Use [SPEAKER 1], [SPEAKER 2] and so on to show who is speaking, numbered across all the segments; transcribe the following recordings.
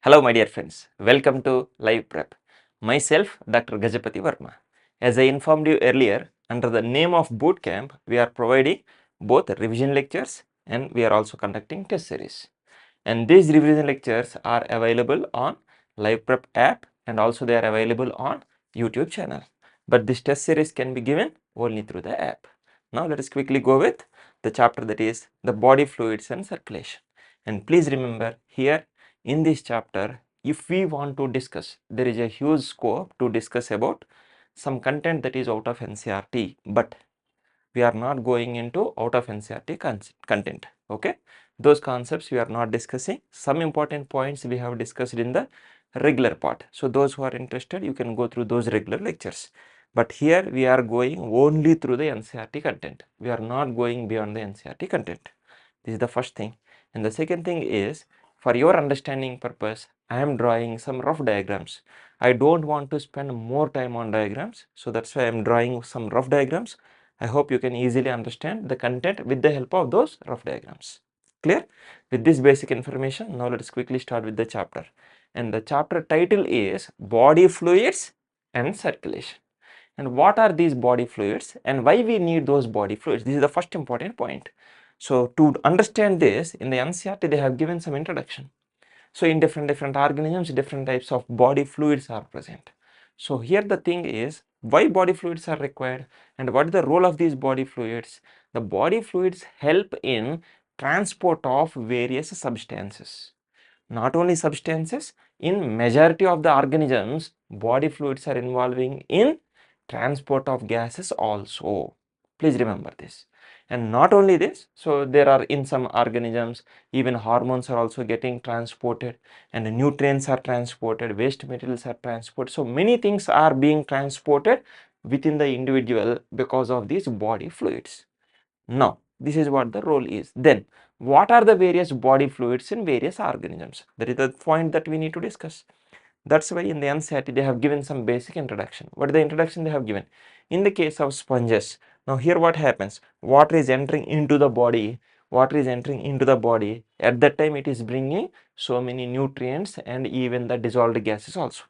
[SPEAKER 1] Hello my dear friends, welcome to Live Prep. Myself Dr. Gajapati Verma. As I informed you earlier, under the name of Bootcamp, we are providing both revision lectures and we are also conducting test series. And these revision lectures are available on Live Prep app and also they are available on YouTube channel. But this test series can be given only through the app. Now let us quickly go with the chapter, that is the body fluids and circulation. And please remember, here in this chapter, if we want to discuss, there is a huge scope to discuss about some content that is out of NCERT, but we are not going into out of NCERT content. Okay, those concepts we are not discussing. Some important points we have discussed in the regular part. So those who are interested, you can go through those regular lectures. But here we are going only through the NCERT content. We are not going beyond the NCERT content. This is the first thing. And the second thing is, for your understanding purpose, I am drawing some rough diagrams. I don't want to spend more time on diagrams. So that's why I am drawing some rough diagrams. I hope you can easily understand the content with the help of those rough diagrams. Clear? With this basic information, now let us quickly start with the chapter. And the chapter title is Body Fluids and Circulation. And what are these body fluids and why we need those body fluids? This is the first important point. So to understand this, in the NCERT they have given some introduction. So in different organisms, different types of body fluids are present. So here the thing is, why body fluids are required and what is the role of these body fluids? The body fluids help in transport of various substances. Not only substances, in majority of the organisms, body fluids are involving in transport of gases also. Please remember this. And not only this, so there are in some organisms, even hormones are also getting transported and nutrients are transported, waste materials are transported. So many things are being transported within the individual because of these body fluids. Now, this is what the role is. Then, what are the various body fluids in various organisms? That is the point that we need to discuss. That's why in the NCERT they have given some basic introduction. What is the introduction they have given? In the case of sponges, now here what happens? Water is entering into the body. Water is entering into the body. At that time it is bringing so many nutrients and even the dissolved gases also.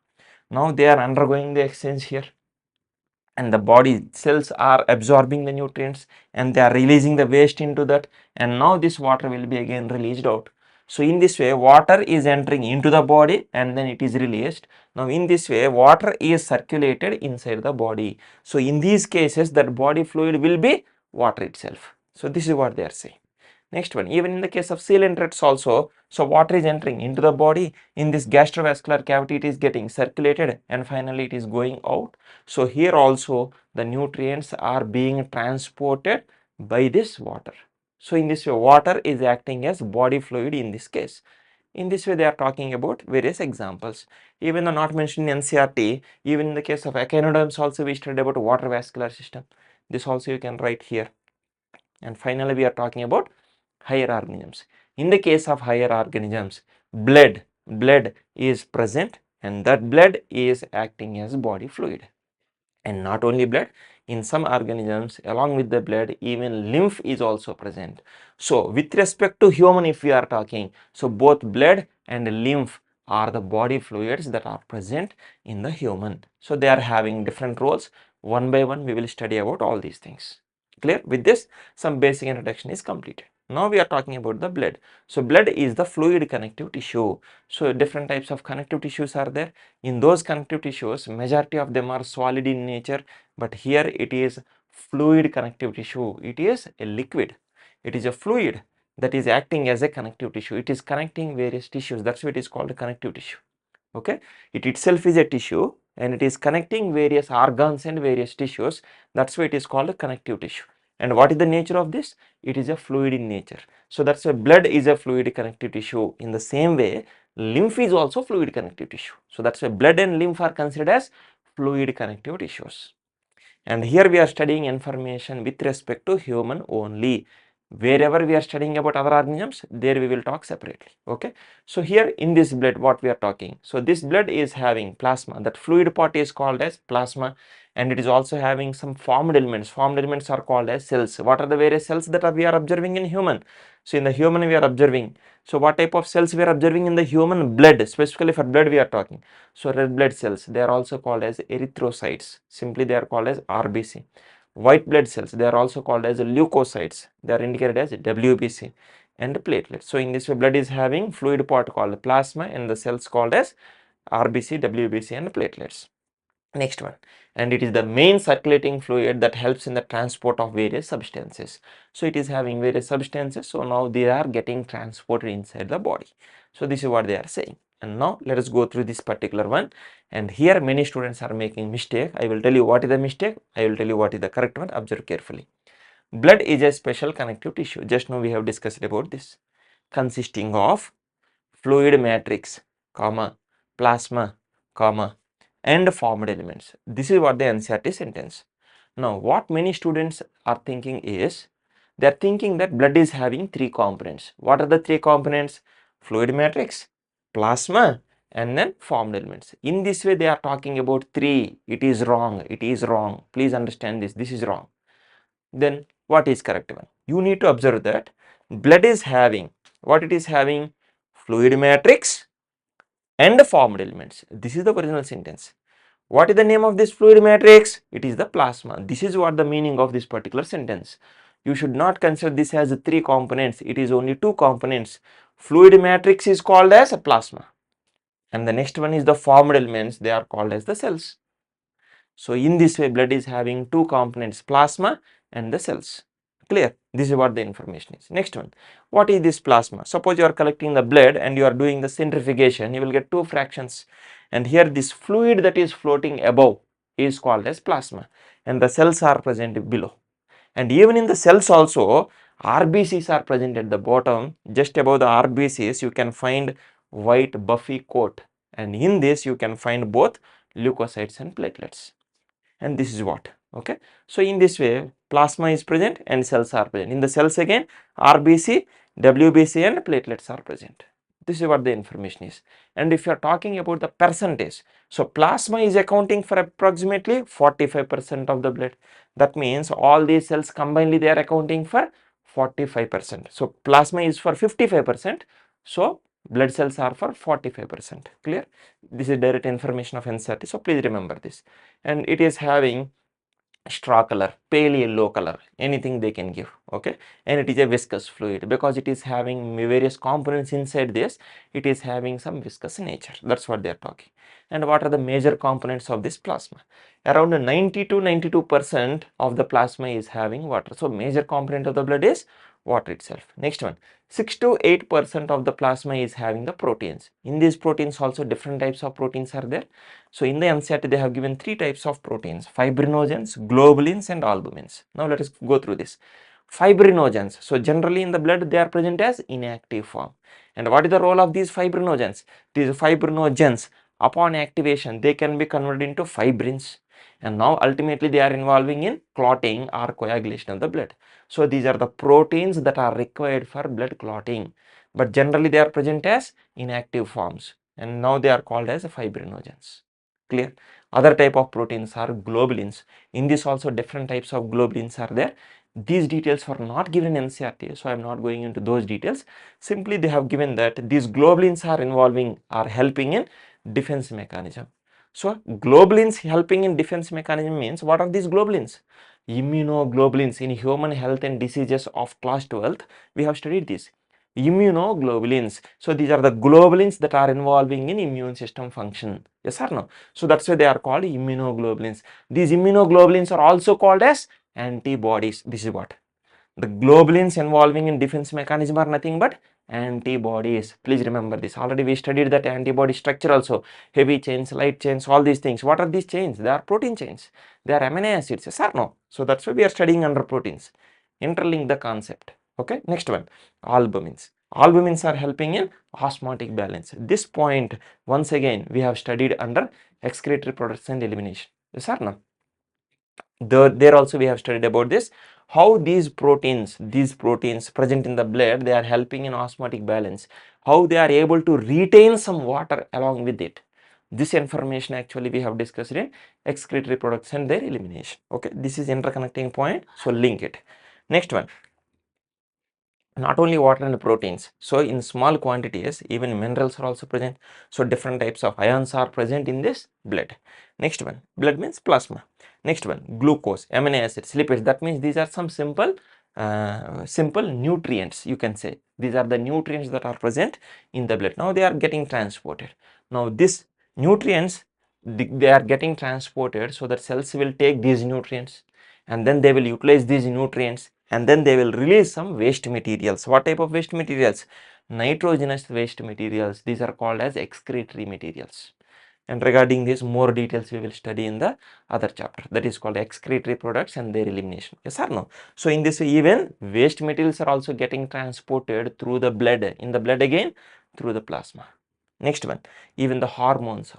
[SPEAKER 1] Now they are undergoing the exchange here. And the body cells are absorbing the nutrients and they are releasing the waste into that, and now this water will be again released out. So in this way water is entering into the body and then it is released. Now in this way water is circulated inside the body. So in these cases that body fluid will be water itself. So this is what they are saying. Next one, even in the case of coelenterics also, so water is entering into the body. In this gastrovascular cavity it is getting circulated and finally it is going out. So here also the nutrients are being transported by this water. So in this way water is acting as body fluid in this case. In this way they are talking about various examples. Even though not mentioned in NCERT, even in the case of echinoderms also we studied about water vascular system. This also you can write here. And finally we are talking about higher organisms. In the case of higher organisms, blood is present and that blood is acting as body fluid. And not only blood, in some organisms along with the blood even lymph is also present. So with respect to human if we are talking, so both blood and lymph are the body fluids that are present in the human. So they are having different roles. One by one we will study about all these things. Clear? With this some basic introduction is completed. Now we are talking about the blood. So blood is the fluid connective tissue. So different types of connective tissues are there. In those connective tissues, majority of them are solid in nature, but here it is fluid connective tissue. It is a liquid. It is a fluid that is acting as a connective tissue. It is connecting various tissues. That's why it is called a connective tissue. Okay, it itself is a tissue and it is connecting various organs and various tissues. That's why it is called a connective tissue. And what is the nature of this? It is a fluid in nature. So that's why blood is a fluid connective tissue. In the same way, lymph is also fluid connective tissue. So that's why blood and lymph are considered as fluid connective tissues. And here we are studying information with respect to human only. Wherever we are studying about other organisms, there we will talk separately. Okay, so here in this blood what we are talking, so this blood is having plasma. That fluid part is called as plasma, and it is also having some formed elements. Formed elements are called as cells. What are the various cells that we are observing in human? So in the human we are observing. So what type of cells we are observing in the human? Blood, specifically for blood we are talking. So red blood cells, they are also called as erythrocytes. Simply they are called as RBC. White blood cells, they are also called as leucocytes. They are indicated as WBC, and platelets. So in this way, blood is having fluid part called plasma and the cells called as RBC, WBC and platelets. Next one, and it is the main circulating fluid that helps in the transport of various substances. So it is having various substances, so now they are getting transported inside the body. So this is what they are saying. And now let us go through this particular one, and here many students are making mistake. I will tell you what is the mistake, I will tell you what is the correct one. Observe carefully. Blood is a special connective tissue. Just now we have discussed about this, consisting of fluid matrix, comma, plasma, comma, and formed elements. This is what the NCERT sentence. Now, what many students are thinking is, they are thinking that blood is having three components. What are the three components? Fluid matrix, plasma, and then formed elements. In this way, they are talking about three. It is wrong. It is wrong. Please understand this. This is wrong. Then what is correct one? You need to observe that blood is having, what it is having? Fluid matrix and formed elements. This is the original sentence. What is the name of this fluid matrix? It is the plasma. This is what the meaning of this particular sentence. You should not consider this as three components. It is only two components. Fluid matrix is called as a plasma, and the next one is the formed elements. They are called as the cells. So in this way, blood is having two components, plasma and the cells. Clear? This is what the information is. Next one, what is this plasma? Suppose you are collecting the blood and you are doing the centrifugation, you will get two fractions, and here this fluid that is floating above is called as plasma, and the cells are present below. And even in the cells also, RBCs are present at the bottom. Just above the RBCs you can find white buffy coat, and in this you can find both leukocytes and platelets. And this is what, okay. So in this way, plasma is present and cells are present. In the cells again, RBC, WBC and platelets are present. This is what the information is. And if you are talking about the percentage, so plasma is accounting for approximately 45% of the blood. That means all these cells combinedly they are accounting for 45%. So plasma is for 55%. So blood cells are for 45%. Clear? This is direct information of NCERT. So please remember this. And it is having straw color, pale yellow color, anything they can give, okay. And it is a viscous fluid because it is having various components inside this. It is having some viscous nature. That's what they are talking. And what are the major components of this plasma? Around 90 to 92% of the plasma is having water. So major component of the blood is water itself. Next one, 6 to 8% of the plasma is having the proteins. In these proteins also different types of proteins are there. So in the NCERT they have given three types of proteins: fibrinogens, globulins and albumins. Now let us go through this. Fibrinogens, so generally in the blood they are present as inactive form. And what is the role of these fibrinogens? These fibrinogens, upon activation they can be converted into fibrins, and now ultimately they are involving in clotting or coagulation of the blood. So these are the proteins that are required for blood clotting, but generally they are present as inactive forms, and now they are called as fibrinogens. Clear? Other type of proteins are globulins. In this also different types of globulins are there. These details were not given in NCERT, so I am not going into those details. Simply they have given that these globulins are helping in defense mechanism. So globulins helping in defense mechanism means, what are these globulins? Immunoglobulins. In human health and diseases of class 12th we have studied this. Immunoglobulins. So these are the globulins that are involving in immune system function. Yes or no? So that's why they are called immunoglobulins. These immunoglobulins are also called as antibodies. This is what the globulins involving in defense mechanism are nothing but antibodies. Please remember this. Already we studied that antibody structure also. Heavy chains, light chains, all these things. What are these chains? They are protein chains. They are amino acids. Yes or no? So that's why we are studying under proteins. Interlink the concept. Okay. Next one, albumins. Albumins are helping in osmotic balance. This point once again we have studied under excretory products and elimination. Yes or no? There also we have studied about this, how these proteins present in the blood, they are helping in osmotic balance, how they are able to retain some water along with it. This information actually we have discussed in excretory products and their elimination. Okay, this is interconnecting point, so link it. Next one, not only water and proteins, so in small quantities even minerals are also present, so different types of ions are present in this blood. Next one, blood means plasma. Next one, glucose, amino acids, lipids, that means these are some simple nutrients, you can say. These are the nutrients that are present in the blood. Now they are getting transported. Now this nutrients, they are getting transported, so that cells will take these nutrients and then they will utilize these nutrients and then they will release some waste materials. What type of waste materials? Nitrogenous waste materials. These are called as excretory materials. And regarding this, more details we will study in the other chapter, that is called excretory products and their elimination. Yes or no? So in this way, even waste materials are also getting transported through the blood, in the blood again through the plasma. Next one, even the hormones.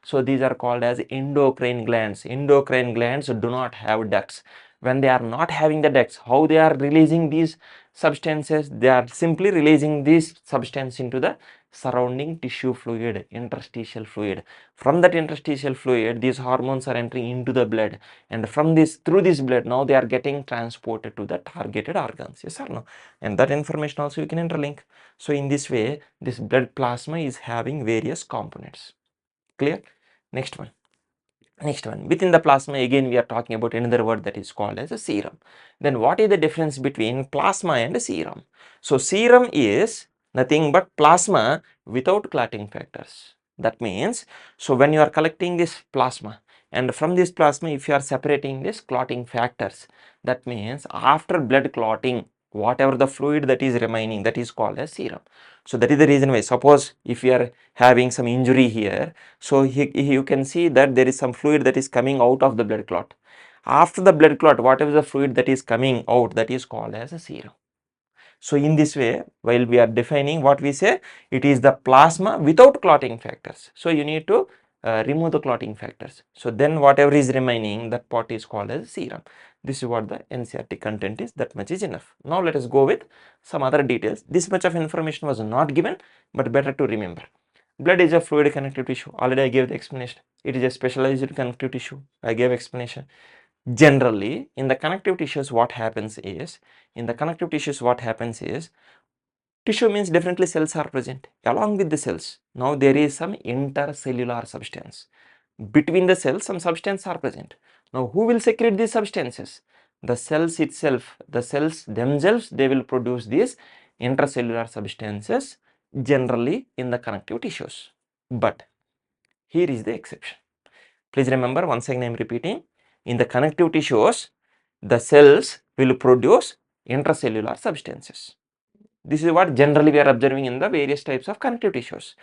[SPEAKER 1] So these are called as endocrine glands. Endocrine glands do not have ducts. When they are not having the ducts, how they are releasing these substances? They are simply releasing these substance into the surrounding tissue fluid, interstitial fluid. From that interstitial fluid, these hormones are entering into the blood, and from this, through this blood, now they are getting transported to the targeted organs. Yes or no? And that information also you can interlink. So in this way, this blood plasma is having various components. Clear? Next one. Next one, within the plasma, again we are talking about another word that is called as a serum. Then what is the difference between plasma and serum? So serum is nothing but plasma without clotting factors. That means, so when you are collecting this plasma, and from this plasma if you are separating this clotting factors, that means after blood clotting, whatever the fluid that is remaining, that is called as serum. So that is the reason why, suppose if you are having some injury here, so you can see that there is some fluid that is coming out of the blood clot. After the blood clot, whatever the fluid that is coming out, that is called as a serum. So in this way, while we are defining, what we say, it is the plasma without clotting factors. So you need to remove the clotting factors. So then whatever is remaining, that part is called as serum. This is what the NCERT content is, that much is enough. Now let us go with some other details. This much of information was not given, but better to remember. Blood is a fluid connective tissue. Already I gave the explanation. It is a specialized connective tissue. I gave explanation. Generally, in the connective tissues, what happens is, tissue means definitely cells are present. Along with the cells, now there is some intercellular substance. Between the cells, some substance are present. Now, who will secrete these substances? The cells itself, the cells themselves, they will produce these intracellular substances generally in the connective tissues. But here is the exception. Please remember, once again I am repeating, in the connective tissues, the cells will produce intracellular substances. This is what generally we are observing in the various types of connective tissues.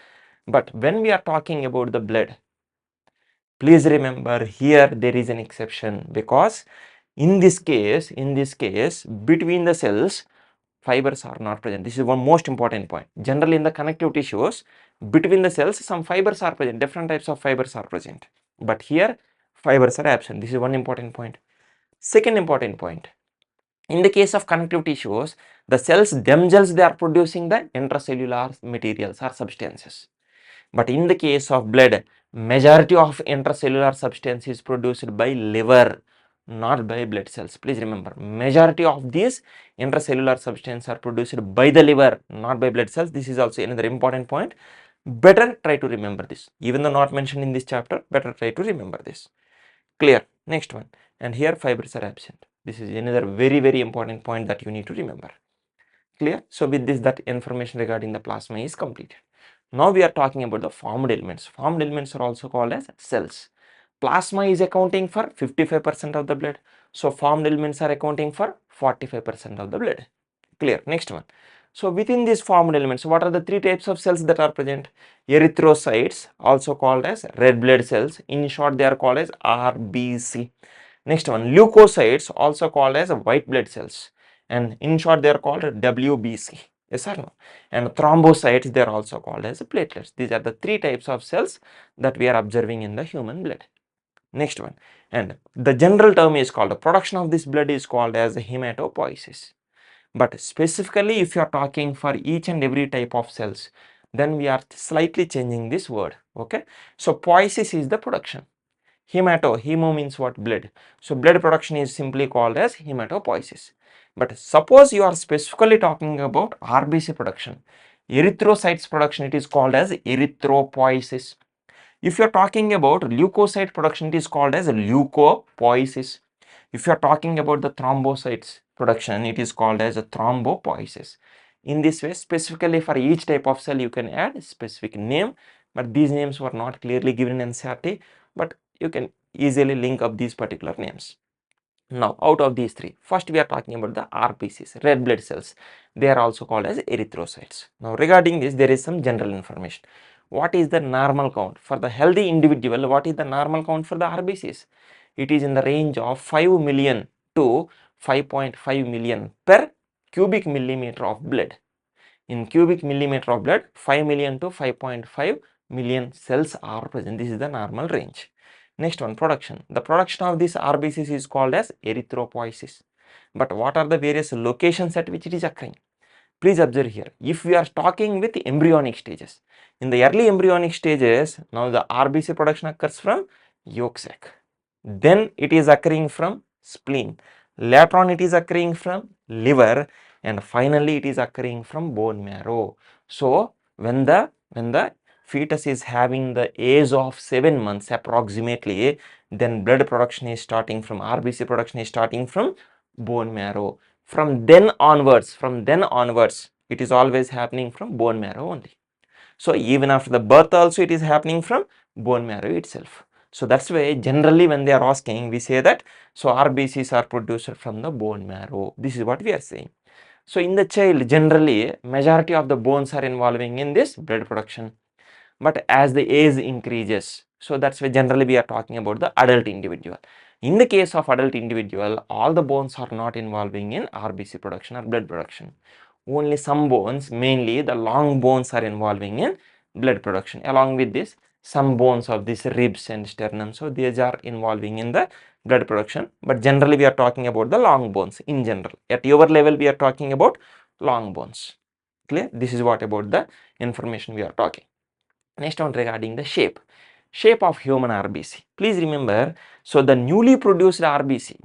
[SPEAKER 1] But when we are talking about the blood, please remember here there is an exception, because in this case, between the cells, fibers are not present. This is one most important point. Generally in the connective tissues, between the cells, some fibers are present, different types of fibers are present. But here, fibers are absent. This is one important point. Second important point, in the case of connective tissues, the cells themselves, they are producing the intracellular materials or substances. But in the case of blood, majority of intracellular substance is produced by liver, not by blood cells. Please remember, majority of these intracellular substances are produced by the liver, not by blood cells. This is also another important point. Better try to remember this. Even though not mentioned in this chapter, better try to remember this. Clear? Next one. And here fibers are absent. This is another very important point that you need to remember. Clear? So with this, that information regarding the plasma is completed. Now we are talking about the formed elements. Formed elements are also called as cells. Plasma is accounting for 55% of the blood. So formed elements are accounting for 45% of the blood. Clear? Next one. So within these formed elements, what are the three types of cells that are present? Erythrocytes, also called as red blood cells. In short, they are called as RBC. Next one, leucocytes, also called as white blood cells. And in short, they are called WBC. Yes or no? And thrombocytes, they are also called as platelets. These are the three types of cells that we are observing in the human blood. Next one, and the general term is called, the production of this blood is called as hematopoiesis. But specifically, if you are talking for each and every type of cells, then we are slightly changing this word. Okay, so poiesis is the production. Hemo means what? Blood. So blood production is simply called as hematopoiesis. But suppose you are specifically talking about RBC production, erythrocytes production, it is called as erythropoiesis. If you are talking about leukocyte production, it is called as leucopoiesis. If you are talking about the thrombocytes production, it is called as a thrombopoiesis. In this way, specifically for each type of cell, you can add a specific name, but these names were not clearly given in NCERT, but you can easily link up these particular names. Now, out of these three, first we are talking about the RBCs, red blood cells. They are also called as erythrocytes. Now, regarding this, there is some general information. What is the normal count? For the healthy individual, what is the normal count for the RBCs? It is in the range of 5 million to 5.5 million per cubic millimeter of blood. In cubic millimeter of blood, 5 million to 5.5 million cells are present. This is the normal range. Next one, production. The production of this RBCs is called as erythropoiesis. But what are the various locations at which it is occurring? Please observe here, if we are talking with embryonic stages, in the early embryonic stages, now the RBC production occurs from yolk sac. Then it is occurring from spleen. Later on it is occurring from liver, and finally it is occurring from bone marrow. So when the fetus is having the age of 7 months approximately, then blood production is starting from RBC production is starting from bone marrow. From then onwards, it is always happening from bone marrow only. So even after the birth also it is happening from bone marrow itself. So that's why generally when they are asking, we say that so RBCs are produced from the bone marrow. This is what we are saying. So in the child, generally majority of the bones are involving in this blood production. But as the age increases, so that's why generally we are talking about the adult individual. In the case of adult individual, all the bones are not involving in RBC production or blood production. Only some bones, mainly the long bones, are involving in blood production. Along with this, some bones of these ribs and sternum, so these are involving in the blood production. But generally we are talking about the long bones in general. At your level, we are talking about long bones. Clear? This is what about the information we are talking. Next one, regarding the shape of human RBC. Please remember, so the newly produced RBC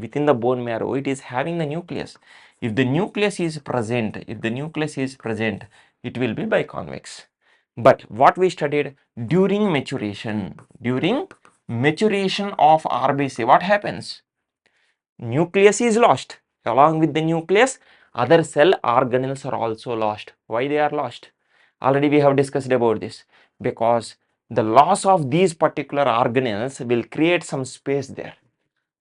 [SPEAKER 1] within the bone marrow, it is having the nucleus. If the nucleus is present, it will be biconvex. But what we studied during maturation of RBC, what happens? Nucleus is lost. Along with the nucleus, other cell organelles are also lost. Why they are lost? Already we have discussed about this, because the loss of these particular organelles will create some space there,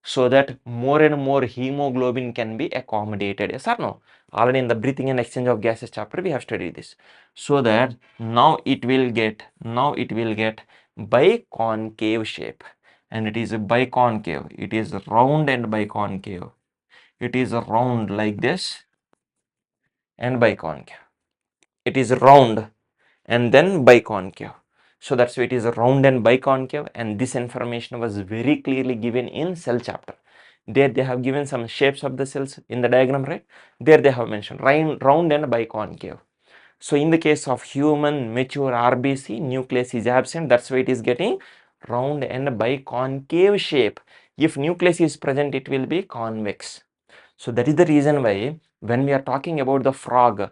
[SPEAKER 1] so that more and more hemoglobin can be accommodated. Yes or no? Already in the breathing and exchange of gases chapter we have studied this. So that now it will get biconcave shape, and it is biconcave. It is round and biconcave. It is round like this and biconcave. It is round and then biconcave. So that's why it is round and biconcave, and this information was very clearly given in cell chapter. There they have given some shapes of the cells in the diagram, right? There they have mentioned round and biconcave. So in the case of human mature RBC, nucleus is absent. That's why it is getting round and biconcave shape. If nucleus is present, it will be convex. So that is the reason why when we are talking about the frog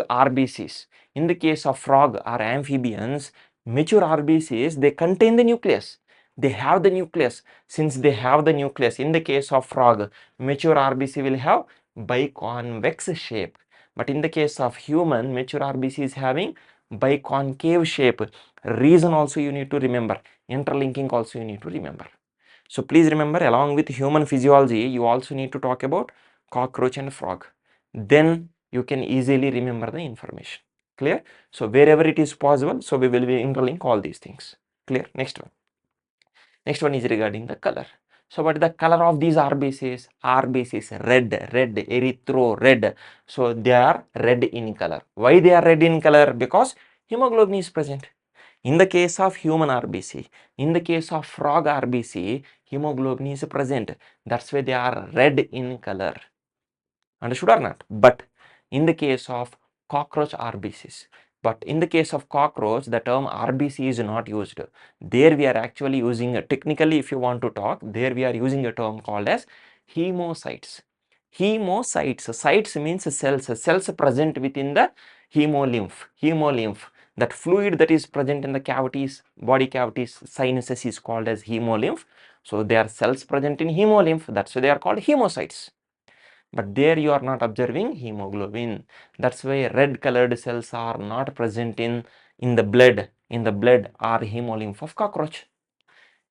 [SPEAKER 1] RBCs, in the case of frog or amphibians, mature RBCs, they contain the nucleus. They have the nucleus. Since they have the nucleus, in the case of frog, mature RBC will have biconvex shape. But in the case of human, mature RBC is having biconcave shape. Reason also you need to remember. Interlinking also you need to remember. So please remember, along with human physiology, you also need to talk about cockroach and frog. Then you can easily remember the information. Clear? So wherever it is possible, so we will be interlink all these things. Clear? Next one. Next one is regarding the color. So what is the color of these RBCs? RBCs, red, red. So they are red in color. Why they are red in color? Because hemoglobin is present. In the case of human RBC, in the case of frog RBC, hemoglobin is present. That's why they are red in color. Understood or not? But in the case of cockroach RBCs. But in the case of cockroach, the term RBC is not used. There we are actually using, technically if you want to talk, there we are using a term called as hemocytes. Hemocytes, cytes means cells present within the hemolymph. That fluid that is present in the cavities, body cavities, sinuses is called as hemolymph. So they are cells present in hemolymph, that's why they are called hemocytes. But there you are not observing hemoglobin. That's why red colored cells are not present in the blood or hemolymph of cockroach.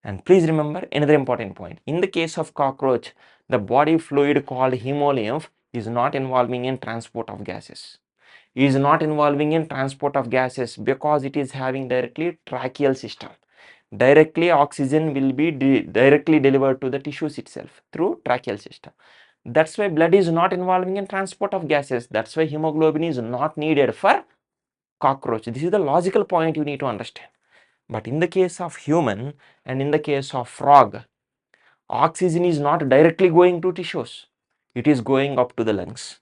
[SPEAKER 1] And please remember another important point. In the case of cockroach, the body fluid called hemolymph is not involving in transport of gases. It is not involving in transport of gases because it is having directly tracheal system. Directly oxygen will be directly delivered to the tissues itself through tracheal system. That's why blood is not involving in transport of gases. That's why hemoglobin is not needed for cockroach. This is the logical point you need to understand. But in the case of human and in the case of frog, oxygen is not directly going to tissues. It is going up to the lungs.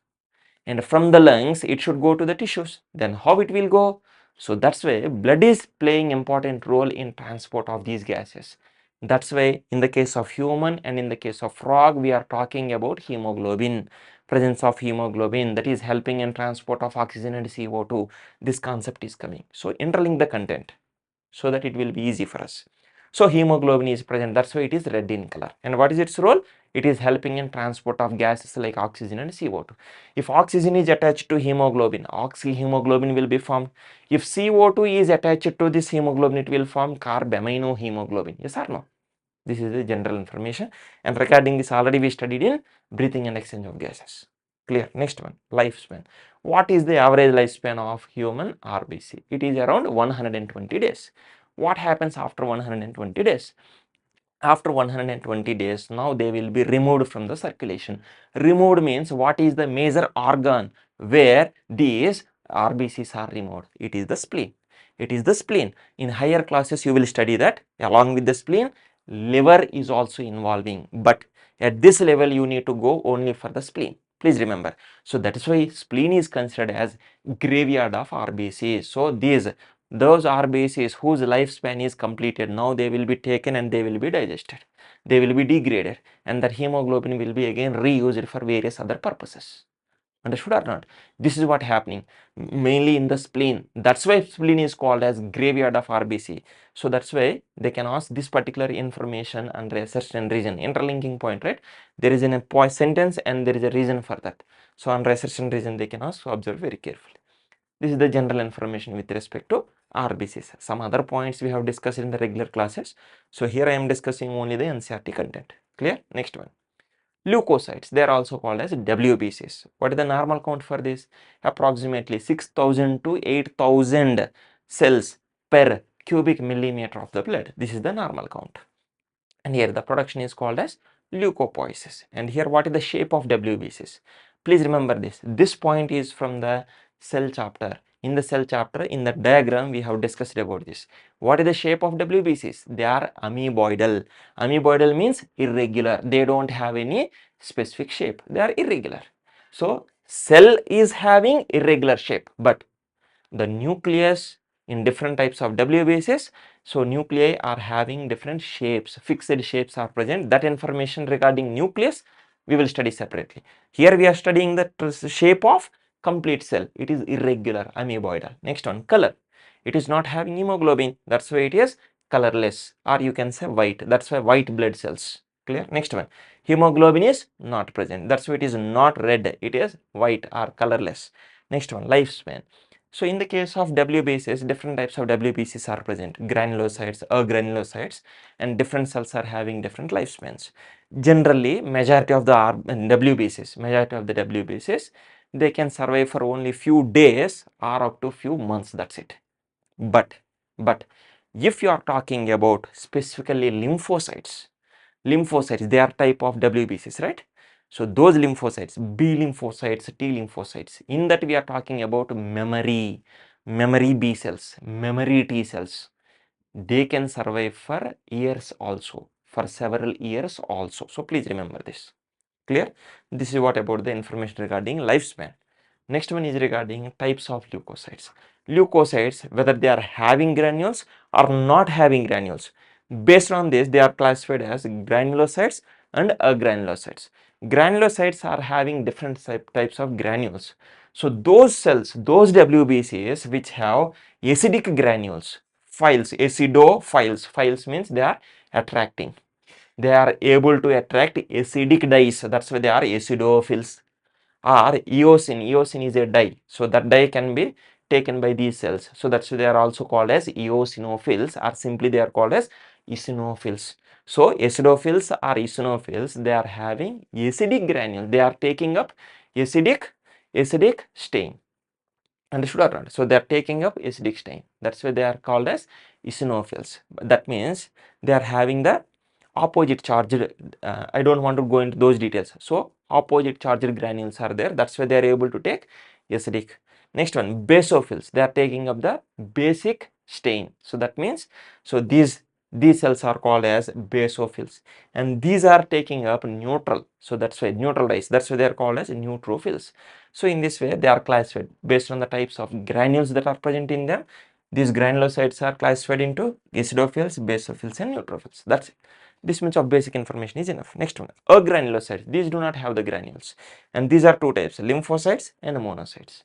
[SPEAKER 1] And from the lungs, it should go to the tissues. Then how it will go? So that's why blood is playing important role in transport of these gases. That's why in the case of human and in the case of frog, we are talking about hemoglobin, presence of hemoglobin that is helping in transport of oxygen and CO2. This concept is coming. So interlink the content so that it will be easy for us. So hemoglobin is present, that's why it is red in color. And what is its role? It is helping in transport of gases like oxygen and CO2. If oxygen is attached to hemoglobin, oxyhemoglobin will be formed. If CO2 is attached to this hemoglobin, it will form carbaminohemoglobin. Yes or no? This is the general information. And regarding this, already we studied in breathing and exchange of gases. Clear? Next one, lifespan. What is the average lifespan of human RBC? It is around 120 days. What happens after 120 days? After 120 days, now they will be removed from the circulation. Removed means what is the major organ where these RBCs are removed? It is the spleen. It is the spleen. In higher classes, you will study that along with the spleen, liver is also involving. But at this level, you need to go only for the spleen. Please remember. So that is why spleen is considered as graveyard of RBCs. So those RBCs whose lifespan is completed, now they will be taken and they will be digested. They will be degraded and that hemoglobin will be again reused for various other purposes. Understood or not? This is what happening mainly in the spleen. That's why spleen is called as graveyard of RBC. So that's why they can ask this particular information under a certain reason. Interlinking point, right? There is a sentence and there is a reason for that. So under a certain reason they can ask, so observe very carefully. This is the general information with respect to RBCs. Some other points we have discussed in the regular classes. So here I am discussing only the NCERT content. Clear? Next one. Leucocytes, they are also called as WBCs. What is the normal count for this? Approximately 6,000 to 8,000 cells per cubic millimeter of the blood. This is the normal count. And here the production is called as leucopoiesis. And here what is the shape of WBCs? Please remember this. This point is from the cell chapter. In the cell chapter, in the diagram, we have discussed about this. What is the shape of WBCs? They are amoeboidal. Amoeboidal means irregular. They don't have any specific shape. They are irregular. So, cell is having irregular shape, but the nucleus in different types of WBCs, so nuclei are having different shapes, fixed shapes are present. That information regarding nucleus we will study separately. Here we are studying the shape of complete cell. It is irregular, amoeboidal. Next one, color. It is not having hemoglobin, that's why it is colorless, or you can say white. That's why white blood cells. Clear? Next one, hemoglobin is not present, that's why it is not red, it is white or colorless. Next one, lifespan. So in the case of WBCs, different types of WBCs are present, granulocytes, agranulocytes, and different cells are having different lifespans. Generally, majority of the WBCs, they can survive for only few days or up to few months, that's it. But if you are talking about specifically lymphocytes, they are type of WBCs, right? So those lymphocytes, B lymphocytes, T lymphocytes, in that we are talking about memory B cells, memory T cells. They can survive for years also, for several years also. So please remember this. Clear? This is what about the information regarding lifespan. Next one is regarding types of leukocytes. Leukocytes, whether they are having granules or not having granules. Based on this, they are classified as granulocytes and agranulocytes. Granulocytes are having different types of granules. So those cells, those WBCs which have acidic granules, files, acidophiles, files means they are attracting. They are able to attract acidic dyes, that's why they are acidophils. Or eosin, eosin is a dye, so that dye can be taken by these cells, so that's why they are also called as eosinophils, or simply they are called as eosinophils. So acidophils or eosinophils, they are having acidic granule, they are taking up acidic stain. Understood or not? So they are taking up acidic stain, that's why they are called as eosinophils. That means they are having the opposite charged, I don't want to go into those details. So opposite charged granules are there, that's why they are able to take acidic. Next one, basophils, they are taking up the basic stain. So that means, so these cells are called as basophils, and these are taking up neutral, so that's why neutral dyes, that's why they are called as neutrophils. So in this way they are classified based on the types of granules that are present in them. These granulocytes are classified into acidophils, basophils and neutrophils. That's it. This much of basic information is enough. Next one, agranulocytes. These do not have the granules, and these are two types, lymphocytes and monocytes.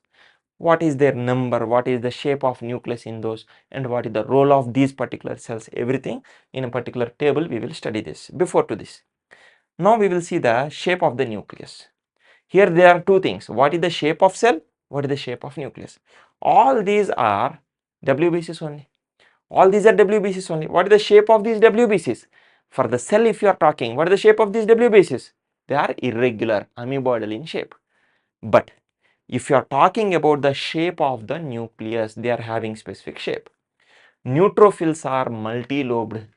[SPEAKER 1] What is their number, what is the shape of nucleus in those, and what is the role of these particular cells, everything in a particular table we will study this. Before to this, now we will see the shape of the nucleus. Here there are two things, what is the shape of cell, what is the shape of nucleus. All these are WBCs only. All these are WBCs only. What is the shape of these WBCs? For the cell, if you are talking, what is the shape of these WBCs? They are irregular, amoeboidal in shape. But if you are talking about the shape of the nucleus, they are having specific shape. Neutrophils are multi-lobed.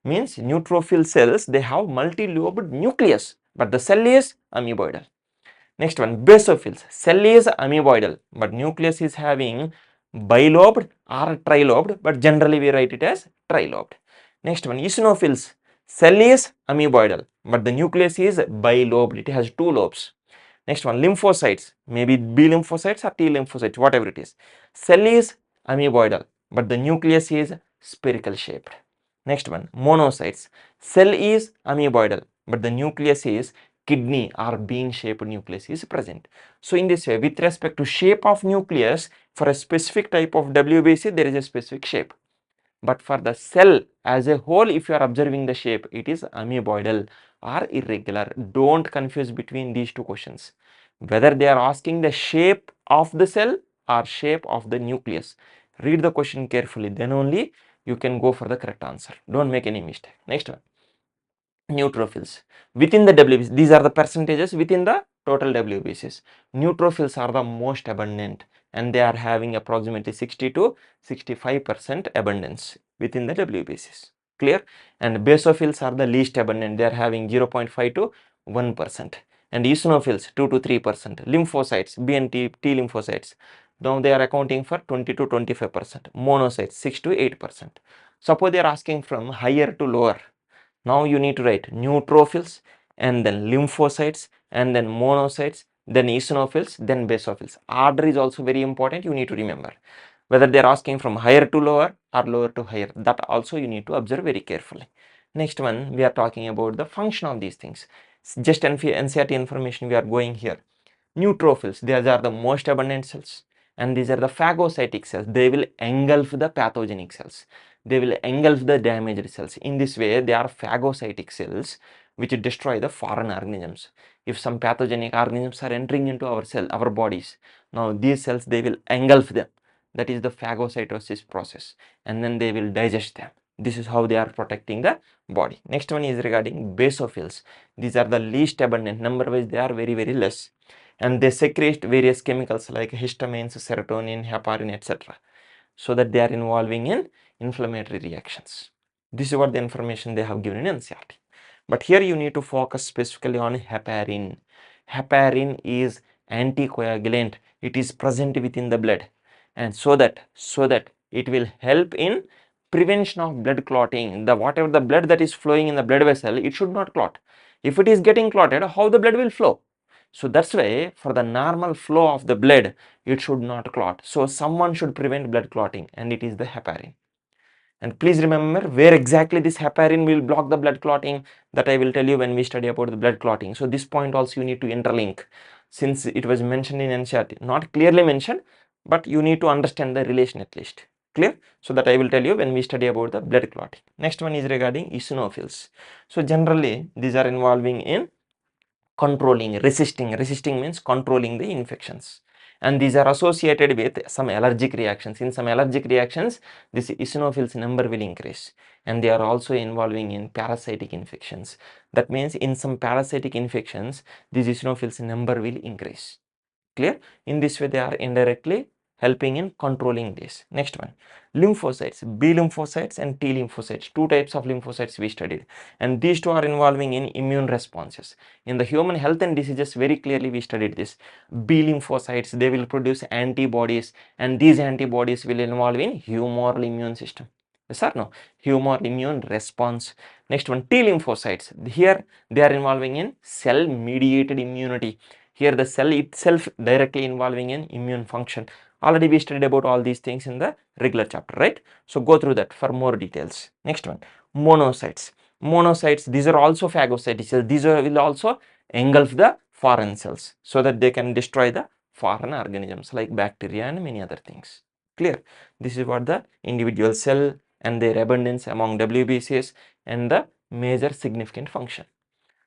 [SPEAKER 1] Means neutrophil cells, they have multi-lobed nucleus, but the cell is amoeboidal. Next one, basophils. Cell is amoeboidal, but nucleus is having bilobed or trilobed, but generally we write it as trilobed. Next one, eosinophils. Cell is amoeboidal, but the nucleus is bilobed, it has two lobes. Next one, lymphocytes, maybe B lymphocytes or T lymphocytes, whatever it is. Cell is amoeboidal, but the nucleus is spherical shaped. Next one, monocytes. Cell is amoeboidal, but the nucleus is kidney or bean shaped nucleus is present. So in this way, with respect to shape of nucleus, for a specific type of WBC, there is a specific shape. But for the cell as a whole, if you are observing the shape, it is amoeboidal or irregular. Don't confuse between these two questions, whether they are asking the shape of the cell or shape of the nucleus. Read the question carefully, then only you can go for the correct answer. Don't make any mistake. Next one, neutrophils. Within the WBCs, these are the percentages within the total WBCs. Neutrophils are the most abundant, and they are having approximately 60 to 65% abundance within the WBCs. Clear? And basophils are the least abundant, they are having 0.5 to 1%. And eosinophils 2 to 3%. Lymphocytes, B and T lymphocytes, now they are accounting for 20 to 25%. Monocytes 6 to 8%. Suppose they are asking from higher to lower. Now you need to write neutrophils, and then lymphocytes, and then monocytes, then eosinophils, then basophils. Order is also very important, you need to remember. Whether they are asking from higher to lower or lower to higher, that also you need to observe very carefully. Next one, we are talking about the function of these things. Just NCERT information we are going here. Neutrophils, these are the most abundant cells, and these are the phagocytic cells. They will engulf the pathogenic cells, they will engulf the damaged cells. In this way, they are phagocytic cells which destroy the foreign organisms. If some pathogenic organisms are entering into our cell, our bodies, now these cells, they will engulf them. That is the phagocytosis process, and then they will digest them. This is how they are protecting the body. Next one is regarding basophils. These are the least abundant, number wise they are very less, and they secrete various chemicals like histamines, serotonin, heparin, etc., so that they are involving in inflammatory reactions. This is what the information they have given in NCERT. But here you need to focus specifically on heparin. Heparin is anticoagulant, it is present within the blood, and so that it will help in prevention of blood clotting. The whatever the blood that is flowing in the blood vessel, it should not clot. If it is getting clotted, how the blood will flow? So that's why for the normal flow of the blood, it should not clot. So someone should prevent blood clotting, and it is the heparin. And please remember where exactly this heparin will block the blood clotting, that I will tell you when we study about the blood clotting. So this point also you need to interlink, since it was mentioned in NCERT, not clearly mentioned, but you need to understand the relation at least. Clear? So that I will tell you when we study about the blood clotting. Next one is regarding eosinophils. So generally these are involving in controlling, resisting means controlling the infections, and these are associated with some allergic reactions. In some allergic reactions, this eosinophils number will increase, and they are also involving in parasitic infections. That means in some parasitic infections, these eosinophils number will increase. Clear? In this way they are indirectly helping in controlling this. Next one, lymphocytes, B lymphocytes and T lymphocytes. Two types of lymphocytes we studied, and these two are involving in immune responses. In the human health and diseases, very clearly we studied this. B lymphocytes, they will produce antibodies, and these antibodies will involve in humoral immune system. Yes or no? Humoral immune response. Next one, T lymphocytes. Here they are involving in cell mediated immunity. Here the cell itself directly involving in immune function. Already we studied about all these things in the regular chapter, right? So go through that for more details. Next one, monocytes. Monocytes, these are also phagocytic cells. These will also engulf the foreign cells so that they can destroy the foreign organisms like bacteria and many other things. Clear? This is what the individual cell and their abundance among WBCs and the major significant function.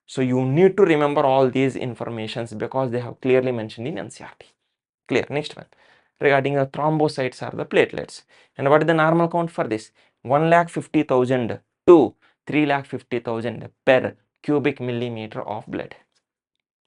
[SPEAKER 1] So you need to remember all these informations because they have clearly mentioned in NCERT. Clear? Next one, regarding the thrombocytes are the platelets. And what is the normal count for this? 1,50,000 to 3,50,000 per cubic millimeter of blood.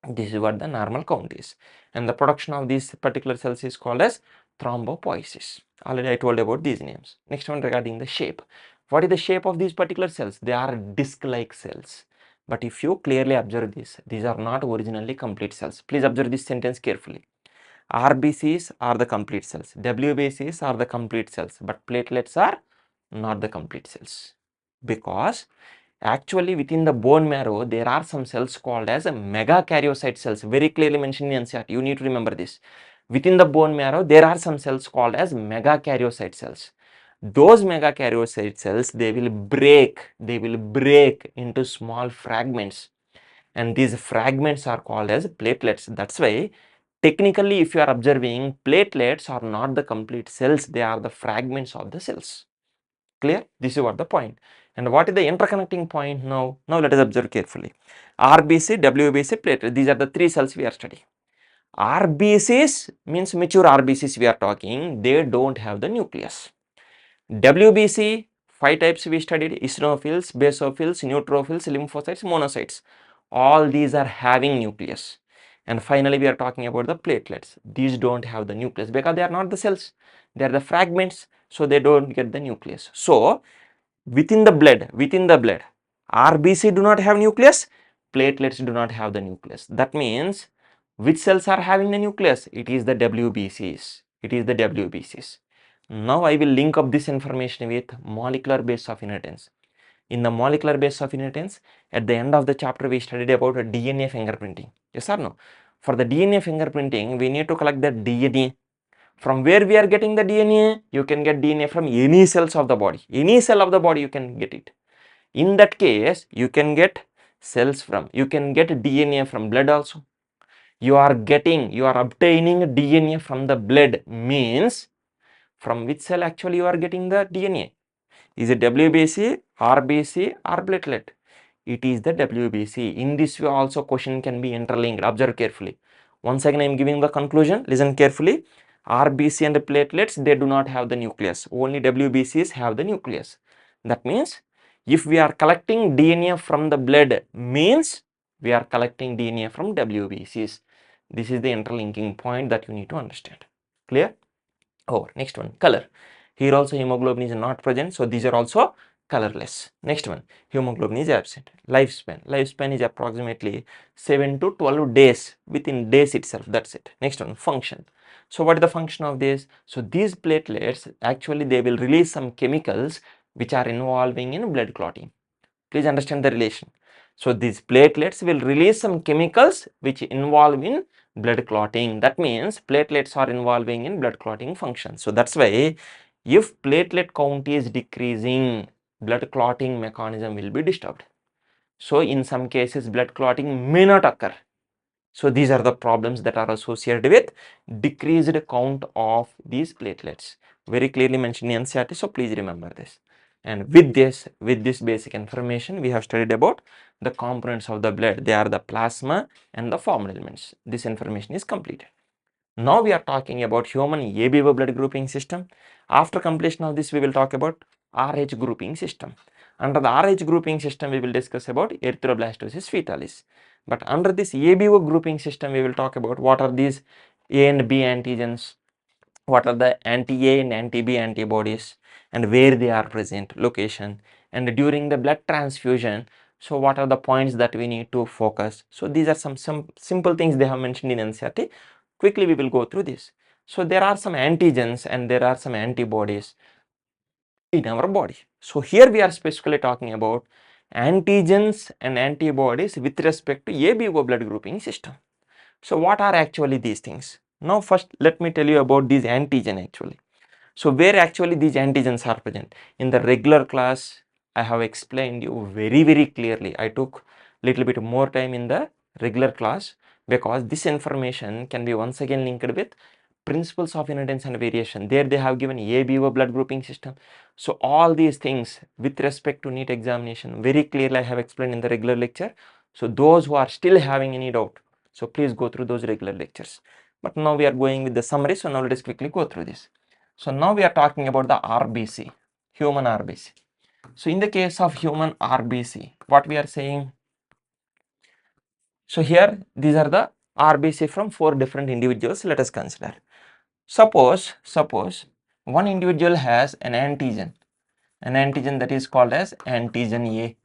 [SPEAKER 1] This is what the normal count is. And the production of these particular cells is called as thrombopoiesis. Already I told about these names. Next one, regarding the shape. What is the shape of these particular cells? They are disc-like cells. But if you clearly observe this, these are not originally complete cells. Please observe this sentence carefully. RBCs are the complete cells. WBCs are the complete cells. But platelets are not the complete cells. Because actually within the bone marrow, there are some cells called as megakaryocyte cells. Very clearly mentioned in NCERT. You need to remember this. Within the bone marrow, there are some cells called as megakaryocyte cells. Those megakaryocyte cells, they will break into small fragments, and these fragments are called as platelets. That's why technically if you are observing, platelets are not the complete cells, they are the fragments of the cells. Clear? This is what the point. And what is the interconnecting point now? Now let us observe carefully. RBC, WBC, platelet, these are the three cells we are studying. RBCs means mature RBCs we are talking, they don't have the nucleus. WBC, 5 types we studied: eosinophils, basophils, neutrophils, lymphocytes, monocytes. All these are having nucleus. And finally we are talking about the platelets. These don't have the nucleus because they are not the cells, they are the fragments, so they don't get the nucleus. So within the blood, RBC do not have nucleus, platelets do not have the nucleus. That means which cells are having the nucleus? It is the WBCs. It is the WBCs. Now I will link up this information with molecular base of inheritance. In the molecular base of inheritance, at the end of the chapter we studied about DNA fingerprinting. Yes or no? For the DNA fingerprinting, we need to collect the DNA. From where we are getting the DNA? You can get DNA from any cells of the body. Any cell of the body you can get it. In that case, you can get DNA from blood also. You are obtaining DNA from the blood, means from which cell actually you are getting the DNA? Is it WBC, RBC or platelet? It is the WBC. In this way also question can be interlinked. Observe carefully. Once again I am giving the conclusion. Listen carefully. RBC and platelets, they do not have the nucleus. Only WBCs have the nucleus. That means if we are collecting DNA from the blood, means we are collecting DNA from WBCs. This is the interlinking point that you need to understand. Clear? Oh, next one, color. Here also hemoglobin is not present, so these are also colorless. Next one, hemoglobin is absent. Lifespan is approximately 7 to 12 days, within days itself. That's it. Next one, function. So what is the function of this? So these platelets, actually they will release some chemicals which are involving in blood clotting. Please understand the relation. So these platelets will release some chemicals which involve in blood clotting. That means platelets are involving in blood clotting function. So that's why if platelet count is decreasing, blood clotting mechanism will be disturbed. So in some cases blood clotting may not occur. So these are the problems that are associated with decreased count of these platelets. Very clearly mentioned in NCERT, so please remember this. And with this basic information, we have studied about the components of the blood. They are the plasma and the formed elements. This information is completed. Now we are talking about human ABO blood grouping system. After completion of this, we will talk about RH grouping system. Under the RH grouping system, we will discuss about Erythroblastosis fetalis. But under this ABO grouping system, we will talk about what are these A and B antigens, what are the anti-A and anti-B antibodies, and where they are present, location, and during the blood transfusion. So what are the points that we need to focus? So these are some simple things they have mentioned in NCERT. Quickly we will go through this. So there are some antigens and there are some antibodies in our body. So here we are specifically talking about antigens and antibodies with respect to ABO blood grouping system. So what are actually these things? Now first let me tell you about these antigen actually. So where actually these antigens are present? In the regular class, I have explained you very clearly. I took little bit more time in the regular class because this information can be once again linked with principles of inheritance and variation. There they have given ABO blood grouping system. So all these things with respect to NEET examination very clearly I have explained in the regular lecture. So those who are still having any doubt, so please go through those regular lectures. But now we are going with the summary. So now let us quickly go through this. So now we are talking about the RBC, human RBC. So in the case of human RBC, what we are saying? So here these are the RBC from 4 different individuals. Let us consider. Suppose one individual has an antigen that is called as antigen A.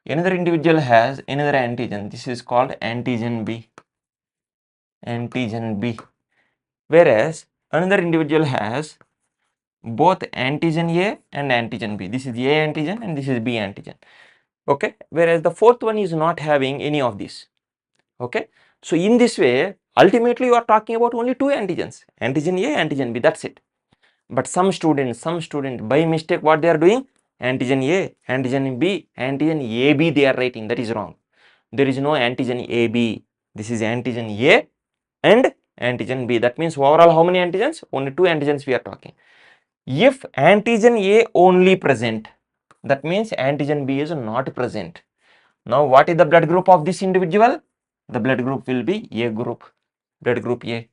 [SPEAKER 1] Another individual has another antigen. This is called antigen B. Whereas another individual has both antigen A and antigen B. This is A antigen and this is B antigen. Okay. Whereas the fourth one is not having any of this. Okay. So in this way, ultimately you are talking about only 2 antigens, antigen A, antigen B. That's it. But some students by mistake what they are doing? Antigen A, antigen B, antigen AB they are writing. That is wrong. There is no antigen AB. This is antigen A and antigen B. That means overall how many antigens? Only 2 antigens we are talking. If antigen A only present, that means antigen B is not present. Now what is the blood group of this individual? The blood group will be A group, blood group A.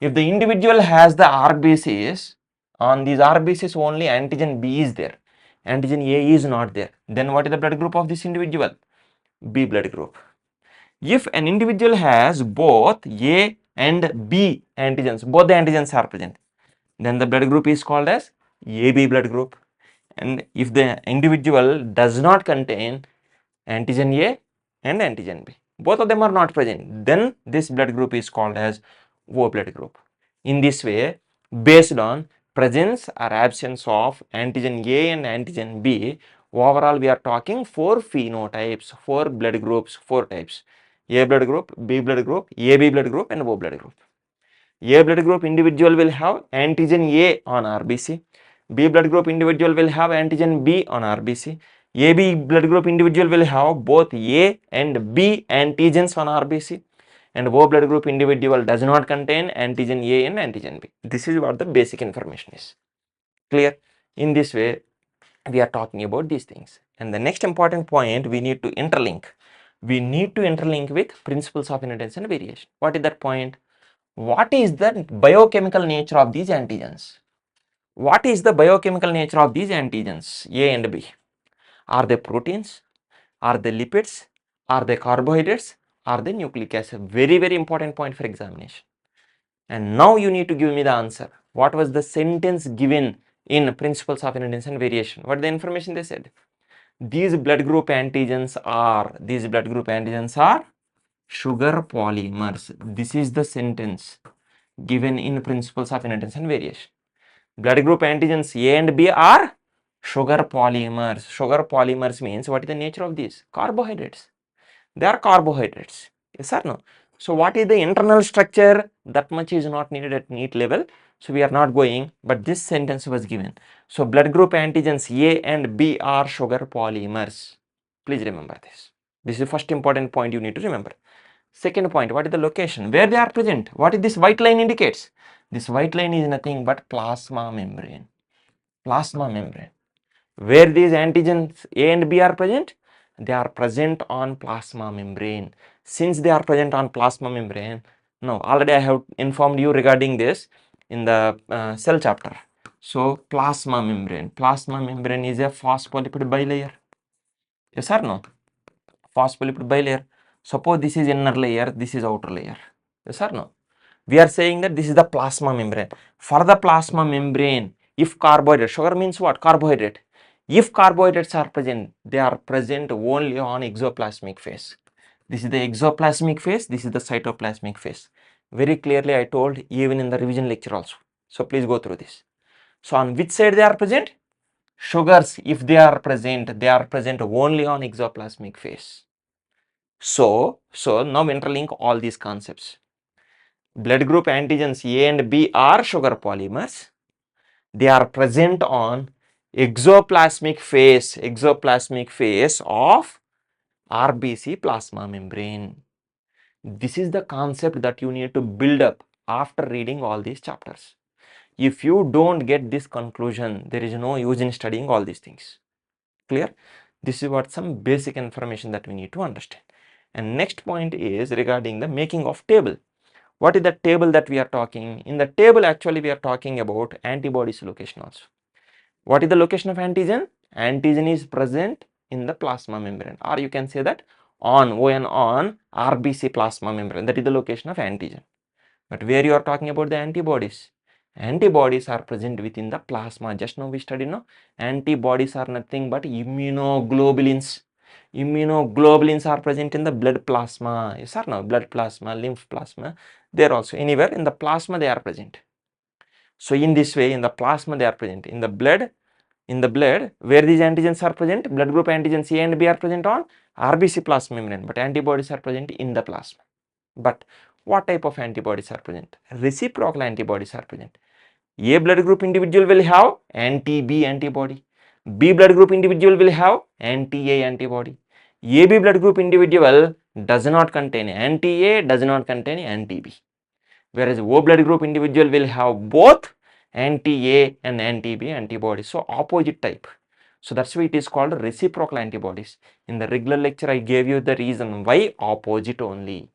[SPEAKER 1] If the individual has the RBCs, on these RBCs only antigen B is there, antigen A is not there, then what is the blood group of this individual? B blood group. If an individual has both A and B antigens, both the antigens are present, then the blood group is called as AB blood group. And if the individual does not contain antigen A and antigen B, both of them are not present, then this blood group is called as O blood group. In this way, based on presence or absence of antigen A and antigen B, overall we are talking 4 phenotypes, 4 blood groups, 4 types: A blood group, B blood group, AB blood group and O blood group. A blood group individual will have antigen A on RBC, B blood group individual will have antigen B on RBC, AB blood group individual will have both A and B antigens on RBC, and O blood group individual does not contain antigen A and antigen B. This is what the basic information is. Clear? In this way, we are talking about these things. And the next important point we need to interlink. We need to interlink with principles of inheritance and variation. What is that point? What is the biochemical nature of these antigens? What is the biochemical nature of these antigens, A and B? Are they proteins? Are they lipids? Are they carbohydrates? Are they nucleic acid? Very important point for examination. And now you need to give me the answer. What was the sentence given in principles of inheritance and variation? What the information they said? These blood group antigens are sugar polymers. This is the sentence given in principles of inheritance and variation. Blood group antigens A and B are Sugar polymers. Sugar polymers means what is the nature of these? Carbohydrates. They are carbohydrates. Yes or no? So what is the internal structure? That much is not needed at NEET level. So we are not going, but this sentence was given. So blood group antigens A and B are sugar polymers. Please remember this. This is the first important point you need to remember. Second point, what is the location? Where they are present? What is this white line indicates? This white line is nothing but plasma membrane. Plasma membrane. Where these antigens A and B are present? They are present on plasma membrane. Since they are present on plasma membrane, now already I have informed you regarding this in the cell chapter. So plasma membrane is a phospholipid bilayer. Yes or no? Phospholipid bilayer. Suppose this is inner layer, this is outer layer. Yes or no? We are saying that this is the plasma membrane. For the plasma membrane, if carbohydrate, sugar means what? Carbohydrate. If carbohydrates are present, they are present only on exoplasmic phase. This is the exoplasmic phase, this is the cytoplasmic phase. Very clearly I told even in the revision lecture also. So please go through this. So on which side they are present? Sugars, if they are present only on exoplasmic phase. So now interlink all these concepts. Blood group antigens A and B are sugar polymers. They are present on exoplasmic phase of RBC plasma membrane. This is the concept that you need to build up after reading all these chapters. If you don't get this conclusion, there is no use in studying all these things. Clear? This is what some basic information that we need to understand. And next point is regarding the making of table. What is the table that we are talking? In the table actually we are talking about antibodies location also. What is the location of antigen? Antigen is present in the plasma membrane, or you can say that on RBC plasma membrane. That is the location of antigen. But where you are talking about the antibodies? Antibodies are present within the plasma. Just now we studied, no? Antibodies are nothing but immunoglobulins. Immunoglobulins are present in the blood plasma. Yes or no? Blood plasma, lymph plasma. They are also anywhere in the plasma they are present. So in this way, in the plasma they are present. In the blood, where these antigens are present, blood group antigens A and B are present on RBC plasma membrane, but antibodies are present in the plasma. But what type of antibodies are present? Reciprocal antibodies are present. A blood group individual will have anti-B antibody. B blood group individual will have anti-A antibody. AB blood group individual does not contain anti-A, does not contain anti-B. Whereas O blood group individual will have both anti-A and anti-B antibodies. So opposite type. So that's why it is called reciprocal antibodies. In the regular lecture, I gave you the reason why opposite only.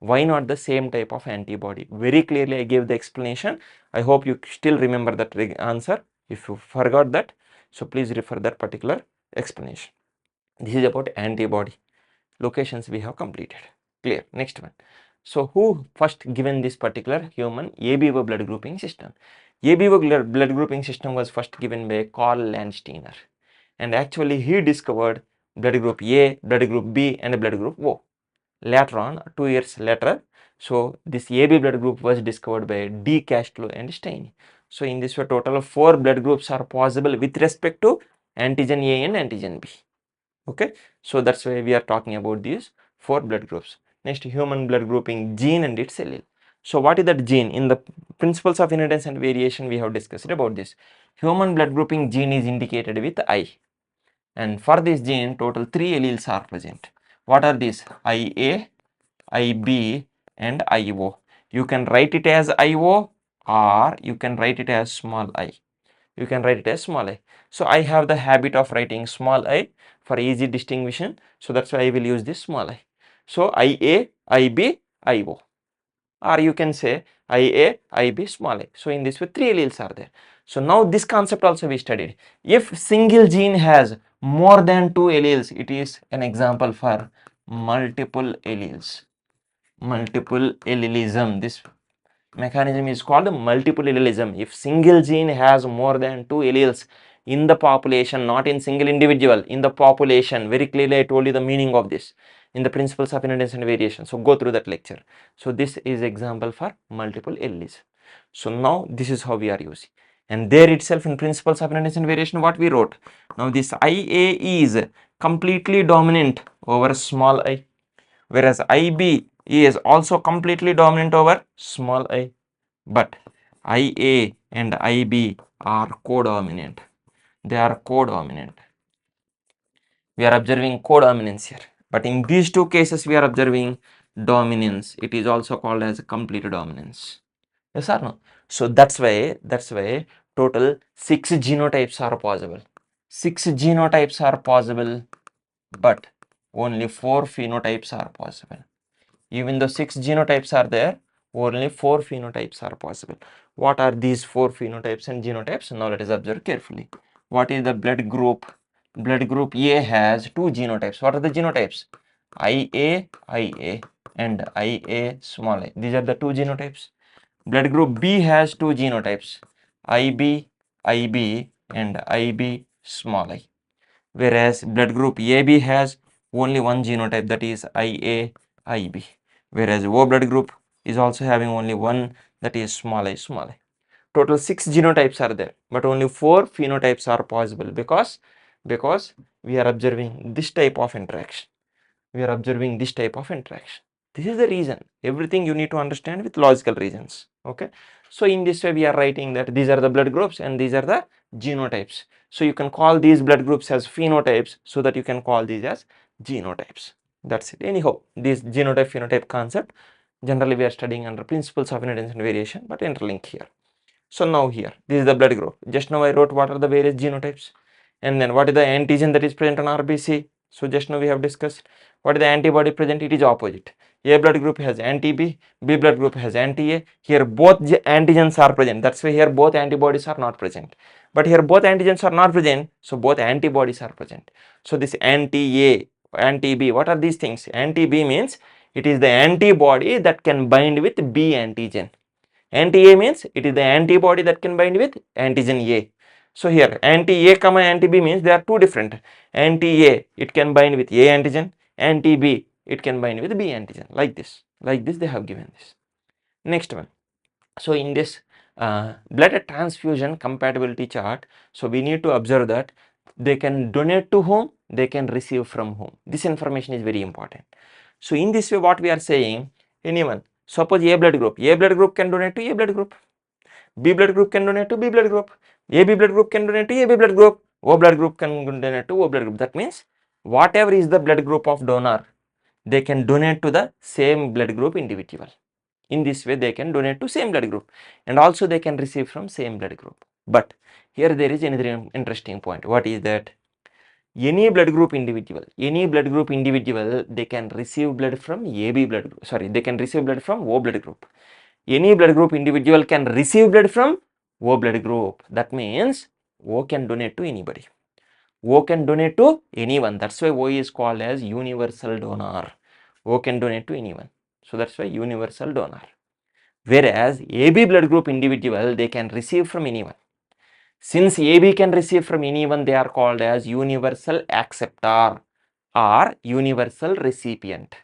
[SPEAKER 1] Why not the same type of antibody? Very clearly I gave the explanation. I hope you still remember that answer. If you forgot that, so please refer that particular explanation. This is about antibody. Locations we have completed. Clear. Next one. So who first given this particular human ABO blood grouping system? ABO blood grouping system was first given by Carl Landsteiner. And actually he discovered blood group A, blood group B and blood group O. Later on, 2 years later, so this AB blood group was discovered by D. Castlo and Stein. So in this way, total of 4 blood groups are possible with respect to antigen A and antigen B. Okay, so that's why we are talking about these 4 blood groups. Next, human blood grouping gene and its allele. So what is that gene? In the principles of inheritance and variation, we have discussed about this. Human blood grouping gene is indicated with I. And for this gene, total 3 alleles are present. What are these? IA, IB and IO. You can write it as IO or you can write it as small I. You can write it as small I. So I have the habit of writing small I for easy distinction. So that's why I will use this small I. So IA, IB, IO. Or you can say IA, IB, small I. So in this way 3 alleles are there. So now this concept also we studied. If single gene has more than 2 alleles, it is an example for multiple alleles. Multiple allelism. This mechanism is called multiple allelism. If single gene has more than 2 alleles in the population, not in single individual, in the population, very clearly I told you the meaning of this in the principles of inheritance and variation. So go through that lecture. So this is example for multiple alleles. So now this is how we are using. and there itself in principles of inheritance and variation what we wrote. Now this IA is completely dominant over small I, whereas IB is also completely dominant over small I, but IA and IB are codominant. They are codominant. We are observing codominance here, but in these two cases we are observing dominance. It is also called as complete dominance. Yes or no? So that's why total 6 genotypes are possible. 6 genotypes are possible, but only 4 phenotypes are possible. Even though 6 genotypes are there, only 4 phenotypes are possible. What are these 4 phenotypes and genotypes? Now let us observe carefully. What is the blood group? Blood group A has 2 genotypes. What are the genotypes? IA and IA small I. These are the 2 genotypes. Blood group B has 2 genotypes, IB and IB small I. Whereas blood group AB has only one genotype, that is IA IB. Whereas O blood group is also having only one, that is small I. Total 6 genotypes are there, but only 4 phenotypes are possible because we are observing this type of interaction. This is the reason. Everything you need to understand with logical reasons. Okay. So in this way we are writing that these are the blood groups and these are the genotypes. So you can call these blood groups as phenotypes so that you can call these as genotypes. That's it. Anyhow, this genotype phenotype concept generally we are studying under principles of inheritance and variation, but interlink here. So now here, this is the blood group. Just now I wrote what are the various genotypes, and then what is the antigen that is present on RBC. So just now we have discussed what is the antibody present. It is opposite. A blood group has anti-B, B blood group has anti-A. Here both antigens are present. That's why here both antibodies are not present. But here both antigens are not present, so both antibodies are present. So this anti-A, anti-B, what are these things? Anti-B means it is the antibody that can bind with B antigen. Anti-A means it is the antibody that can bind with antigen A. So here anti-A comma anti-B means they are two different. Anti-A it can bind with A antigen, anti-B it can bind with B antigen, like this they have given this. Next one. So in this blood transfusion compatibility chart, so we need to observe that they can donate to whom, they can receive from whom. This information is very important. So in this way what we are saying, anyone, suppose A blood group can donate to A blood group, B blood group can donate to B blood group, AB blood group can donate to AB blood group, O blood group can donate to O blood group. That means whatever is the blood group of donor, they can donate to the same blood group individual. In this way they can donate to same blood group, and also they can receive from same blood group. But here there is another interesting point. What is that? Any blood group individual, they can receive blood from AB blood group. Sorry, they can receive blood from O blood group. Any blood group individual can receive blood from O blood group. That means O can donate to anybody. O can donate to anyone. That's why O is called as universal donor. O can donate to anyone. So that's why universal donor. Whereas AB blood group individual, they can receive from anyone. Since AB can receive from anyone, they are called as universal acceptor or universal recipient.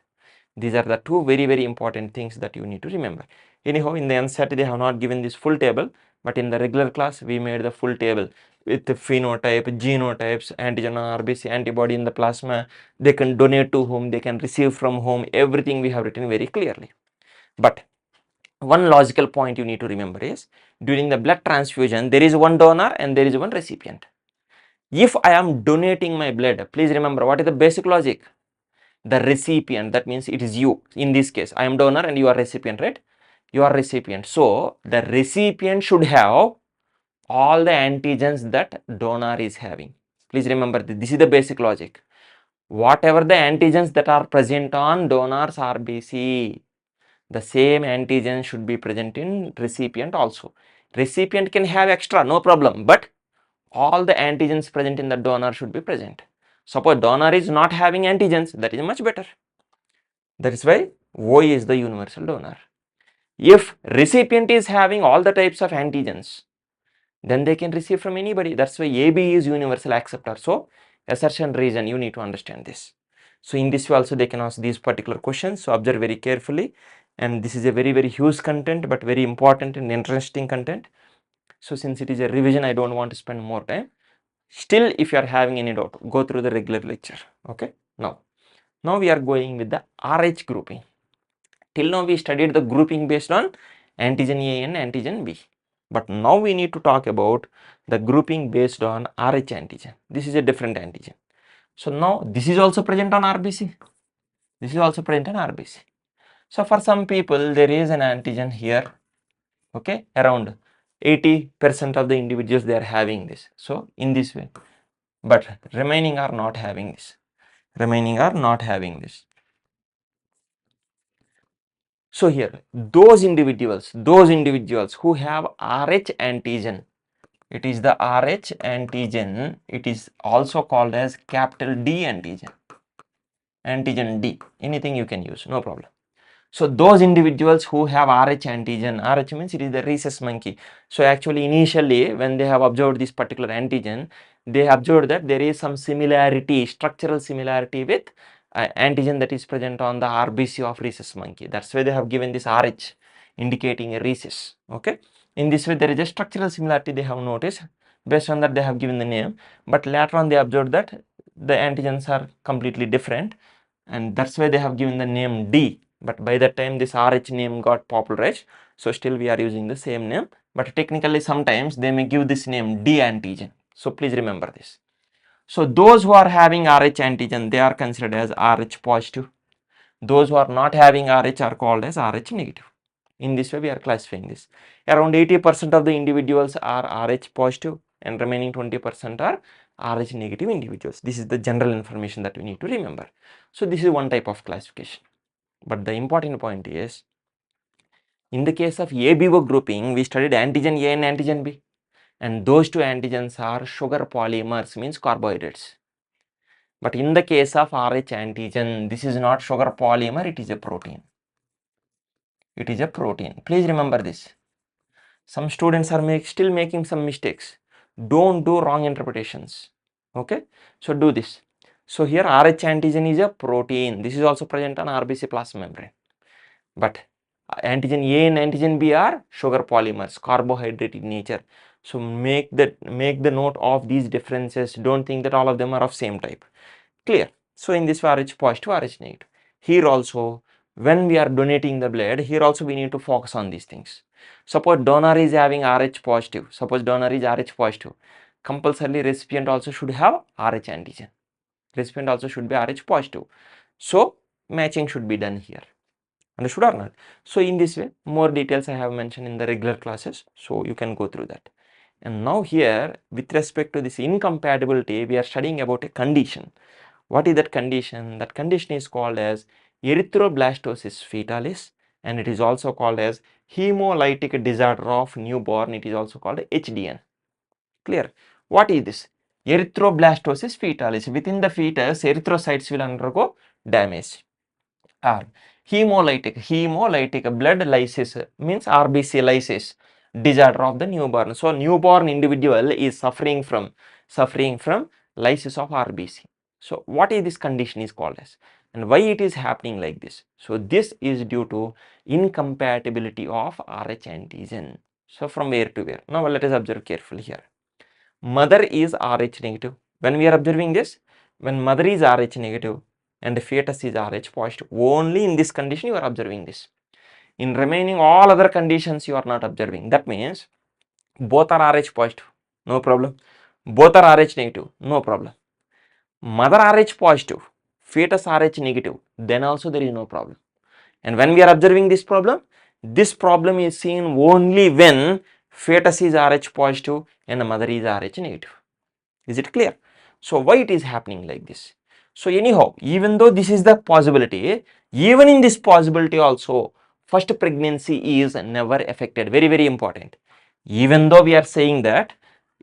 [SPEAKER 1] These are the two very important things that you need to remember. Anyhow, in the NCERT they have not given this full table, but in the regular class we made the full table with the phenotype, genotypes, antigen, RBC, antibody in the plasma, they can donate to whom, they can receive from whom, everything we have written very clearly. But one logical point you need to remember is, during the blood transfusion there is one donor and there is one recipient. If I am donating my blood, please remember what is the basic logic? The recipient, that means it is you. In this case I am donor and you are recipient, right? You are recipient. So the recipient should have all the antigens that donor is having. Please remember this is the basic logic. Whatever the antigens that are present on donor's RBC, the same antigen should be present in recipient also. Recipient can have extra, no problem, but all the antigens present in the donor should be present. Suppose donor is not having antigens, that is much better. That is why O is the universal donor. If recipient is having all the types of antigens, then they can receive from anybody. That's why AB is universal acceptor. So assertion reason, you need to understand this. So in this way also they can ask these particular questions. So observe very carefully. And this is a very huge content, but very important and interesting content. So since it is a revision, I don't want to spend more time. Still, if you are having any doubt, go through the regular lecture. Okay. Now we are going with the RH grouping. Till now we studied the grouping based on antigen A and antigen B. But now we need to talk about the grouping based on RH antigen. This is a different antigen. So now this is also present on RBC. This is also present on RBC. So for some people there is an antigen here. Okay, around 80% of the individuals they are having this. So in this way, but remaining are not having this. Remaining are not having this. So here, those individuals who have RH antigen, it is the RH antigen, it is also called as capital D antigen. Antigen D, anything you can use, no problem. So those individuals who have RH antigen, RH means it is the rhesus monkey. So actually initially when they have observed this particular antigen, they observed that there is some similarity, structural similarity with antigen that is present on the RBC of rhesus monkey. That's why they have given this RH indicating a rhesus. Okay. In this way there is a structural similarity they have noticed. Based on that they have given the name, but later on they observed that the antigens are completely different, and that's why they have given the name D. But by that time this RH name got popularized, so still we are using the same name, but technically sometimes they may give this name D antigen. So please remember this. So those who are having RH antigen, they are considered as RH positive. Those who are not having RH are called as RH negative. In this way we are classifying this. Around 80% of the individuals are RH positive and remaining 20% are RH negative individuals. This is the general information that we need to remember. So this is one type of classification. But the important point is, in the case of ABO grouping, we studied antigen A and antigen B. And those two antigens are sugar polymers, means carbohydrates. But in the case of RH antigen, this is not sugar polymer, it is a protein. It is a protein. Please remember this. Some students are still making some mistakes. Don't do wrong interpretations. Okay. So do this. So here RH antigen is a protein. This is also present on RBC plasma membrane. But antigen A and antigen B are sugar polymers, carbohydrate in nature. So make the note of these differences. Don't think that all of them are of same type. Clear? So in this RH positive, RH negative. Here also, when we are donating the blood, here also we need to focus on these things. Suppose donor is having RH positive. Compulsorily recipient also should have RH antigen. Recipient also should be RH positive. So matching should be done here. Understood or not? So in this way, more details I have mentioned in the regular classes. So you can go through that. And now here, with respect to this incompatibility, we are studying about a condition. What is that condition? That condition is called as Erythroblastosis fetalis, and it is also called as hemolytic disorder of newborn. It is also called HDN. Clear? What is this? Erythroblastosis fetalis. Within the fetus, erythrocytes will undergo damage. Or hemolytic blood lysis means RBC lysis disorder of the newborn. So newborn individual is suffering from lysis of RBC. So what is this condition is called as, and why it is happening like this? So this is due to incompatibility of RH antigen. So from where to where? Now let us observe carefully here. Mother is RH negative. When we are observing this, when mother is RH negative and the fetus is RH positive, only in this condition you are observing this. In remaining all other conditions you are not observing. That means both are RH positive, no problem. Both are RH negative, no problem. Mother RH positive, fetus RH negative, then also there is no problem. And when we are observing this problem is seen only when fetus is RH positive and the mother is RH negative. Is it clear? So why it is happening like this? So anyhow, even though this is the possibility, even in this possibility also, first pregnancy is never affected. Very, very important. Even though we are saying that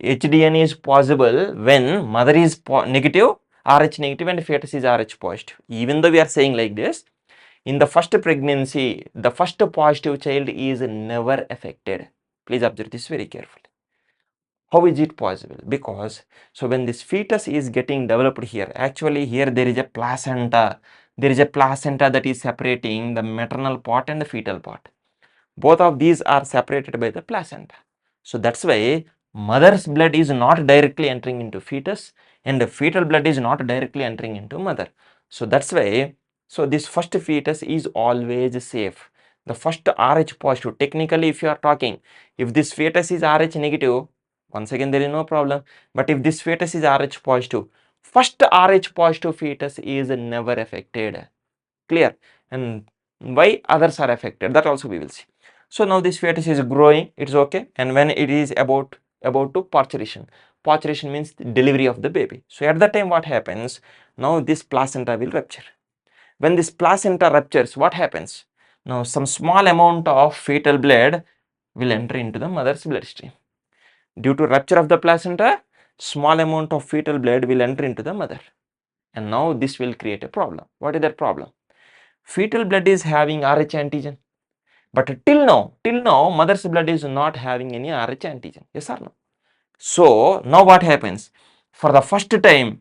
[SPEAKER 1] HDN is possible when mother is negative, RH negative and fetus is RH positive. Even though we are saying like this, in the first pregnancy, the first positive child is never affected. Please observe this very carefully. How is it possible? Because, so when this fetus is getting developed here, actually here there is a placenta. There is a placenta that is separating the maternal part and the fetal part. Both of these are separated by the placenta. So that's why mother's blood is not directly entering into fetus and the fetal blood is not directly entering into mother. So that's why, so this first fetus is always safe. The first Rh positive, technically if you are talking, if this fetus is Rh negative, once again there is no problem. But if this fetus is Rh positive, first Rh positive fetus is never affected. Clear? And why others are affected, that also we will see. So now this fetus is growing, it's okay, and when it is about to parturition, parturition means delivery of the baby. So at that time what happens, now this placenta will rupture. When this placenta ruptures, what happens? Now some small amount of fetal blood will enter into the mother's bloodstream. Due to rupture of the placenta, small amount of fetal blood will enter into the mother, and now this will create a problem. What is that problem? Fetal blood is having Rh antigen, but till now mother's blood is not having any Rh antigen. Yes or no? So now what happens? For the first time,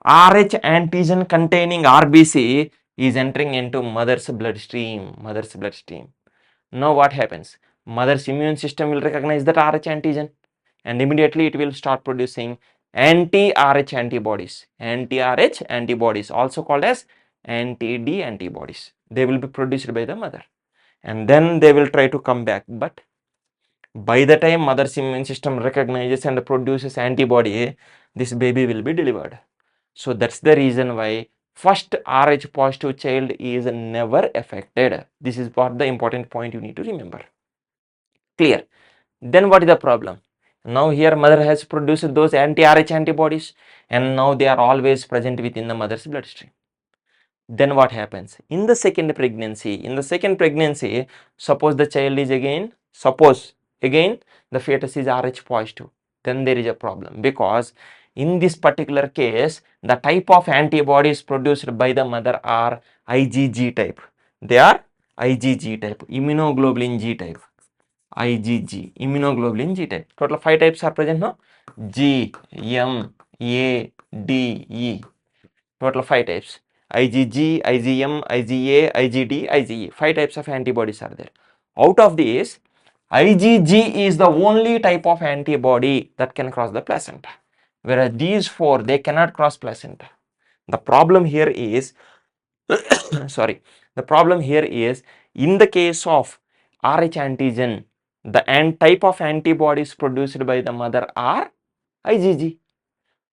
[SPEAKER 1] Rh antigen containing RBC is entering into mother's bloodstream. Now what happens? Mother's immune system will recognize that Rh antigen and immediately it will start producing anti-Rh antibodies, also called as anti-D antibodies. They will be produced by the mother and then they will try to come back. But by the time mother's immune system recognizes and produces antibody, this baby will be delivered. So that's the reason why first Rh positive child is never affected. This is what the important point you need to remember. Clear? Then what is the problem? Now here mother has produced those anti-Rh antibodies and now they are always present within the mother's bloodstream. Then what happens? In the second pregnancy, suppose the child is again the fetus is Rh positive, then there is a problem, because in this particular case the type of antibodies produced by the mother are IgG type. They are IgG type, immunoglobulin G type. IgG, immunoglobulin G type. Total 5 types are present now. G, M, A, D, E. Total 5 types. IgG, IgM, IgA, IgD, IgE. 5 types of antibodies are there. Out of these, IgG is the only type of antibody that can cross the placenta, whereas these 4 they cannot cross placenta. The problem here is sorry, the problem here is in the case of Rh antigen, the type of antibodies produced by the mother are IgG.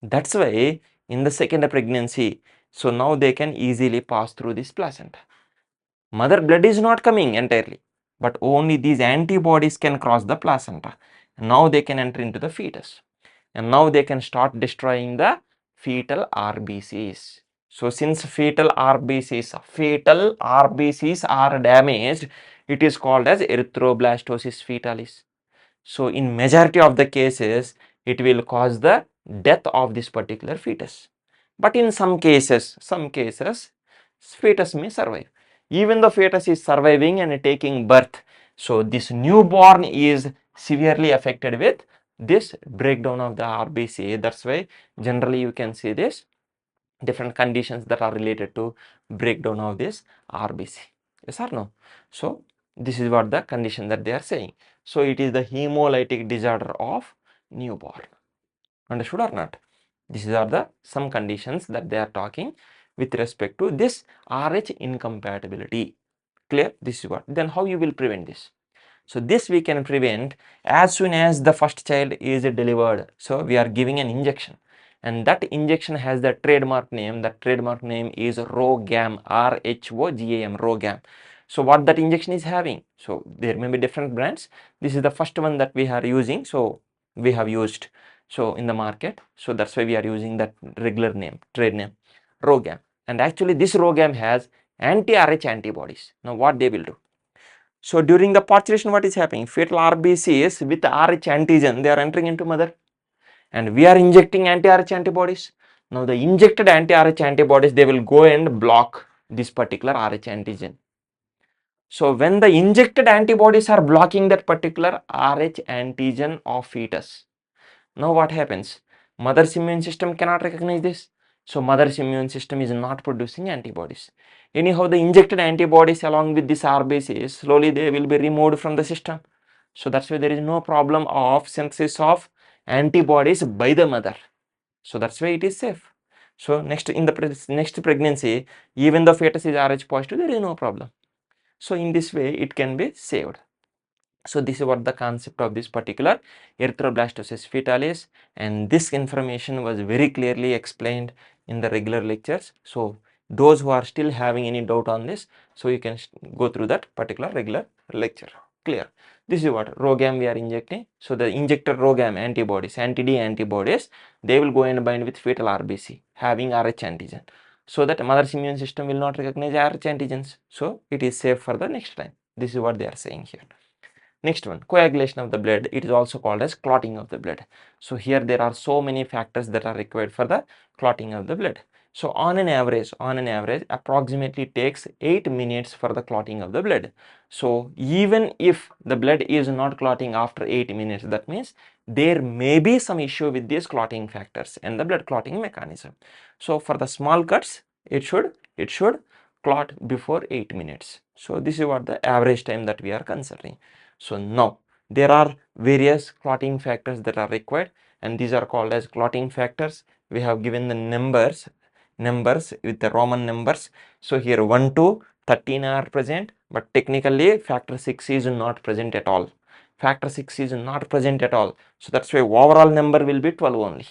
[SPEAKER 1] That's why in the second pregnancy, so now they can easily pass through this placenta. Mother blood is not coming entirely, but only these antibodies can cross the placenta. Now they can enter into the fetus and now they can start destroying the fetal RBCs. So since fetal RBCs are damaged, it is called as Erythroblastosis fetalis. So in majority of the cases, it will cause the death of this particular fetus. But in some cases, fetus may survive. Even the fetus is surviving and taking birth, so this newborn is severely affected with this breakdown of the RBC. That's why generally you can see this different conditions that are related to breakdown of this RBC. Yes or no? So this is what the condition that they are saying. So it is the hemolytic disorder of newborn. Understood or not? These are the some conditions that they are talking with respect to this Rh incompatibility. Clear? This is what. Then how you will prevent this? So this we can prevent as soon as the first child is delivered. So we are giving an injection, and that injection has the trademark name. That trademark name is RHOGAM, RHOGAM, RHOGAM. So what that injection is having? So there may be different brands. This is the first one that we are using. So we have used so in the market. So that's why we are using that regular name, trade name, RHOGAM. And actually this RHOGAM has anti-Rh antibodies. Now what they will do? So during the parturition, what is happening? Fetal RBCs with Rh antigen, they are entering into mother and we are injecting anti-Rh antibodies. Now the injected anti-Rh antibodies, they will go and block this particular Rh antigen. So when the injected antibodies are blocking that particular Rh antigen of fetus, now what happens? Mother's immune system cannot recognize this. So mother's immune system is not producing antibodies. Anyhow, the injected antibodies along with this RBCs, slowly they will be removed from the system. So that's why there is no problem of synthesis of antibodies by the mother. So that's why it is safe. So next in the next pregnancy, even the fetus is Rh positive, there is no problem. So in this way, it can be saved. So this is what the concept of this particular erythroblastosis fetalis, and this information was very clearly explained in the regular lectures. So those who are still having any doubt on this, so you can go through that particular regular lecture. Clear? This is what ROGAM we are injecting. So the injected ROGAM antibodies, anti-D antibodies, they will go and bind with fetal RBC having Rh antigen, so that mother's immune system will not recognize Rh antigens. So it is safe for the next time. This is what they are saying here. Next one, coagulation of the blood. It is also called as clotting of the blood. So here there are so many factors that are required for the clotting of the blood. So on an average, approximately takes 8 minutes for the clotting of the blood. So even if the blood is not clotting after 8 minutes, that means there may be some issue with these clotting factors and the blood clotting mechanism. So for the small cuts, it should clot before 8 minutes. So this is what the average time that we are considering. So now there are various clotting factors that are required, and these are called as clotting factors. We have given the numbers with the Roman numbers. So here 1 to 13 are present, but technically factor 6 is not present at all. Factor 6 is not present at all. So that's why overall number will be 12 only.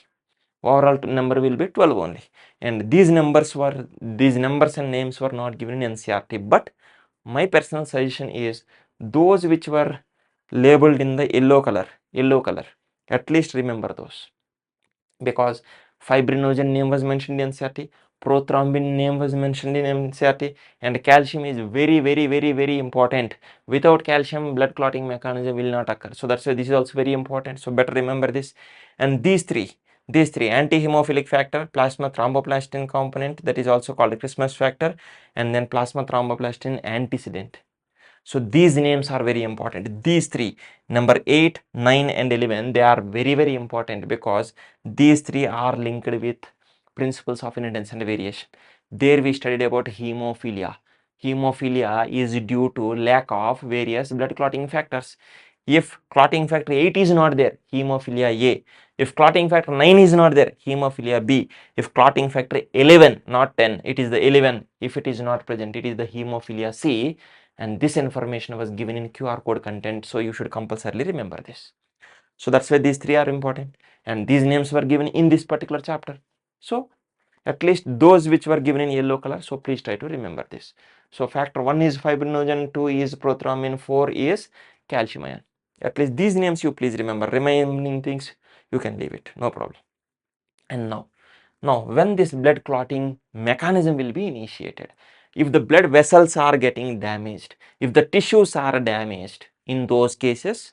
[SPEAKER 1] Overall number will be 12 only. And these numbers and names were not given in NCERT, but my personal suggestion is those which were labeled in the yellow color, at least remember those, because fibrinogen name was mentioned in NCERT, prothrombin name was mentioned in NCERT, and calcium is very important. Without calcium, blood clotting mechanism will not occur. So that's why this is also very important. So better remember this. And these three anti-hemophilic factor, plasma thromboplastin component, that is also called a Christmas factor, and then plasma thromboplastin antecedent. So these names are very important. These three, number 8, 9 and 11, they are very important, because these three are linked with principles of inheritance and variation. There we studied about hemophilia. Hemophilia is due to lack of various blood clotting factors. If clotting factor 8 is not there, hemophilia A. If clotting factor 9 is not there, hemophilia B. If clotting factor 11, not 10, it is the 11. If it is not present, it is the hemophilia C. And this information was given in QR code content, so you should compulsorily remember this. So that's why these three are important, and these names were given in this particular chapter. So at least those which were given in yellow color, so please try to remember this. So factor 1 is fibrinogen, 2 is prothrombin, 4 is calcium ion. At least these names you please remember. Remaining things you can leave it, no problem. And now when this blood clotting mechanism will be initiated, if the blood vessels are getting damaged, if the tissues are damaged, in those cases,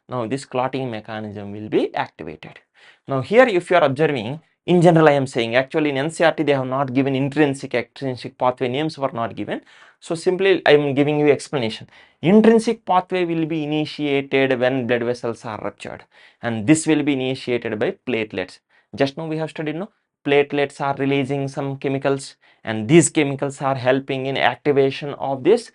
[SPEAKER 1] now this clotting mechanism will be activated. Now here, if you are observing, in general I am saying, actually in NCERT they have not given intrinsic, extrinsic pathway names were not given. So simply I am giving you explanation. Intrinsic pathway will be initiated when blood vessels are ruptured, and this will be initiated by platelets. Just now we have studied, no? Platelets are releasing some chemicals, and these chemicals are helping in activation of this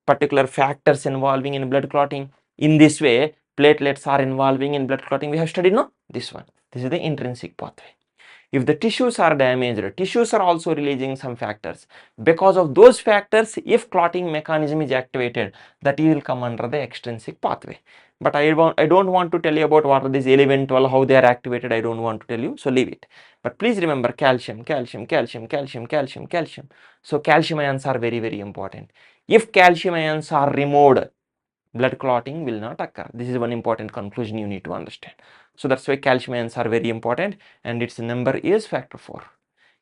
[SPEAKER 1] particular factors involving in blood clotting. In this way, platelets are involving in blood clotting. We have studied, no? This one. This is the intrinsic pathway. If the tissues are damaged, tissues are also releasing some factors. Because of those factors, if clotting mechanism is activated, that will come under the extrinsic pathway. But I don't want to tell you about what are these 11, 12, how they are activated. I don't want to tell you, so leave it. But please remember calcium. So calcium ions are very important. If calcium ions are removed, blood clotting will not occur. This is one important conclusion you need to understand. So that's why calcium ions are very important, and its number is factor 4.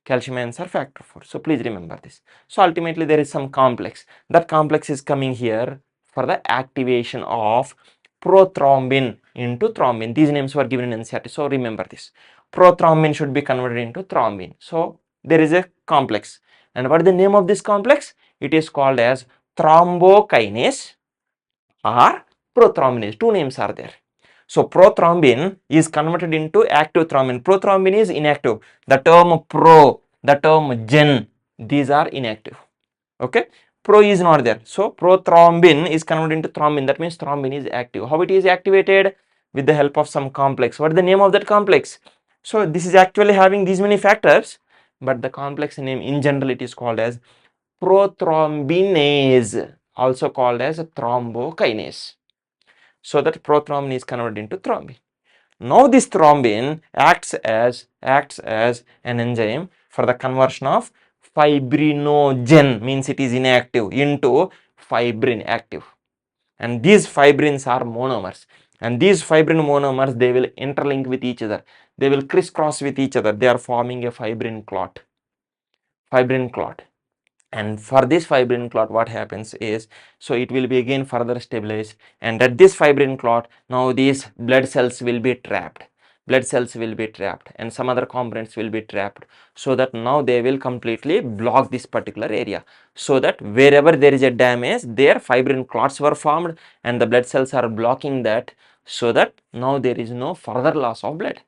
[SPEAKER 1] Calcium ions are factor 4. So please remember this. So ultimately there is some complex. That complex is coming here for the activation of prothrombin into thrombin. These names were given in NCERT. So remember this. Prothrombin should be converted into thrombin. So there is a complex. And what is the name of this complex? It is called as thrombokinase or prothrombinase. Two names are there. So prothrombin is converted into active thrombin. Prothrombin is inactive. The term pro, the term gen, these are inactive. Okay. Pro is not there. So prothrombin is converted into thrombin. That means thrombin is active. How it is activated? With the help of some complex. What is the name of that complex? So this is actually having these many factors, but the complex name in general it is called as prothrombinase, also called as thrombokinase. So that prothrombin is converted into thrombin. Now this thrombin acts as an enzyme for the conversion of fibrinogen, means it is inactive, into fibrin active. And these fibrins are monomers, and these fibrin monomers, they will interlink with each other, they will crisscross with each other, they are forming a fibrin clot. And for this fibrin clot, what happens is, so it will be again further stabilized, and at this fibrin clot, now these blood cells will be trapped, and some other components will be trapped, so that now they will completely block this particular area, so that wherever there is a damage, there fibrin clots were formed and the blood cells are blocking that, so that now there is no further loss of blood.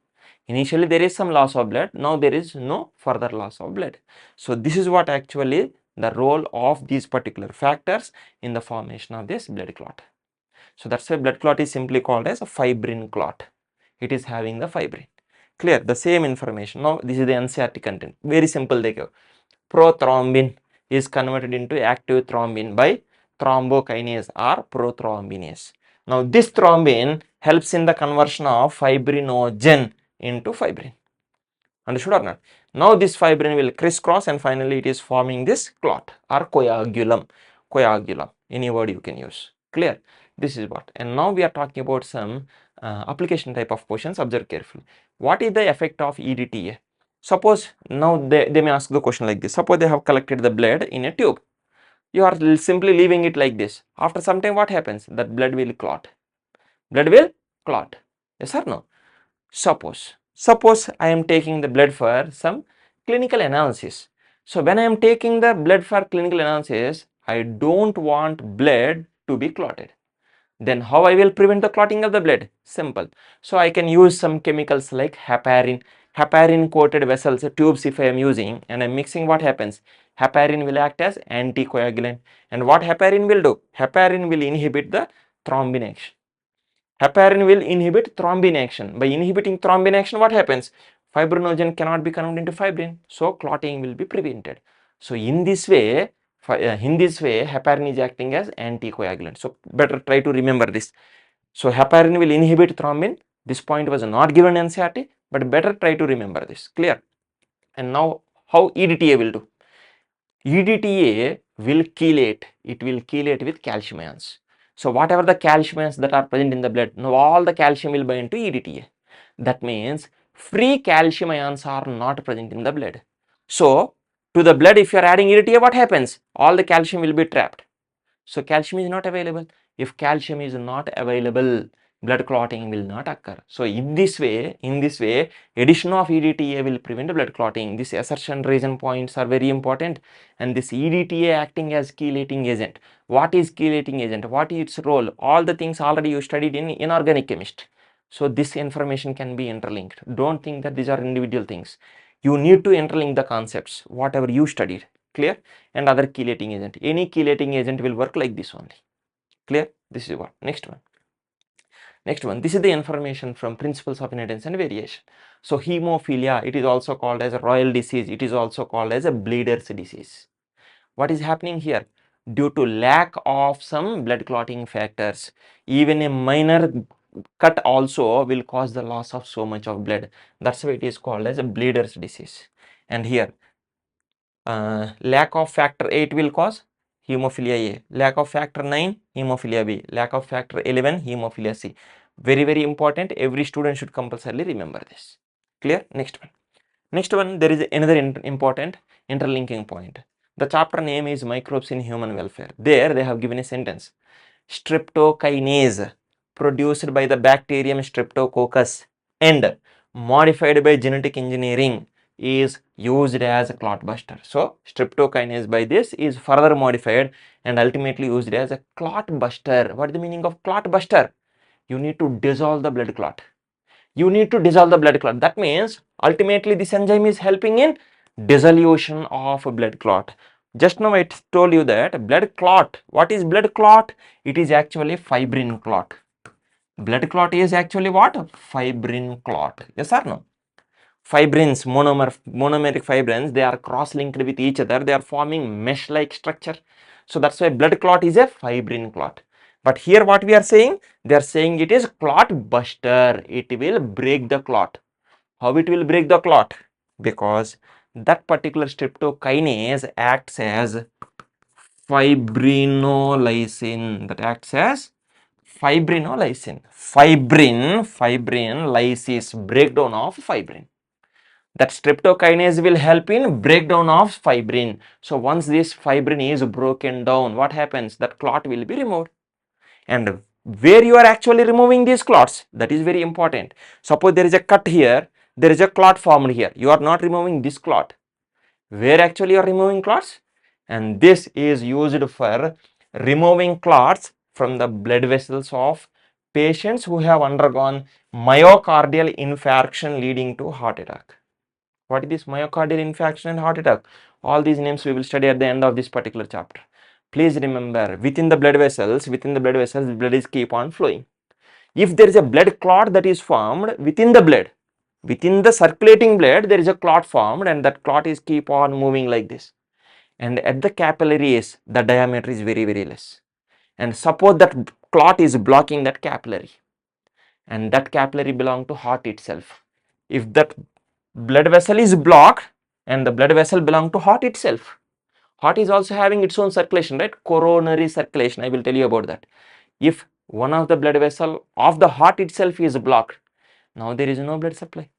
[SPEAKER 1] Initially there is some loss of blood, now there is no further loss of blood. So this is what actually the role of these particular factors in the formation of this blood clot. So that's why blood clot is simply called as a fibrin clot. It is having the fibrin. Clear? The same information. Now this is the NCERT content. Very simple they give. Prothrombin is converted into active thrombin by thrombokinase or prothrombinase. Now this thrombin helps in the conversion of fibrinogen into fibrin. Understood or not? Now this fibrin will crisscross and finally it is forming this clot or coagulum. Any word you can use. Clear? This is what. And now we are talking about some application type of questions. Observe carefully. What is the effect of EDTA? Suppose now they may ask the question like this. Suppose they have collected the blood in a tube. You are simply leaving it like this. After some time what happens? That blood will clot. Yes or no? Suppose I am taking the blood for some clinical analysis. So when I am taking the blood for clinical analysis, I don't want blood to be clotted. Then how I will prevent the clotting of the blood? Simple. So I can use some chemicals like heparin coated vessels, tubes if I am using, and I am mixing. What happens? Heparin will act as anticoagulant, and what heparin will do? Heparin will inhibit the thrombin action. Heparin will inhibit thrombin action. By inhibiting thrombin action, what happens? Fibrinogen cannot be converted into fibrin, so clotting will be prevented. So in this way, heparin is acting as anticoagulant. So better try to remember this. So heparin will inhibit thrombin. This point was not given in NCERT, but better try to remember this. Clear? And now how EDTA will do? EDTA will chelate. It will chelate with calcium ions. So whatever the calcium ions that are present in the blood, now all the calcium will bind to EDTA. That means free calcium ions are not present in the blood. So to the blood, if you are adding EDTA, what happens? All the calcium will be trapped. So calcium is not available. If calcium is not available, blood clotting will not occur. So in this way, addition of EDTA will prevent blood clotting. This assertion reason points are very important. And this EDTA acting as chelating agent. What is chelating agent? What is its role? All the things already you studied in inorganic chemistry. So this information can be interlinked. Don't think that these are individual things. You need to interlink the concepts, whatever you studied. Clear? And other chelating agent. Any chelating agent will work like this only. Clear? This is what. Next one. This is the information from principles of inheritance and variation. So hemophilia, it is also called as a royal disease. It is also called as a bleeder's disease. What is happening here? Due to lack of some blood clotting factors, even a minor cut also will cause the loss of so much of blood. That's why it is called as a bleeder's disease. And here, lack of factor 8 will cause hemophilia A, lack of factor 9 hemophilia B, lack of factor 11 hemophilia C. Very important. Every student should compulsorily remember this. Clear? Next one, there is another important interlinking point. The chapter name is microbes in human welfare. There they have given a sentence. Streptokinase produced by the bacterium Streptococcus and modified by genetic engineering is used as a clot buster. So streptokinase by this is further modified and ultimately used as a clot buster. What is the meaning of clot buster? You need to dissolve the blood clot. That means ultimately this enzyme is helping in dissolution of a blood clot. Just now I told you that blood clot. What is blood clot? It is actually fibrin clot. Blood clot is actually what? Fibrin clot. Yes or no? Fibrins, monomeric fibrins, they are cross-linked with each other. They are forming mesh-like structure. So that's why blood clot is a fibrin clot. But here what we are saying? They are saying it is clot buster. It will break the clot. How it will break the clot? Because that particular streptokinase acts as fibrinolysin. That acts as fibrinolysin. Fibrin lysis, breakdown of fibrin. That streptokinase will help in breakdown of fibrin. So once this fibrin is broken down, what happens? That clot will be removed. And where you are actually removing these clots, that is very important. Suppose there is a cut here, there is a clot formed here. You are not removing this clot. Where actually you are removing clots? And this is used for removing clots from the blood vessels of patients who have undergone myocardial infarction leading to heart attack. What is this myocardial infarction and heart attack? All these names we will study at the end of this particular chapter. Please remember, within the blood vessels, blood is keep on flowing. If there is a blood clot that is formed within the blood, within the circulating blood, there is a clot formed, and that clot is keep on moving like this. And at the capillaries, the diameter is very, very less. And suppose that clot is blocking that capillary, and that capillary belong to heart itself. If that blood vessel is blocked and the blood vessel belong to heart itself, heart is also having its own circulation, right? Coronary circulation, I will tell you about that. If one of the blood vessel of the heart itself is blocked, now there is no blood supply,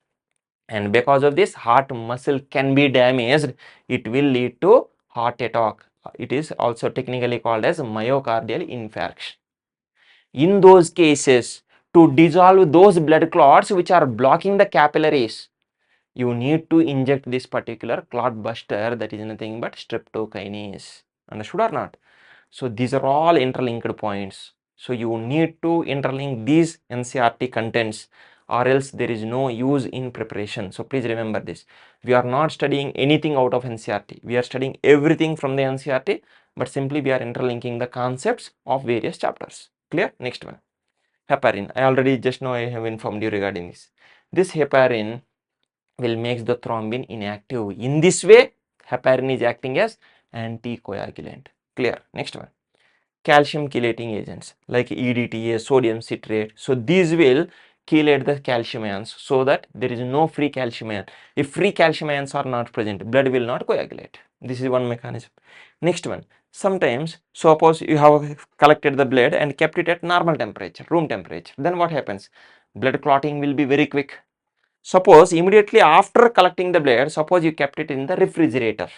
[SPEAKER 1] and because of this heart muscle can be damaged. It will lead to heart attack. It is also technically called as myocardial infarction. In those cases, to dissolve those blood clots which are blocking the capillaries, you need to inject this particular clot buster, that is nothing but streptokinase. Understood or not? So these are all interlinked points. So you need to interlink these NCERT contents, or else there is no use in preparation. So please remember this. We are not studying anything out of NCERT. We are studying everything from the NCERT, but simply we are interlinking the concepts of various chapters. Clear? Next one. Heparin. I already just now I have informed you regarding this. This heparin will make the thrombin inactive. In this way, heparin is acting as anticoagulant. Clear? Next one. Calcium chelating agents like EDTA, sodium citrate. So these will chelate the calcium ions so that there is no free calcium ion. If free calcium ions are not present, blood will not coagulate. This is one mechanism. Next one. Sometimes, suppose you have collected the blood and kept it at normal temperature, room temperature. Then what happens? Blood clotting will be very quick. Suppose immediately after collecting the blood, suppose you kept it in the refrigerator.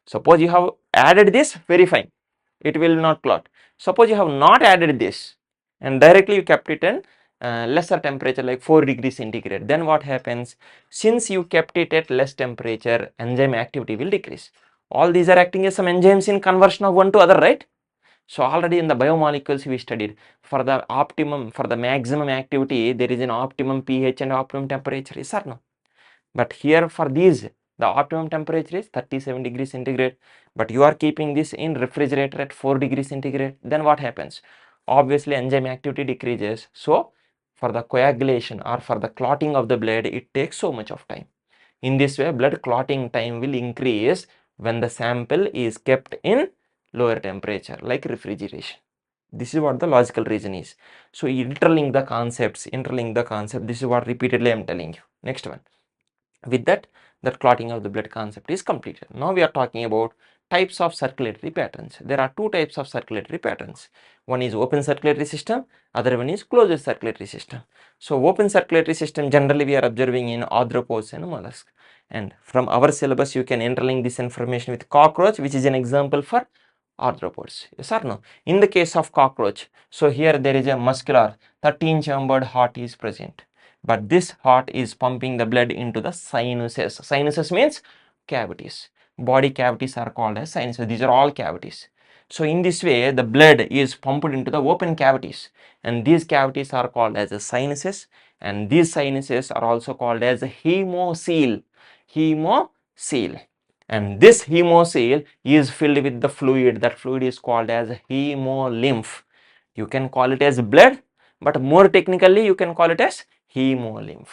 [SPEAKER 1] Suppose you have added this, very fine, it will not clot. Suppose you have not added this and directly you kept it in lesser temperature like 4 degrees centigrade. Then what happens? Since you kept it at less temperature, enzyme activity will decrease. All these are acting as some enzymes in conversion of one to other, right? So already in the biomolecules we studied, for the optimum, for the maximum activity, there is an optimum pH and optimum temperature, yes or no? But here for these, the optimum temperature is 37 degrees centigrade, but you are keeping this in refrigerator at 4 degrees centigrade. Then what happens? Obviously enzyme activity decreases. So for the coagulation or for the clotting of the blood, it takes so much of time. In this way, blood clotting time will increase when the sample is kept in lower temperature like refrigeration. This is what the logical reason is. So interlink the concepts, this is what repeatedly I am telling you. Next one. With that, clotting of the blood concept is completed. Now we are talking about types of circulatory patterns. There are two types of circulatory patterns. One is open circulatory system, other one is closed circulatory system. So open circulatory system generally we are observing in arthropods and mollusks. And from our syllabus you can interlink this information with cockroach, which is an example for arthropods. Yes or no? In the case of cockroach, so here there is a muscular 13-chambered heart is present. But this heart is pumping the blood into the sinuses. Sinuses means cavities. Body cavities are called as sinuses. These are all cavities. So in this way, the blood is pumped into the open cavities, and these cavities are called as the sinuses, and these sinuses are also called as hemocoel. Hemocoel. and this hemocoel is filled with the fluid. That fluid is called as hemolymph. You can call it as blood, but more technically you can call it as hemolymph.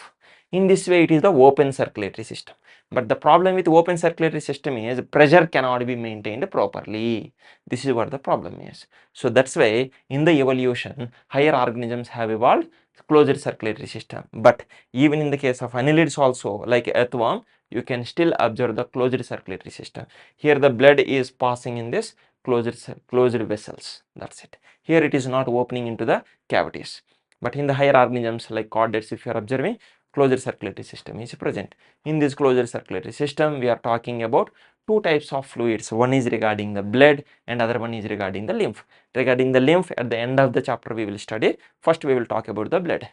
[SPEAKER 1] In this way, it is the open circulatory system. But the problem with open circulatory system is pressure cannot be maintained properly. This is what the problem is. So that's why in the evolution, higher organisms have evolved closed circulatory system. But even in the case of annelids also, like earthworm, you can still observe the closed circulatory system. Here the blood is passing in this closed vessels. That's it. Here it is not opening into the cavities. But in the higher organisms like chordates, if you are observing, closed circulatory system is present. In this closed circulatory system, we are talking about two types of fluids. One is regarding the blood and other one is regarding the lymph. Regarding the lymph, at the end of the chapter we will study. First we will talk about the blood.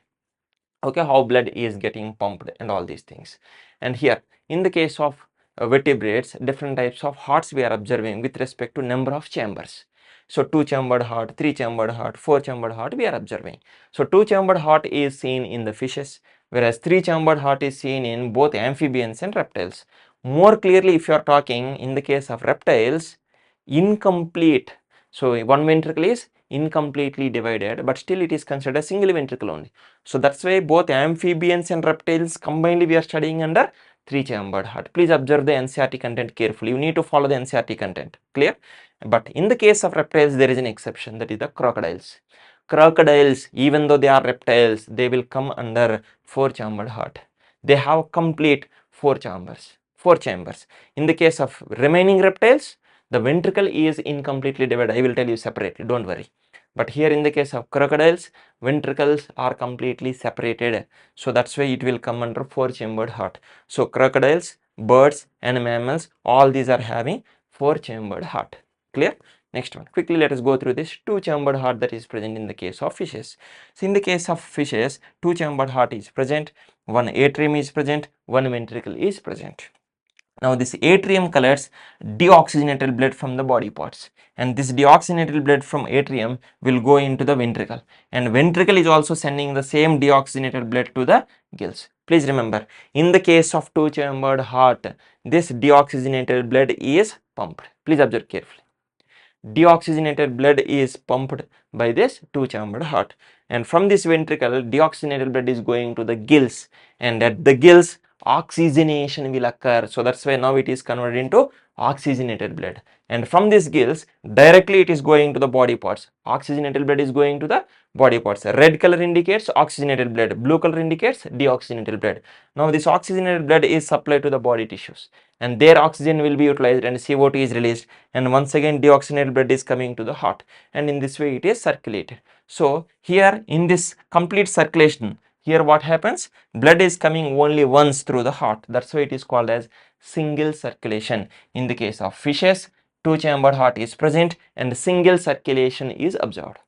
[SPEAKER 1] Okay, how blood is getting pumped and all these things. And here in the case of vertebrates, different types of hearts we are observing with respect to number of chambers. So 2-chambered heart, 3-chambered heart, 4-chambered heart we are observing. So 2-chambered heart is seen in the fishes, whereas 3-chambered heart is seen in both amphibians and reptiles. More clearly, if you are talking in the case of reptiles, incomplete. So one ventricle is incompletely divided, but still it is considered a single ventricle only. So that's why both amphibians and reptiles combined we are studying under 3-chambered heart. Please observe the NCERT content carefully. You need to follow the NCERT content. Clear? But in the case of reptiles, there is an exception, that is the crocodiles. Crocodiles, even though they are reptiles, they will come under 4-chambered heart. They have complete 4 chambers. In the case of remaining reptiles, the ventricle is incompletely divided. I will tell you separately, don't worry. But here in the case of crocodiles, ventricles are completely separated. So that's why it will come under 4-chambered heart. So crocodiles, birds and mammals, all these are having 4-chambered heart. Clear? Next one. Quickly let us go through this 2-chambered heart that is present in the case of fishes. So in the case of fishes, 2-chambered heart is present, one atrium is present, one ventricle is present. Now this atrium collects deoxygenated blood from the body parts, and this deoxygenated blood from atrium will go into the ventricle, and ventricle is also sending the same deoxygenated blood to the gills. Please remember, in the case of 2-chambered heart, this deoxygenated blood is pumped. Please observe carefully. Deoxygenated blood is pumped by this 2-chambered heart, and from this ventricle deoxygenated blood is going to the gills, and at the gills oxygenation will occur. So that's why now it is converted into oxygenated blood, and from these gills directly it is going to the body parts. Oxygenated blood is going to the body parts. Red color indicates oxygenated blood, blue color indicates deoxygenated blood. Now this oxygenated blood is supplied to the body tissues, and their oxygen will be utilized and CO2 is released, and once again deoxygenated blood is coming to the heart, and in this way it is circulated. So here in this complete circulation, here what happens? Blood is coming only once through the heart. That's why it is called as single circulation. In the case of fishes, 2-chambered heart is present and single circulation is observed.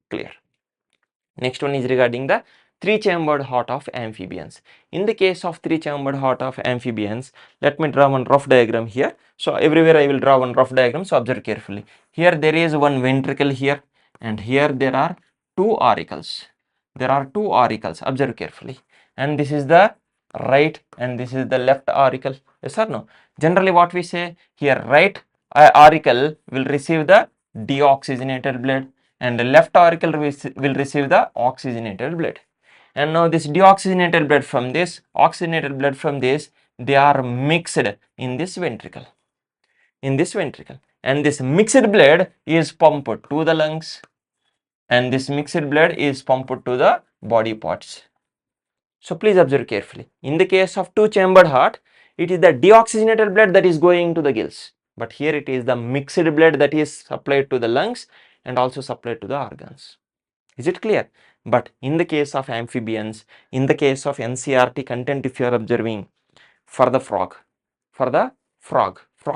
[SPEAKER 1] Clear? Next one is regarding the 3-chambered heart of amphibians. In the case of 3-chambered heart of amphibians, let me draw one rough diagram here. So everywhere I will draw one rough diagram, so observe carefully. Here there is one ventricle here, and here there are 2 auricles. There are 2 auricles, observe carefully, and this is the right and this is the left auricle. Yes or no? Generally what we say here, right auricle will receive the deoxygenated blood and the left auricle will receive the oxygenated blood. And now this deoxygenated blood from this, oxygenated blood from this, they are mixed in this ventricle. And this mixed blood is pumped to the lungs, and this mixed blood is pumped to the body parts. So please observe carefully. In the case of 2-chambered heart, it is the deoxygenated blood that is going to the gills, but here it is the mixed blood that is supplied to the lungs and also supplied to the organs. Is it clear? But in the case of amphibians, in the case of NCERT content, if you are observing, for the frog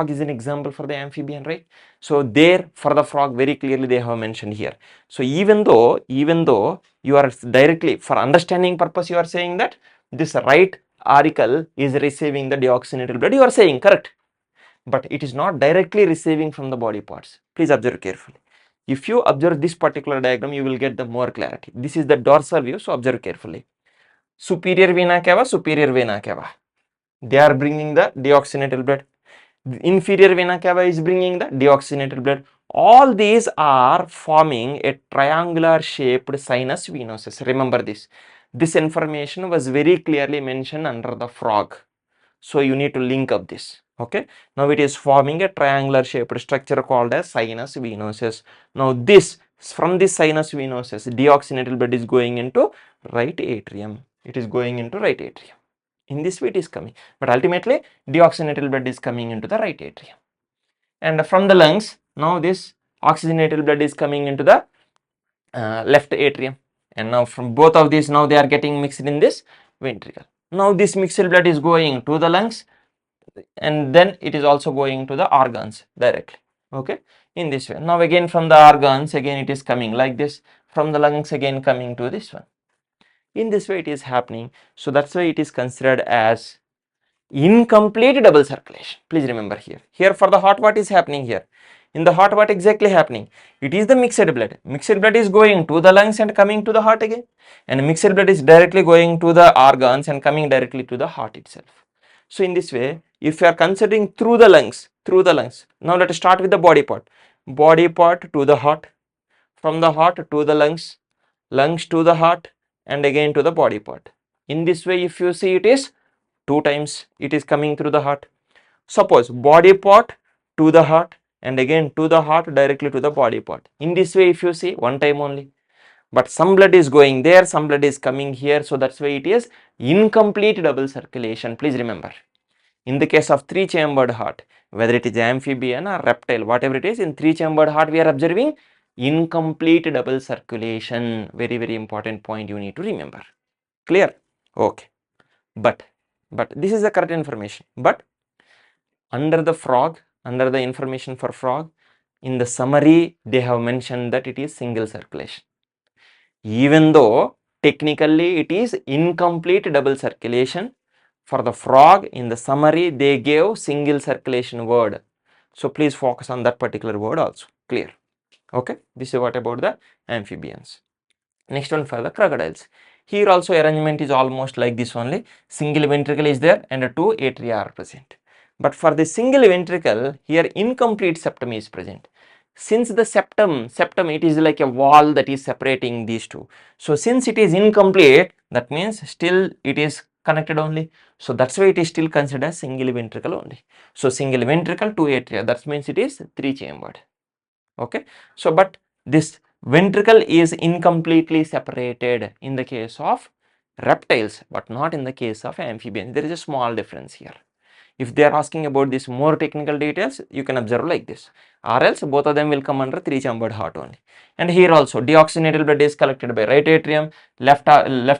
[SPEAKER 1] is an example for the amphibian, right? So there for the frog very clearly they have mentioned here. So even though you are directly, for understanding purpose, you are saying that this right auricle is receiving the deoxygenated blood, you are saying correct, but it is not directly receiving from the body parts. Please observe carefully. If you observe this particular diagram, you will get the more clarity. This is the dorsal view, so observe carefully. Superior vena cava, they are bringing the deoxygenated blood. The inferior vena cava is bringing the deoxygenated blood. All these are forming a triangular shaped sinus venosus. Remember this. This information was very clearly mentioned under the frog. So you need to link up this. Okay. Now it is forming a triangular shaped structure called as sinus venosus. Now this, from this sinus venosus, deoxygenated blood is going into right atrium. It is going into right atrium. In this way it is coming, but ultimately deoxygenated blood is coming into the right atrium. And from the lungs, now this oxygenated blood is coming into the left atrium. And now from both of these, now they are getting mixed in this ventricle. Now this mixed blood is going to the lungs, and then it is also going to the organs directly. Okay, in this way. Now again from the organs, again it is coming like this. From the lungs again coming to this one. In this way it is happening. So that's why it is considered as incomplete double circulation. Please remember here. Here for the heart, what is happening here? In the heart, what exactly happening? It is the mixed blood. Mixed blood is going to the lungs and coming to the heart again. And mixed blood is directly going to the organs and coming directly to the heart itself. So in this way, if you are considering through the lungs, now let us start with the body part. Body part to the heart, from the heart to the lungs, lungs to the heart, and again to the body part. In this way, if you see, it is 2 times it is coming through the heart. Suppose body part to the heart and again to the heart directly to the body part. In this way, if you see, 1 time only. But some blood is going there, some blood is coming here. So that's why it is incomplete double circulation. Please remember, in the case of 3-chambered heart, whether it is amphibian or reptile, whatever it is, in 3-chambered heart we are observing incomplete double circulation. Very, very important point you need to remember. Clear? Okay. But this is the correct information. But under the frog, under the information for frog, in the summary they have mentioned that it is single circulation. Even though technically it is incomplete double circulation, for the frog in the summary they gave single circulation word. So please focus on that particular word also. Clear? Okay. This is what about the amphibians. Next one for the crocodiles. Here also arrangement is almost like this only. Single ventricle is there and 2 atria are present. But for the single ventricle, here incomplete septum is present. Since the septum it is like a wall that is separating these two. So since it is incomplete, that means still it is connected only. So that's why it is still considered as single ventricle only. So single ventricle, 2 atria, that means it is 3-chambered. Okay. So but this ventricle is incompletely separated in the case of reptiles, but not in the case of amphibians. There is a small difference here. If they are asking about this more technical details, you can observe like this, or else both of them will come under 3-chambered heart only. And here also deoxygenated blood is collected by right atrium, left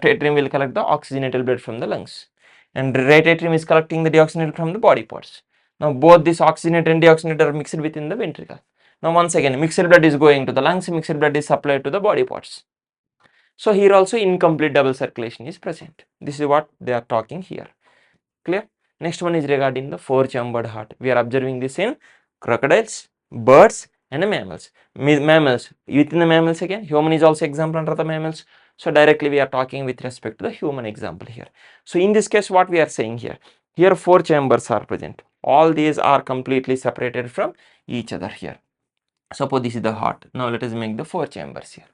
[SPEAKER 1] atrium will collect the oxygenated blood from the lungs, and right atrium is collecting the deoxygenated from the body parts. Now both this oxygenated and deoxygenated are mixed within the ventricle. Now once again mixed blood is going to the lungs, mixed blood is supplied to the body parts. So here also incomplete double circulation is present. This is what they are talking here. Clear? Next one is regarding the 4-chambered heart. We are observing this in crocodiles, birds and mammals. Mammals, within the mammals again, human is also example under the mammals. So directly we are talking with respect to the human example here. So in this case what we are saying here, 4 chambers are present. All these are completely separated from each other here. Suppose this is the heart. Now let us make the 4 chambers here.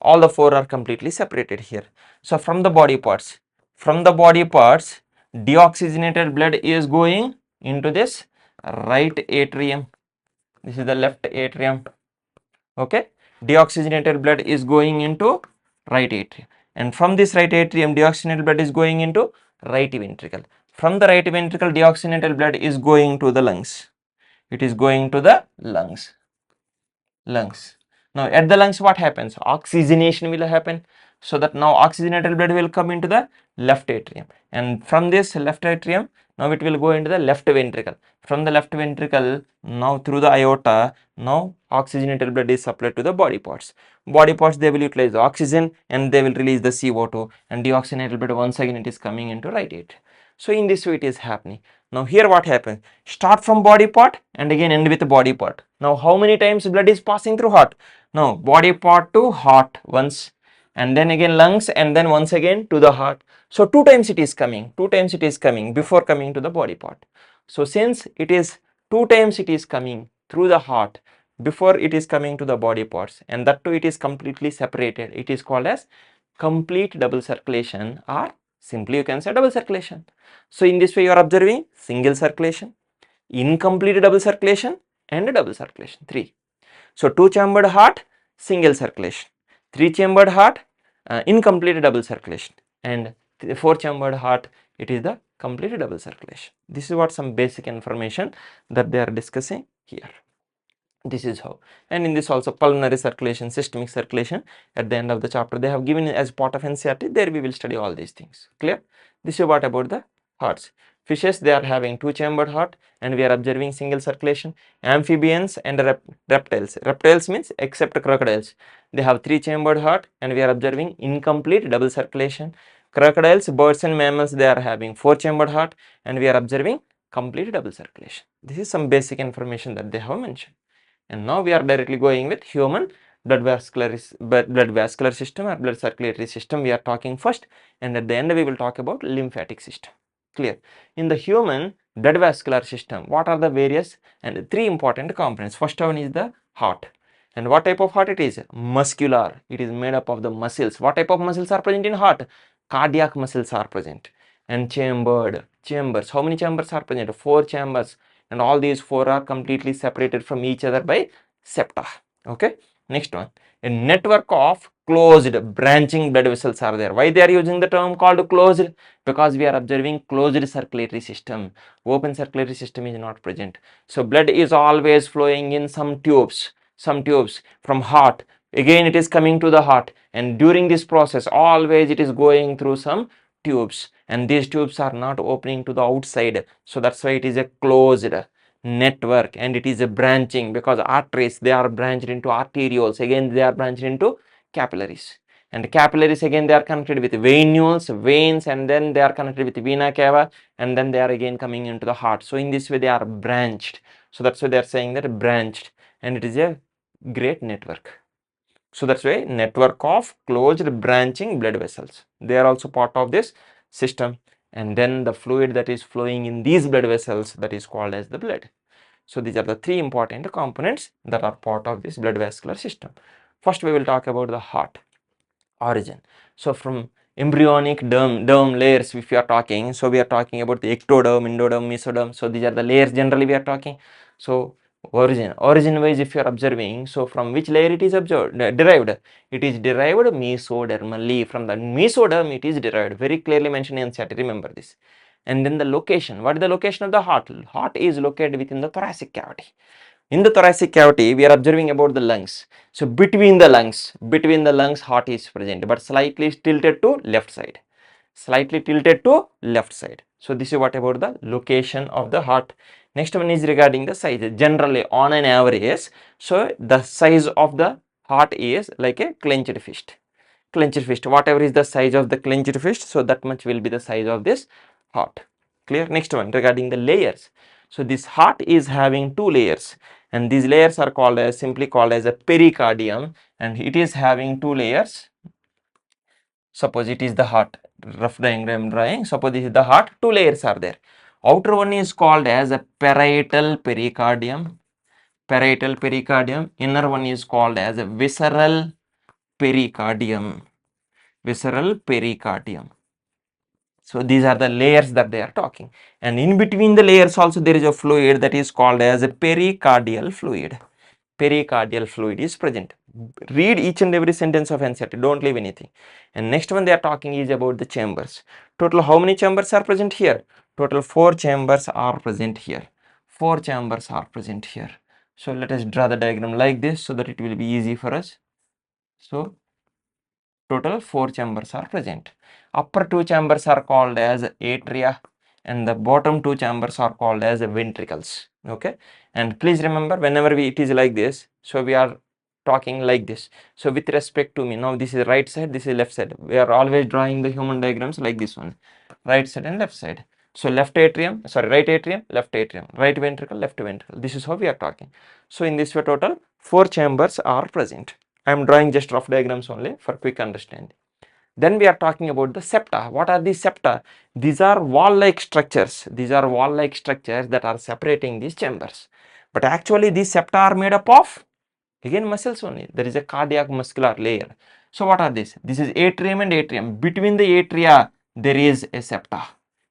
[SPEAKER 1] All the 4 are completely separated here. So from the body parts, deoxygenated blood is going into this right atrium. This is the left atrium. Okay. Deoxygenated blood is going into right atrium. And from this right atrium, deoxygenated blood is going into right ventricle. From the right ventricle, deoxygenated blood is going to the lungs. It is going to the lungs. Now at the lungs what happens? Oxygenation will happen. So that now oxygenated blood will come into the left atrium, and from this left atrium now it will go into the left ventricle. From the left ventricle now through the aorta, now oxygenated blood is supplied to the body parts. Body parts, they will utilize the oxygen and they will release the CO2, and deoxygenated blood once again it is coming into right atrium. So in this way it is happening. Now here what happens? Start from body part and again end with the body part. Now how many times blood is passing through heart? Now body part to heart once, and then again lungs, and then once again to the heart. So 2 times it is coming, before coming to the body part. So since it is 2 times it is coming through the heart before it is coming to the body parts, and that too it is completely separated. It is called as complete double circulation, or simply you can say double circulation. So in this way you are observing single circulation, incomplete double circulation, and double circulation, 3. So 2-chambered heart, single circulation, 3-chambered heart, incomplete double circulation, and 4-chambered heart, it is the complete double circulation. This is what some basic information that they are discussing here. This is how. And in this also pulmonary circulation, systemic circulation, at the end of the chapter they have given as part of NCERT. There we will study all these things. Clear? This is what about the hearts. Fishes, they are having 2-chambered heart, and we are observing single circulation. Amphibians and reptiles. Reptiles means except crocodiles, they have 3-chambered heart, and we are observing incomplete double circulation. Crocodiles, birds and mammals, they are having 4-chambered heart, and we are observing complete double circulation. This is some basic information that they have mentioned. And now we are directly going with human blood vascular system or blood circulatory system. We are talking first, and at the end we will talk about lymphatic system. Clear? In the human blood vascular system, what are the various and 3 important components? First one is the heart. And what type of heart it is? Muscular. It is made up of the muscles. What type of muscles are present in heart? Cardiac muscles are present. And chambered. Chambers. How many chambers are present? 4 chambers. And all these 4 are completely separated from each other by septa. Okay. Next one, a network of closed branching blood vessels are there. Why they are using the term called closed? Because we are observing closed circulatory system. Open circulatory system is not present. So blood is always flowing in some tubes from heart. Again it is coming to the heart, and during this process always it is going through some tubes, and these tubes are not opening to the outside. So that's why it is a closed network, and it is a branching, because arteries, they are branched into arterioles, again they are branched into capillaries, and capillaries again they are connected with veins, and then they are connected with vena cava, and then they are again coming into the heart. So in this way they are branched. So that's why they are saying that branched, and it is a great network. So that's why network of closed branching blood vessels, they are also part of this system. And then the fluid that is flowing in these blood vessels, that is called as the blood. So these are the 3 important components that are part of this blood vascular system. First we will talk about the heart origin. So from embryonic derm layers, if you are talking, so we are talking about the ectoderm, endoderm, mesoderm. So these are the layers generally we are talking. So origin wise, if you are observing, so from which layer it is derived? It is derived mesodermally. From the mesoderm it is derived, very clearly mentioned in NCERT, remember this. And then the location, what is the location of the heart? Heart is located within the thoracic cavity. In the thoracic cavity we are observing about the lungs. So between the lungs heart is present, but slightly tilted to left side, So this is what about the location of the heart. Next one is regarding the size. Generally on an average, so the size of the heart is like a clenched fist. Whatever is the size of the clenched fist, so that much will be the size of this heart. Clear? Next one, regarding the layers. So this heart is having 2 layers, and these layers are called as, simply called as a pericardium, and it is having 2 layers. Suppose it is the heart, rough diagram drawing. Suppose this is the heart, 2 layers are there. Outer one is called as a parietal pericardium. Inner one is called as a visceral pericardium. So these are the layers that they are talking, and in between the layers also there is a fluid that is called as a pericardial fluid. Pericardial fluid is present. Read each and every sentence of NCERT, don't leave anything. And next one they are talking is about the chambers. Total how many chambers are present here? Total 4 chambers are present here. So let us draw the diagram like this so that it will be easy for us. So total 4 chambers are present. Upper 2 chambers are called as atria, and the bottom 2 chambers are called as ventricles. Okay, and please remember, whenever it is like this, so we are talking like this. So with respect to me, now this is right side, this is left side. We are always drawing the human diagrams like this one, right side and left side. So right atrium, left atrium, right ventricle, left ventricle. This is how we are talking. So in this way total 4 chambers are present. I am drawing just rough diagrams only for quick understanding. Then we are talking about the septa. What are these septa? These are wall-like structures. These are wall-like structures that are separating these chambers. But actually these septa are made up of, again, muscles only. There is a cardiac muscular layer. So what are these? This is atrium and atrium. Between the atria, there is a septa.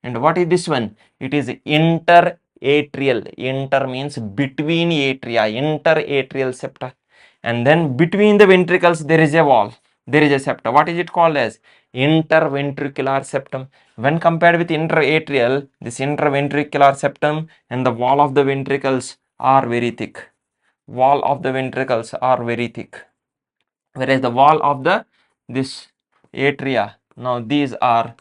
[SPEAKER 1] And what is this one? It is interatrial. Inter means between atria, interatrial septa. And then between the ventricles, there is a wall. There is a septa. What is it called as? Interventricular septum. When compared with interatrial, this interventricular septum and the wall of the ventricles are very thick. Wall of the ventricles are very thick, whereas the wall of the this atria, now these are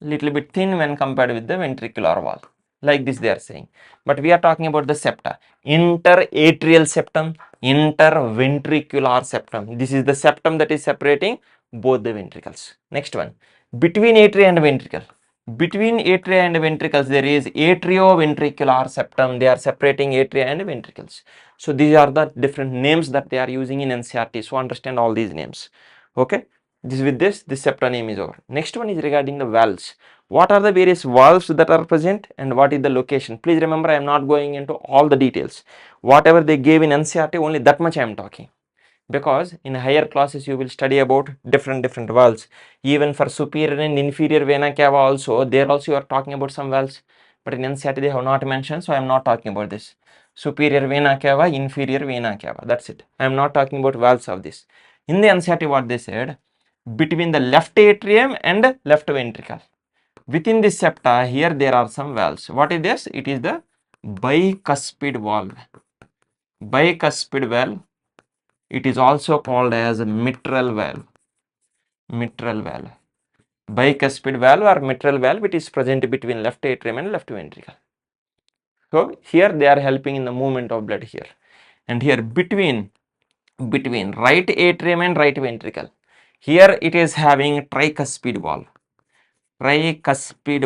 [SPEAKER 1] little bit thin when compared with the ventricular wall, like this they are saying. But we are talking about the septa. Interatrial septum, interventricular septum. This is the septum that is separating both the ventricles. Next one, between atria and ventricle. Between atria and ventricles, there is atrioventricular septum. They are separating atria and ventricles. So these are the different names that they are using in NCRT. So understand all these names. Okay. This septa name is over. Next one is regarding the valves. What are the various valves that are present and what is the location? Please remember, I am not going into all the details. Whatever they gave in NCRT, only that much I am talking. Because in higher classes you will study about different valves. Even for superior and inferior vena cava also, there also you are talking about some valves. But in NCRT they have not mentioned, so I am not talking about this. Superior vena cava, inferior vena cava, that's it. I am not talking about valves of this. In the NCRT what they said, between the left atrium and left ventricle. Within this septa, here there are some valves. What is this? It is the bicuspid valve. Bicuspid valve. It is also called as mitral valve. Mitral valve. Bicuspid valve or mitral valve, it is present between left atrium and left ventricle. So here they are helping in the movement of blood here. And here between right atrium and right ventricle. Here it is having tricuspid valve. Tricuspid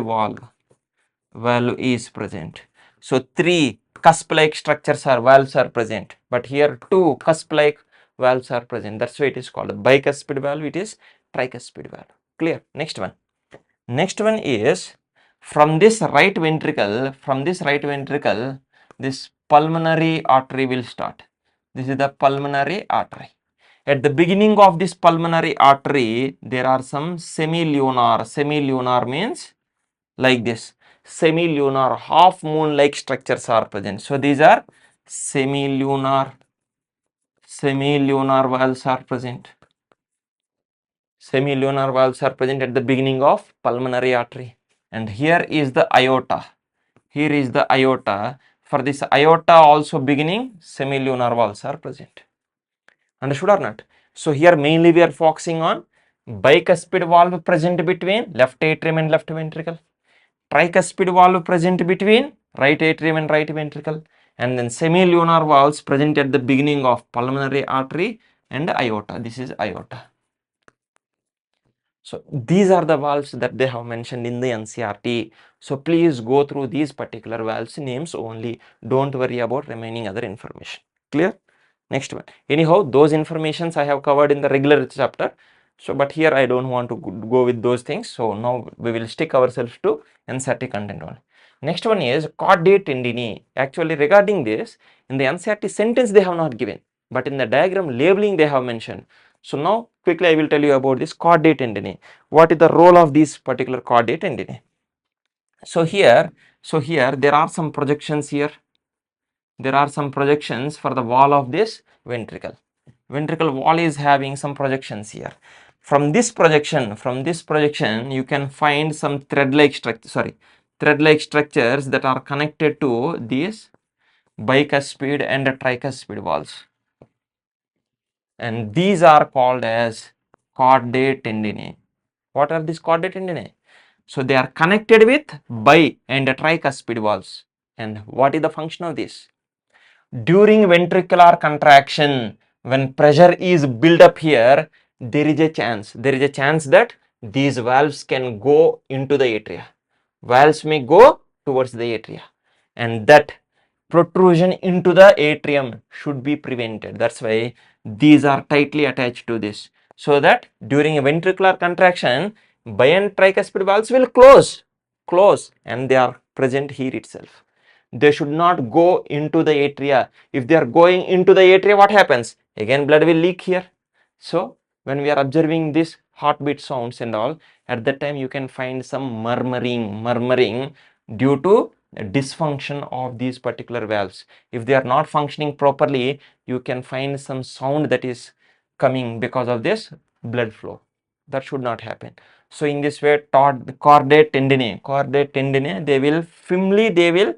[SPEAKER 1] valve is present. So three cusp-like structures or valves are present, but here two cusp-like valves are present. That's why it is called a bicuspid valve. It is tricuspid valve. Clear? Next one. Next one is from this right ventricle. This pulmonary artery will start. This is the pulmonary artery. At the beginning of this pulmonary artery, there are some semilunar. Semilunar means like this. Semilunar, half moon like structures are present. So these are semilunar valves are present. Semilunar valves are present at the beginning of pulmonary artery. And here is the aorta. Here is the aorta. For this aorta also beginning, semilunar valves are present. Understood or not? So here mainly we are focusing on bicuspid valve present between left atrium and left ventricle. Tricuspid valve present between right atrium and right ventricle, and then semilunar valves present at the beginning of pulmonary artery and aorta. This is aorta. So these are the valves that they have mentioned in the NCRT. So please go through these particular valves names only. Don't worry about remaining other information. Clear? Next one. Anyhow, those informations I have covered in the regular chapter. So, but here I don't want to go with those things. So now we will stick ourselves to NCRT content only. Next one is caudate tendinae. Actually, regarding this, in the NCRT sentence they have not given, but in the diagram labeling they have mentioned. So now quickly I will tell you about this caudate tendinae. What is the role of this particular caudate tendinae? So here there are some projections here. There are some projections for the wall of this ventricle. Ventricle wall is having some projections here. From this projection, you can find some thread-like structures that are connected to these bicuspid and tricuspid walls. And these are called as caudate tendinae. What are these caudate tendinae? So they are connected with bi and tricuspid walls. And what is the function of this? During ventricular contraction, when pressure is built up here, there is a chance that these valves can go into the atria. Valves may go towards the atria, and that protrusion into the atrium should be prevented. That's why these are tightly attached to this. so that during a ventricular contraction, bi- and tricuspid valves will close, and they are present here itself. They should not go into the atria. If they are going into the atria, what happens? Again, blood will leak here. So when we are observing this heartbeat sounds and all, at that time you can find some murmuring due to dysfunction of these particular valves. If they are not functioning properly, you can find some sound that is coming because of this blood flow. That should not happen. So in this way, chordae tendineae, they will firmly, they will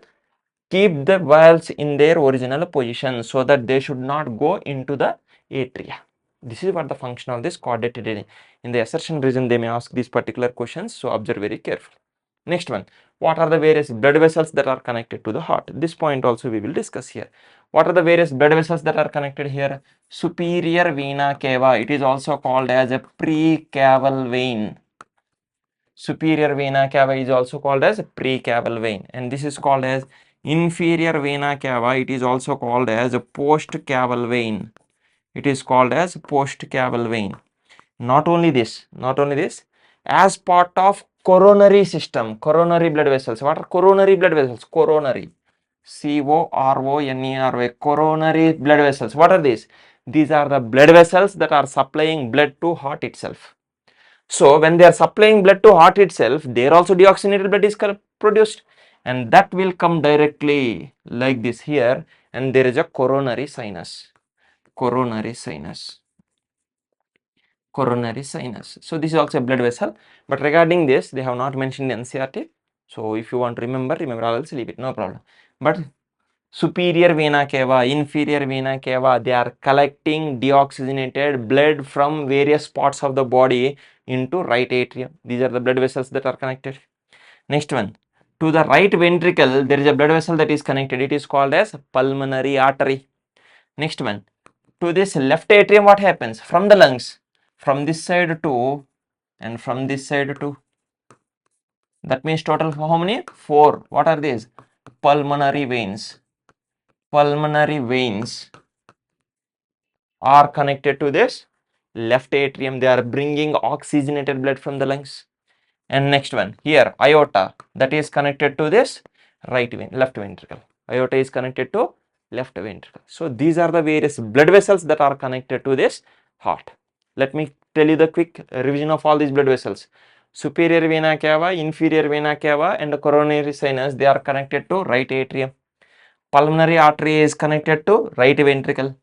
[SPEAKER 1] keep the valves in their original position so that they should not go into the atria. This is what the function of this chordae tendineae. In the assertion region, they may ask these particular questions, so observe very carefully. Next one, what are the various blood vessels that are connected to the heart? This point also we will discuss here. What are the various blood vessels that are connected here? Superior vena cava, it is also called as a precaval vein. Superior vena cava is also called as precaval vein, and this is called as inferior vena cava. It is also called as a postcaval vein. It is called as postcaval vein. Not only this, as part of coronary system, coronary blood vessels. What are coronary blood vessels? Coronary, CORONERY, coronary blood vessels. What are these? These are the blood vessels that are supplying blood to heart itself. So when they are supplying blood to heart itself, there also deoxygenated blood is produced, and that will come directly like this here, and there is a coronary sinus. Coronary sinus. So this is also a blood vessel, but regarding this, they have not mentioned the NCRT. So if you want to remember, or else leave it, no problem. But superior vena cava, inferior vena cava, they are collecting deoxygenated blood from various parts of the body into right atrium. These are the blood vessels that are connected. Next one, to the right ventricle, there is a blood vessel that is connected. It is called as pulmonary artery. Next one, to this left atrium, what happens? From the lungs, from this side to, and from this side to. That means total how many? 4. What are these? Pulmonary veins. Pulmonary veins are connected to this left atrium. They are bringing oxygenated blood from the lungs. And next one, here aorta, that is connected to this left ventricle. Aorta is connected to left ventricle. So these are the various blood vessels that are connected to this heart. Let me tell you the quick revision of all these blood vessels. Superior vena cava, inferior vena cava, and the coronary sinus, they are connected to right atrium. Pulmonary artery is connected to right ventricle.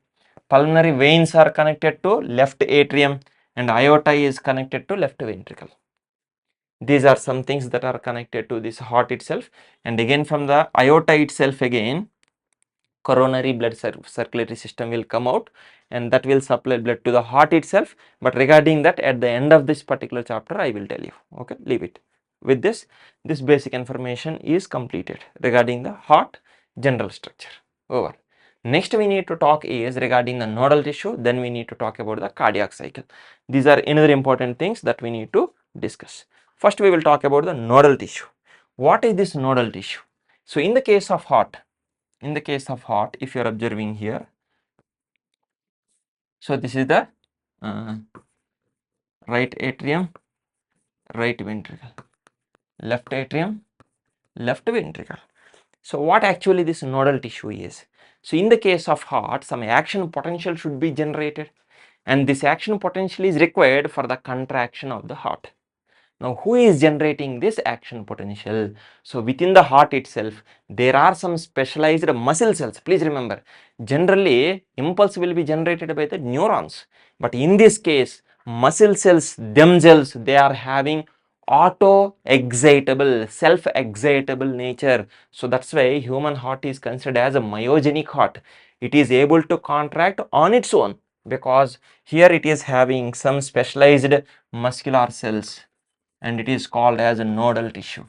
[SPEAKER 1] Pulmonary veins are connected to left atrium, and aorta is connected to left ventricle. These are some things that are connected to this heart itself, and again from the aorta itself, again coronary blood circulatory system will come out, and that will supply blood to the heart itself. But regarding that, at the end of this particular chapter, I will tell you. Okay, leave it. With this basic information is completed regarding the heart general structure. Over. Next we need to talk is regarding the nodal tissue, then we need to talk about the cardiac cycle. These are another important things that we need to discuss. First we will talk about the nodal tissue. What is this nodal tissue? So in the case of heart, if you are observing here, so this is the right atrium, right ventricle, left atrium, left ventricle. So what actually this nodal tissue is? So in the case of heart, some action potential should be generated, and this action potential is required for the contraction of the heart. Now who is generating this action potential? So within the heart itself, there are some specialized muscle cells. Please remember, generally impulse will be generated by the neurons, but in this case, muscle cells themselves, they are having auto-excitable, self-excitable nature. So that's why human heart is considered as a myogenic heart. It is able to contract on its own because here it is having some specialized muscular cells, and it is called as a nodal tissue.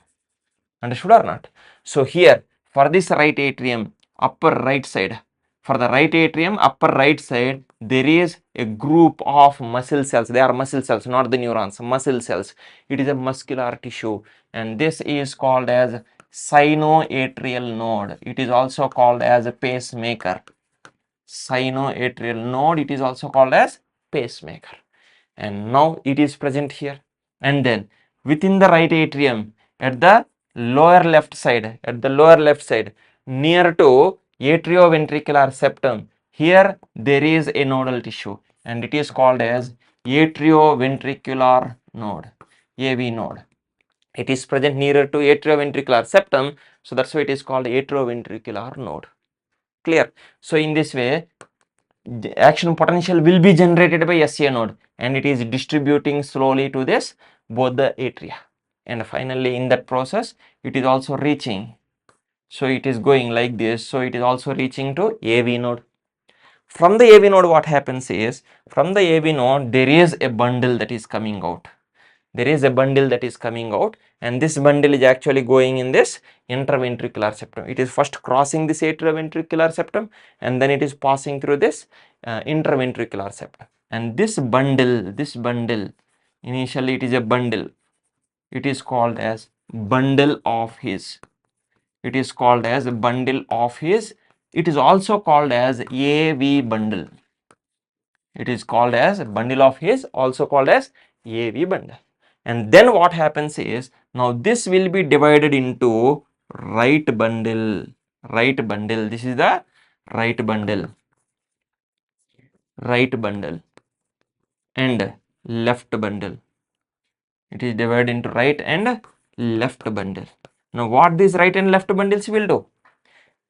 [SPEAKER 1] Understood or not? So here for this right atrium, upper right side, for the right atrium, upper right side, there is a group of muscle cells. They are muscle cells, not the neurons, muscle cells. It is a muscular tissue, and this is called as sinoatrial node. It is also called as a pacemaker. Sinoatrial node, it is also called as pacemaker. and now it is present here. And then within the right atrium, at the lower left side, near to atrioventricular septum, here there is a nodal tissue, and it is called as atrioventricular node, AV node. It is present nearer to atrioventricular septum, so that's why it is called atrioventricular node. Clear? So in this way, the action potential will be generated by SCA node, and it is distributing slowly to this both the atria, and finally in that process it is also reaching. So it is going like this, so it is also reaching to AV node. From the AV node, what happens is, from the AV node there is a bundle that is coming out. And this bundle is actually going in this interventricular septum. It is first crossing this atrioventricular septum, and then it is passing through this interventricular septum. And this bundle, initially it is a bundle. It is called as bundle of His. It is called as a bundle of His. It is also called as AV bundle. It is called as bundle of His, also called as AV bundle. And then what happens is, now this will be divided into right bundle. This is the right bundle and left bundle. It is divided into right and left bundle. Now what these right and left bundles will do?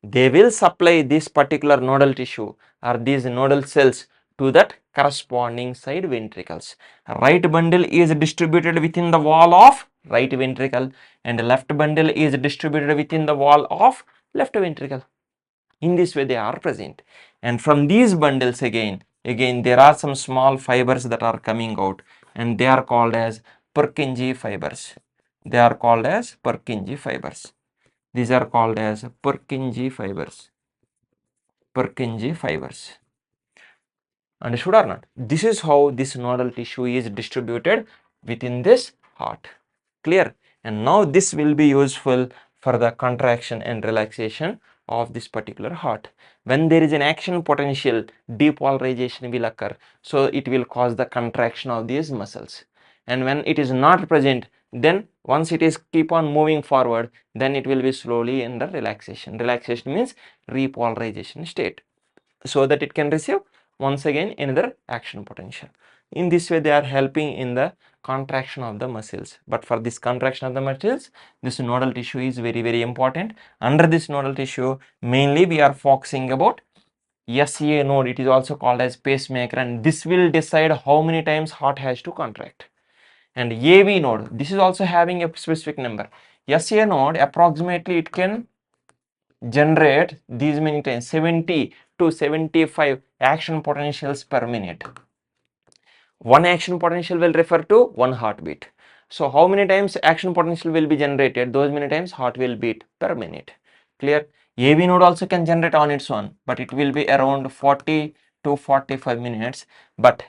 [SPEAKER 1] They will supply this particular nodal tissue or these nodal cells to that corresponding side ventricles. Right bundle is distributed within the wall of right ventricle, and left bundle is distributed within the wall of left ventricle. In this way they are present, and from these bundles again there are some small fibers that are coming out, and they are called as Purkinje fibers. These are called as Purkinje fibers. Understood or not? This is how this nodal tissue is distributed within this heart. Clear? And now this will be useful for the contraction and relaxation of this particular heart. When there is an action potential, depolarization will occur. So it will cause the contraction of these muscles. And when it is not present, then once it is keep on moving forward, then it will be slowly in the relaxation. Relaxation means repolarization state, so that it can receive once again another action potential. In this way they are helping in the contraction of the muscles. But for this contraction of the muscles, this nodal tissue is very important. Under this nodal tissue, mainly we are focusing about SCA node. It is also called as pacemaker, and this will decide how many times heart has to contract. And AV node, this is also having a specific number. SCA node, approximately it can generate these many times, 70 to 75 action potentials per minute. One action potential will refer to one heartbeat. So how many times action potential will be generated? Those many times heart will beat per minute. Clear? AV node also can generate on its own, but it will be around 40 to 45 minutes. But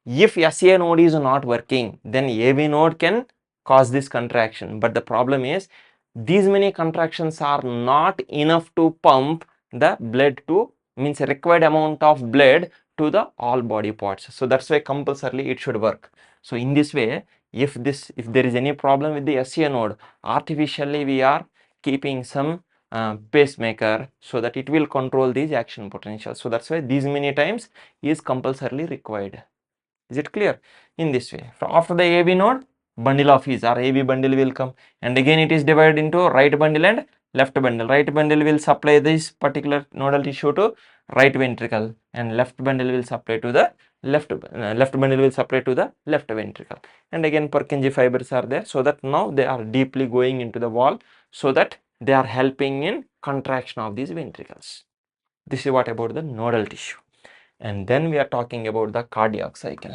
[SPEAKER 1] if SCA node is not working, then AV node can cause this contraction. But the problem is, these many contractions are not enough to pump the blood to, means required amount of blood to the all body parts. So that's why compulsorily it should work. So in this way, if there is any problem with the SCA node, artificially we are keeping some pacemaker so that it will control these action potentials. So that's why these many times is compulsorily required. Is it clear? In this way, after the AV node, bundle of His or AV bundle will come, and again it is divided into right bundle and left bundle. Right bundle will supply this particular nodal tissue to right ventricle, and left bundle will supply to the left ventricle. And again Purkinje fibers are there, so that now they are deeply going into the wall, so that they are helping in contraction of these ventricles. This is what about the nodal tissue. And then we are talking about the cardiac cycle.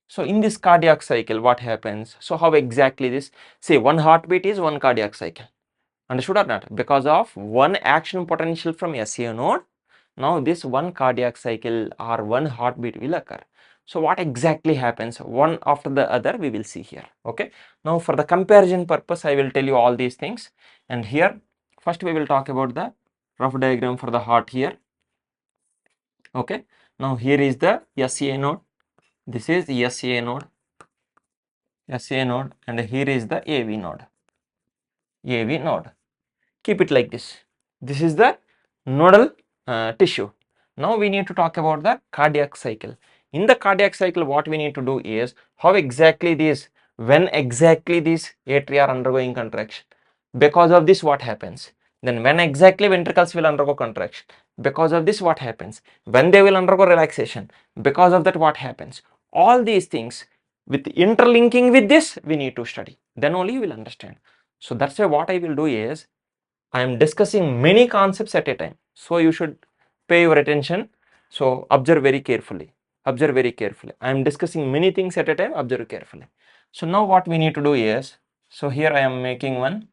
[SPEAKER 1] So in this cardiac cycle, what happens? So how exactly this? Say one heartbeat is one cardiac cycle. Understood or not? Because of one action potential from SCA node, now this one cardiac cycle or one heartbeat will occur. So what exactly happens? One after the other we will see here. Okay. Now for the comparison purpose, I will tell you all these things. And here, first we will talk about the rough diagram for the heart here. Okay. Now here is the SA node. This is SA node, and here is the AV node. AV node. Keep it like this. This is the nodal tissue. Now we need to talk about the cardiac cycle. In the cardiac cycle, what we need to do is how exactly this, when exactly these atria are undergoing contraction. Because of this, what happens? Then when exactly ventricles will undergo contraction? Because of this, what happens? When they will undergo relaxation? Because of that, what happens? All these things with interlinking with this, we need to study. Then only you will understand. So that's why what I will do is I am discussing many concepts at a time. So you should pay your attention. So observe very carefully. Observe very carefully. I am discussing many things at a time. Observe carefully. So now what we need to do is, so here I am making one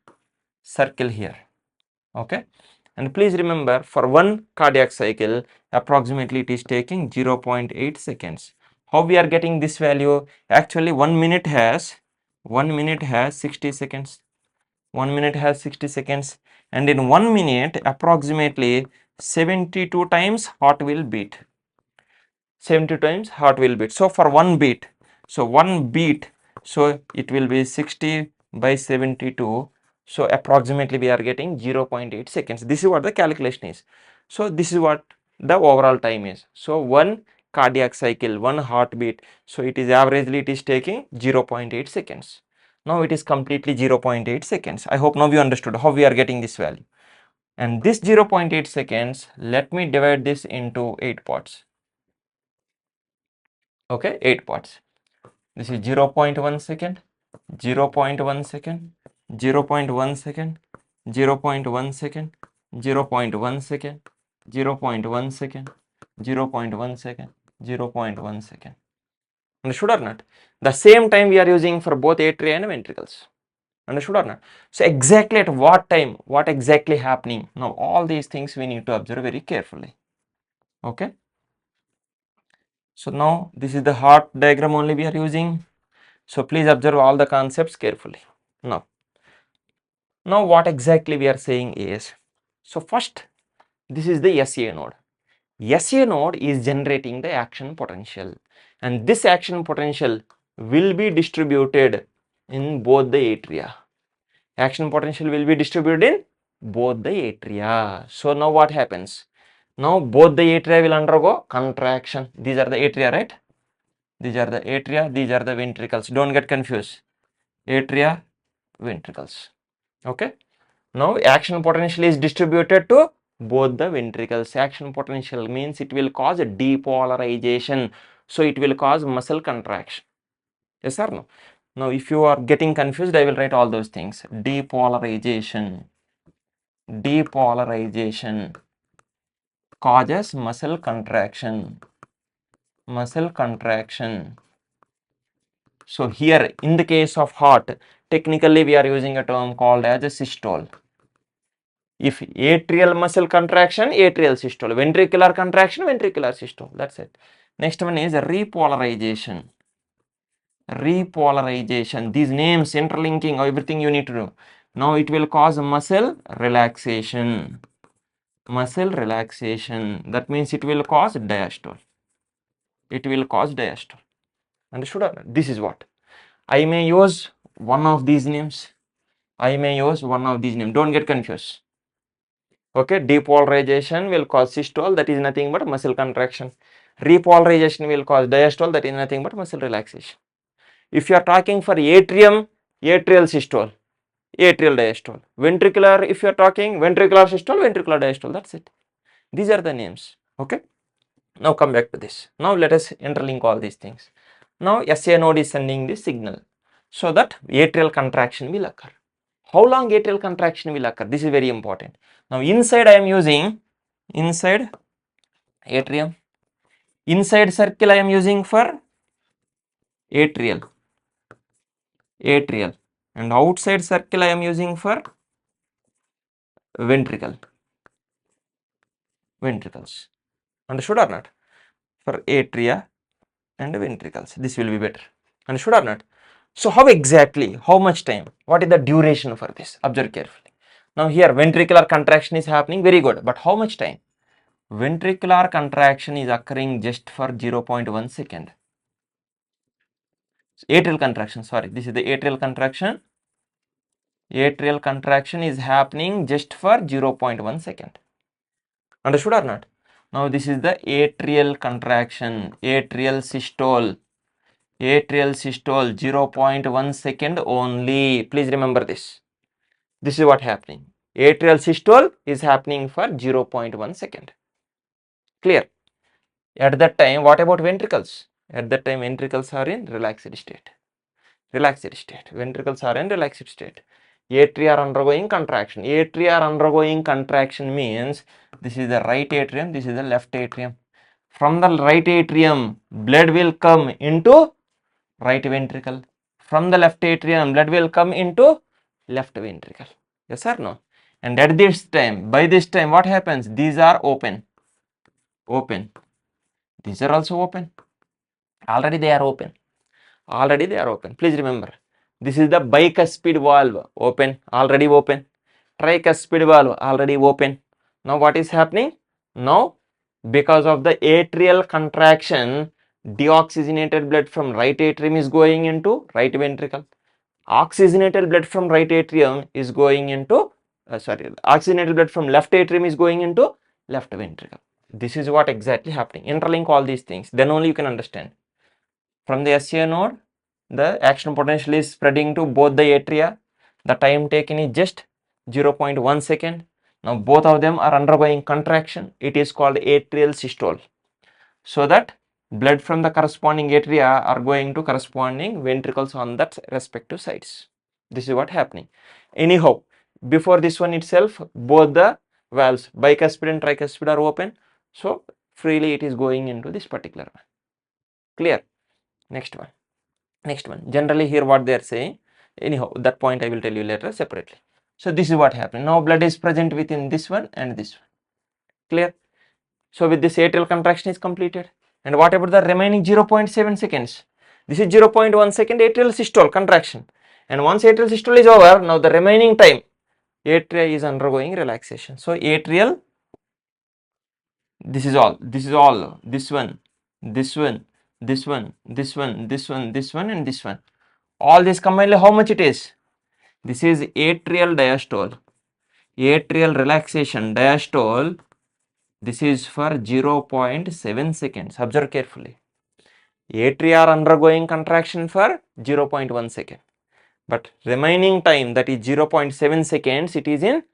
[SPEAKER 1] circle here. Okay. And please remember, for one cardiac cycle, approximately it is taking 0.8 seconds. How we are getting this value? Actually 1 minute has 60 seconds. 1 minute has 60 seconds, and in 1 minute approximately 72 times heart will beat. 70 times heart will beat. So for one beat, so it will be 60 by 72. So approximately we are getting 0.8 seconds. This is what the calculation is. So this is what the overall time is. So one cardiac cycle, one heartbeat, so it is averagely it is taking 0.8 seconds. Now it is completely 0.8 seconds. I hope now you understood how we are getting this value. And this 0.8 seconds, let me divide this into 8 parts. Okay, 8 parts. This is 0.1 second, 0.1 second, 0.1 second, 0.1 second, 0.1 second, 0.1 second, 0.1 second, 0.1 second. Understood or not? The same time we are using for both atria and ventricles. Understood or not? So exactly at what time, what exactly happening? Now all these things we need to observe very carefully. Okay. So now this is the heart diagram only we are using. So please observe all the concepts carefully. Now what exactly we are saying is, so first this is the SA node. SA node is generating the action potential, and this action potential will be distributed in both the atria. Action potential will be distributed in both the atria. So now what happens? Now both the atria will undergo contraction. These are the atria, right? These are the atria, these are the ventricles. Don't get confused. Atria, ventricles. Okay. Now action potential is distributed to both the ventricles. Action potential means it will cause a depolarization. So it will cause muscle contraction. Yes or no? Now if you are getting confused, I will write all those things. Depolarization causes muscle contraction. So here in the case of heart, technically we are using a term called as a systole. If atrial muscle contraction, atrial systole. Ventricular contraction, ventricular systole. That's it. Next one is repolarization. These names, interlinking, everything you need to do. Now it will cause muscle relaxation. That means it will cause diastole. Understood or not? This is what I may use one of these names. Don't get confused. Okay, depolarization will cause systole, that is nothing but muscle contraction. Repolarization will cause diastole, that is nothing but muscle relaxation. If you are talking for atrium, atrial systole, atrial diastole. Ventricular, if you are talking ventricular systole, ventricular diastole, that's it. These are the names. Okay. Now come back to this. Now let us interlink all these things. Now SA node is sending this signal so that atrial contraction will occur. How long atrial contraction will occur? This is very important. Now inside I am using inside atrium. Inside circle I am using for atrial, and outside circle I am using for ventricles. Understood or not? For atria and ventricles, this will be better. Understood or not? So how exactly, how much time, what is the duration for this? Observe carefully. Now here ventricular contraction is happening, very good, but how much time? ventricular contraction is occurring just for 0.1 second. Atrial contraction, sorry, this is the atrial contraction. Atrial contraction is happening just for 0.1 second. Understood or not? Now this is the atrial contraction, atrial systole. Atrial systole 0.1 second only. Please remember this. This is what happening. Atrial systole is happening for 0.1 second. Clear? At that time, what about ventricles? At that time, ventricles are in relaxed state. Relaxed state. Ventricles are in relaxed state. Atria are undergoing contraction. Atria are undergoing contraction means this is the right atrium, this is the left atrium. From the right atrium, blood will come into right ventricle. From the left atrium, blood will come into left ventricle. Yes or no? And at this time, by this time, what happens? These are open. Open. These are also open. Already they are open. Already they are open. Please remember, this is the bicuspid valve. Open. Already open. Tricuspid valve. Already open. Now what is happening? Now, because of the atrial contraction, deoxygenated blood from right atrium is going into right ventricle. Oxygenated blood from right atrium is going into, oxygenated blood from left atrium is going into left ventricle. This is what exactly happening. Interlink all these things, then only you can understand. From the SCA node, the action potential is spreading to both the atria. The time taken is just 0.1 second. Now both of them are undergoing contraction. It is called atrial systole. So that blood from the corresponding atria are going to corresponding ventricles on that respective sides. This is what happening. Anyhow, before this one itself, both the valves, bicuspid and tricuspid, are open. So freely it is going into this particular one. Clear? Next one. Next one. Generally here what they are saying. Anyhow, that point I will tell you later separately. So this is what happened. Now blood is present within this one and this one. Clear? So with this atrial contraction is completed. And what about the remaining 0.7 seconds? This is 0.1 second atrial systole contraction. And once atrial systole is over, now the remaining time, atria is undergoing relaxation. So atrial, this is all, this one, this one, this one, this one, this one, this one, and this one. All this combined, how much it is? This is atrial diastole, atrial relaxation diastole. This is for 0.7 seconds. Observe carefully. Atria are undergoing contraction for 0.1 second. But remaining time, that is 0.7 seconds, it is in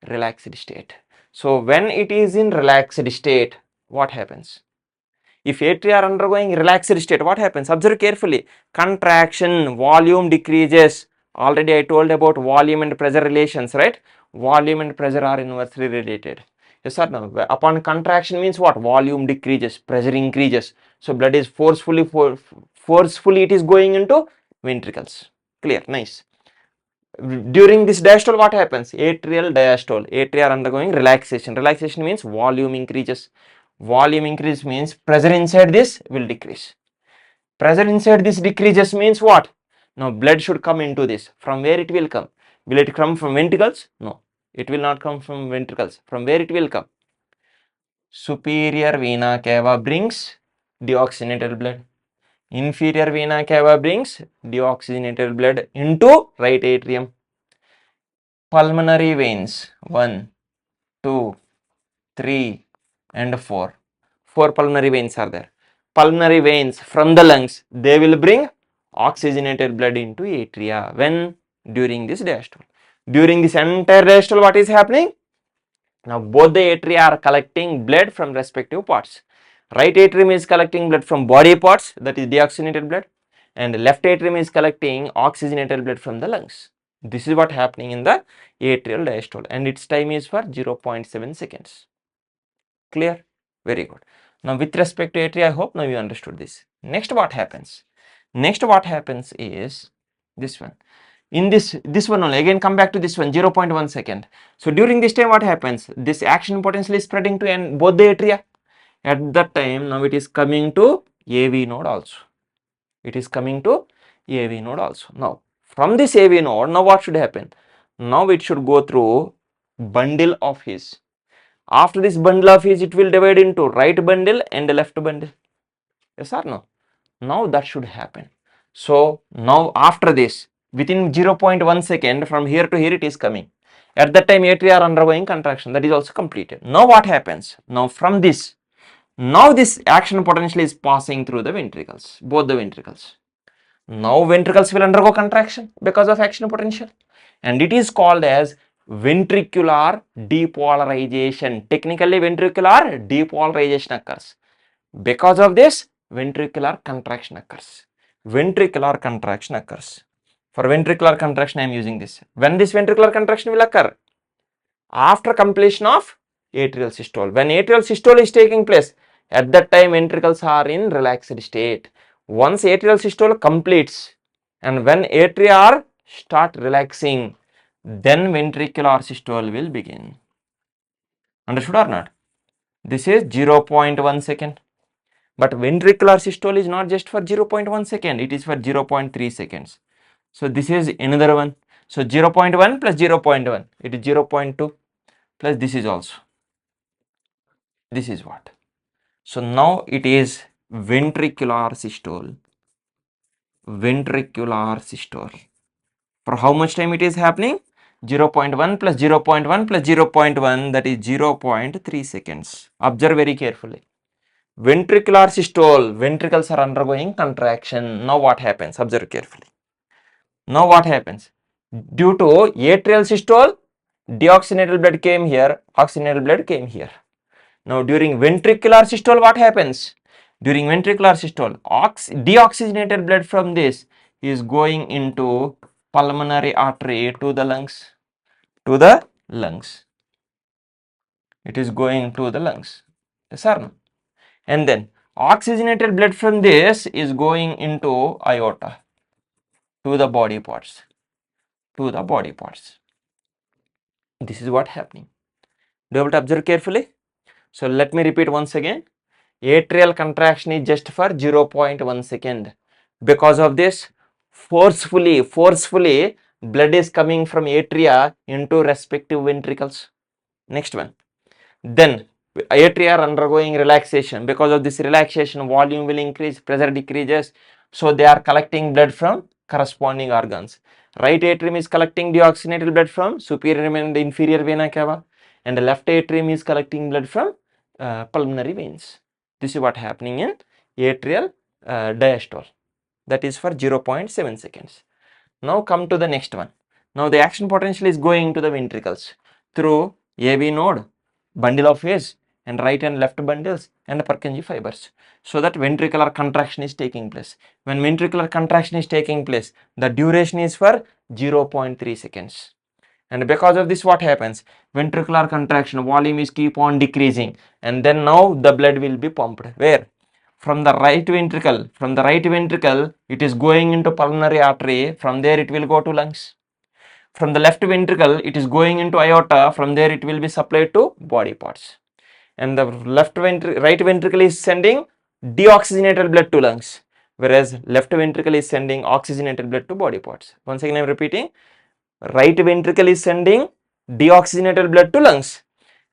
[SPEAKER 1] relaxed state. So when it is in relaxed state, what happens? If atria are undergoing relaxed state, what happens? Observe carefully. Contraction, volume decreases. Already I told about volume and pressure relations, right? Volume and pressure are inversely related. Yes or no? Upon contraction means what? Volume decreases, pressure increases. So blood is forcefully it is going into ventricles. Clear? Nice. During this diastole, what happens? Atrial diastole. Atria are undergoing relaxation. Relaxation means volume increases. Volume increase means pressure inside this will decrease. Pressure inside this decreases means what? Now blood should come into this. From where it will come? Will it come from ventricles? No. It will not come from ventricles. From where it will come? Superior vena cava brings deoxygenated blood. Inferior vena cava brings deoxygenated blood into right atrium. Pulmonary veins 1, 2, 3 and 4. 4 pulmonary veins are there. Pulmonary veins from the lungs, they will bring oxygenated blood into atria. When? During this diastole. During this entire diastole, what is happening? Now both the atria are collecting blood from respective parts. Right atrium is collecting blood from body parts, that is deoxygenated blood, and left atrium is collecting oxygenated blood from the lungs. This is what happening in the atrial diastole, and its time is for 0.7 seconds. Clear? Very good. Now with respect to atria, I hope now you understood this. Next what happens? Next what happens is this one. In this one only, again come back to this one, 0.1 second. So during this time what happens? This action potential is spreading to both the atria. At that time, now it is coming to AV node also. It is coming to AV node also. Now from this AV node, now what should happen? Now it should go through bundle of his. After this bundle of is, it will divide into right bundle and left bundle. Yes or no? Now that should happen. So now after this, within 0.1 second from here to here it is coming. At that time atria are undergoing contraction, that is also completed. Now what happens? Now from this, now this action potential is passing through the ventricles, both the ventricles. Now ventricles will undergo contraction because of action potential, and it is called as ventricular depolarization. Technically ventricular depolarization occurs. Because of this, ventricular contraction occurs. Ventricular contraction occurs. For ventricular contraction I am using this. When this ventricular contraction will occur? After completion of atrial systole. When atrial systole is taking place, at that time ventricles are in relaxed state. Once atrial systole completes and when atria are start relaxing, then ventricular systole will begin. Understood or not? This is 0.1 second. But ventricular systole is not just for 0.1 second, it is for 0.3 seconds. So this is another one. So 0.1 plus 0.1, it is 0.2 plus this is also. This is what? So now it is ventricular systole. Ventricular systole. For how much time it is happening? 0.1 plus 0.1 plus 0.1, that is 0.3 seconds. Observe very carefully. Ventricular systole, ventricles are undergoing contraction. Now what happens? Observe carefully. Now what happens? Due to atrial systole, deoxygenated blood came here, oxygenated blood came here. Now during ventricular systole, what happens? During ventricular systole, deoxygenated blood from this is going into pulmonary artery to the lungs. To the lungs. It is going to the lungs. Yes or no? And then oxygenated blood from this is going into aorta to the body parts. To the body parts. This is what happening. Do you have to observe carefully? So let me repeat once again. Atrial contraction is just for 0.1 second. Because of this, forcefully blood is coming from atria into respective ventricles. Next one. Then atria are undergoing relaxation. Because of this relaxation, volume will increase, pressure decreases. So they are collecting blood from corresponding organs. Right atrium is collecting deoxygenated blood from superior and inferior vena cava, and the left atrium is collecting blood from pulmonary veins. This is what happening in atrial diastole. That is for 0.7 seconds. Now come to the next one. Now the action potential is going to the ventricles through AV node, bundle of phase, and right and left bundles and Purkinje fibers. So that ventricular contraction is taking place. When ventricular contraction is taking place, the duration is for 0.3 seconds. And because of this, what happens? Ventricular contraction, volume is keep on decreasing, and then now the blood will be pumped. Where? From the right ventricle. From the right ventricle, it is going into pulmonary artery. From there, it will go to lungs. From the left ventricle, it is going into aorta. From there, it will be supplied to body parts. And the right ventricle is sending deoxygenated blood to lungs, whereas left ventricle is sending oxygenated blood to body parts. Once again I am repeating, right ventricle is sending deoxygenated blood to lungs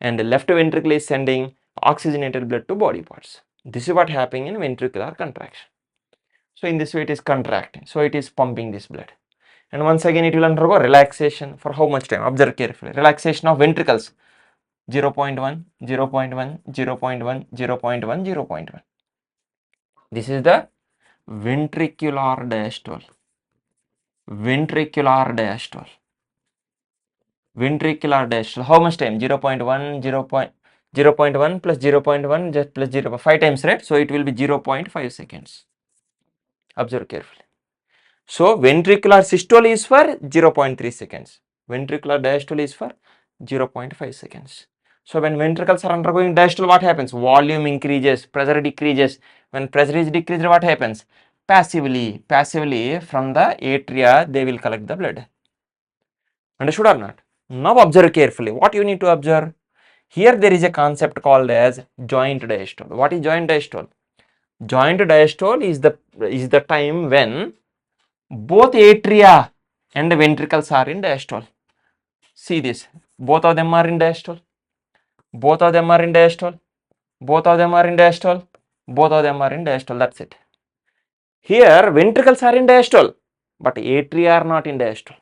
[SPEAKER 1] and left ventricle is sending oxygenated blood to body parts. This is what happening in ventricular contraction. So in this way it is contracting, so it is pumping this blood, and once again it will undergo relaxation. For how much time? Observe carefully. Relaxation of ventricles 0.1, 0.1, 0.1, 0.1, 0.1. This is the ventricular diastole. Ventricular diastole. Ventricular diastole. How much time? 0.1, 0.1 plus 0.1 just plus 0.5 times, right? So it will be 0.5 seconds. Observe carefully. So ventricular systole is for 0.3 seconds. Ventricular diastole is for 0.5 seconds. So when ventricles are undergoing diastole, what happens? Volume increases, pressure decreases. When pressure is decreased, what happens? Passively from the atria, they will collect the blood. Understood or not? Now observe carefully. What you need to observe? Here there is a concept called as joint diastole. What is joint diastole? Joint diastole is the time when both atria and ventricles are in diastole. See this, both of them are in diastole. Both of them are in diastole. Both of them are in diastole. Both of them are in diastole. That's it. Here ventricles are in diastole, but atria are not in diastole.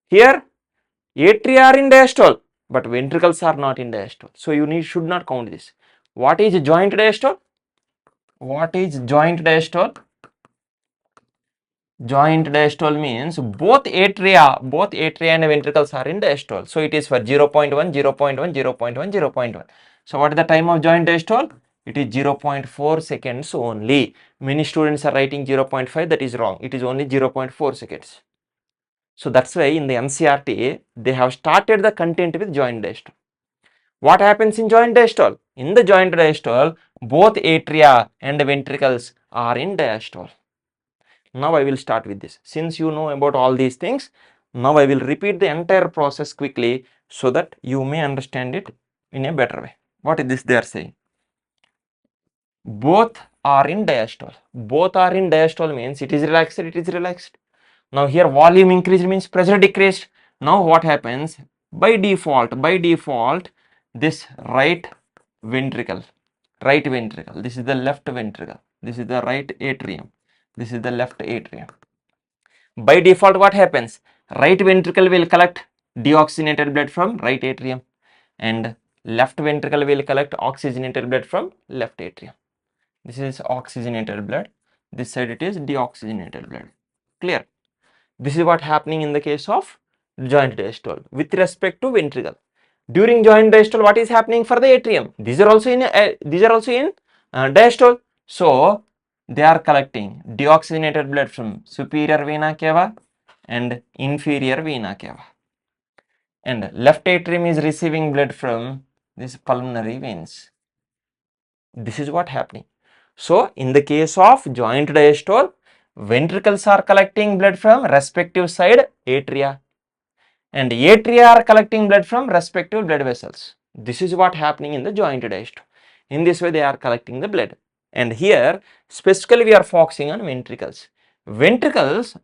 [SPEAKER 1] Here atria are in diastole, but ventricles are not in diastole. So you should not count this. What is joint diastole? What is joint diastole? Joint diastole means both atria and ventricles are in diastole. So it is for 0.1, 0.1, 0.1, 0.1. So what is the time of joint diastole? It is 0.4 seconds only. Many students are writing 0.5, that is wrong. It is only 0.4 seconds. So that's why in the NCERT, they have started the content with joint diastole. What happens in joint diastole? In the joint diastole, both atria and ventricles are in diastole. Now I will start with this. Since you know about all these things, now I will repeat the entire process quickly so that you may understand it in a better way. What is this they are saying? Both are in diastole. Both are in diastole means it is relaxed, it is relaxed. Now here volume increased means pressure decreased. Now what happens? By default, this right ventricle, this is the left ventricle, this is the right atrium, this is the left atrium. By default, what happens? Right ventricle will collect deoxygenated blood from right atrium and left ventricle will collect oxygenated blood from left atrium. This is oxygenated blood. This side it is deoxygenated blood. Clear? This is what happening in the case of joint diastole with respect to ventricle. During joint diastole, what is happening for the atrium? These are also in diastole. So they are collecting deoxygenated blood from superior vena cava and inferior vena cava. And left atrium is receiving blood from these pulmonary veins. This is what happening. So in the case of joint diastole, ventricles are collecting blood from respective side atria and atria are collecting blood from respective blood vessels. This is what happening in the joint diastole. In this way they are collecting the blood. And here specifically we are focusing on ventricles. Ventricles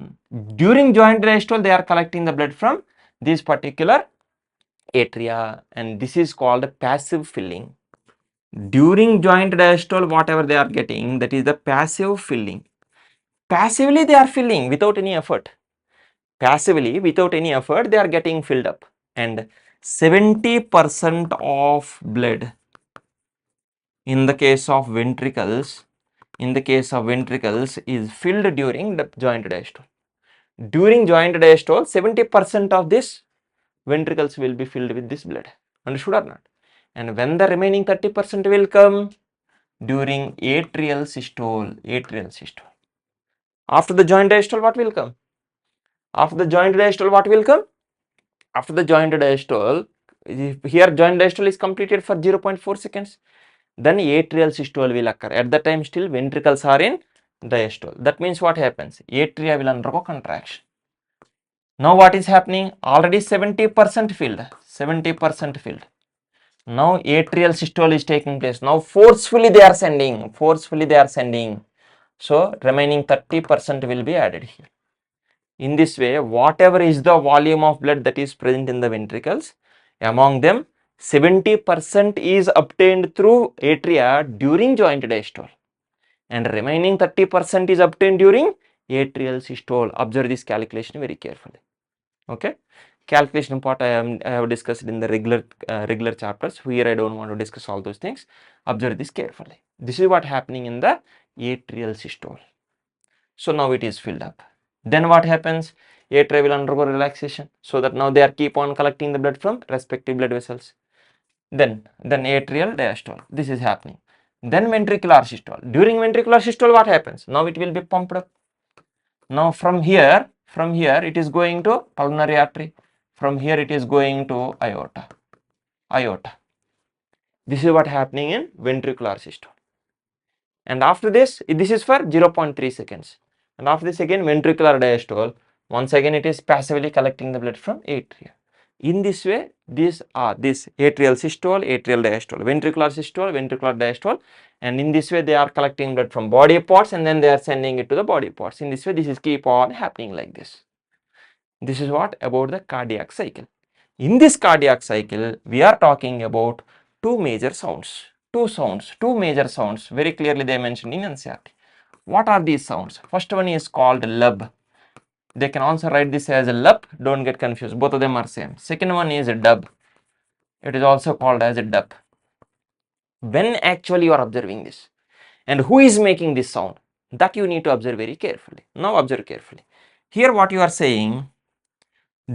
[SPEAKER 1] during joint diastole they are collecting the blood from these particular atria and this is called passive filling. During joint diastole whatever they are getting, that is the passive filling. Passively they are filling without any effort. Passively without any effort they are getting filled up and 70% of blood in the case of ventricles is filled during the joint diastole. During joint diastole 70% of this ventricles will be filled with this blood. Understood or not? And when the remaining 30% will come? During atrial systole. After the joint diastole what will come? After the joint diastole what will come? After the joint diastole, here joint diastole is completed for 0.4 seconds. Then atrial systole will occur. At that time still ventricles are in diastole. That means what happens? Atria will undergo contraction. Now what is happening? Already 70% filled. 70% filled. Now atrial systole is taking place. Now forcefully they are sending. So remaining 30% will be added here. In this way, whatever is the volume of blood that is present in the ventricles, among them 70% is obtained through atria during joint diastole and remaining 30% is obtained during atrial systole. Observe this calculation very carefully. Okay, calculation part I have discussed in the regular chapters. Here I don't want to discuss all those things. Observe this carefully. This is what happening in the atrial systole. So now it is filled up. Then what happens? Atria will undergo relaxation so that now they are keep on collecting the blood from respective blood vessels. Then atrial diastole. This is happening. Then ventricular systole. During ventricular systole what happens? Now it will be pumped up. Now from here it is going to pulmonary artery. From here it is going to aorta. This is what happening in ventricular systole. And after this is for 0.3 seconds. And after this again ventricular diastole, once again it is passively collecting the blood from atria. In this way, these are this atrial systole, atrial diastole, ventricular systole, ventricular diastole, and in this way they are collecting blood from body parts and then they are sending it to the body parts. In this way, this is keep on happening like this. This is what about the cardiac cycle. In this cardiac cycle, we are talking about two major sounds. Two major sounds. Very clearly they mentioned in NCERT. What are these sounds? First one is called lub. They can also write this as a lup. Don't get confused. Both of them are same. Second one is a dub. It is also called as a dub. When actually you are observing this, and who is making this sound, that you need to observe very carefully. Now observe carefully. Here what you are saying,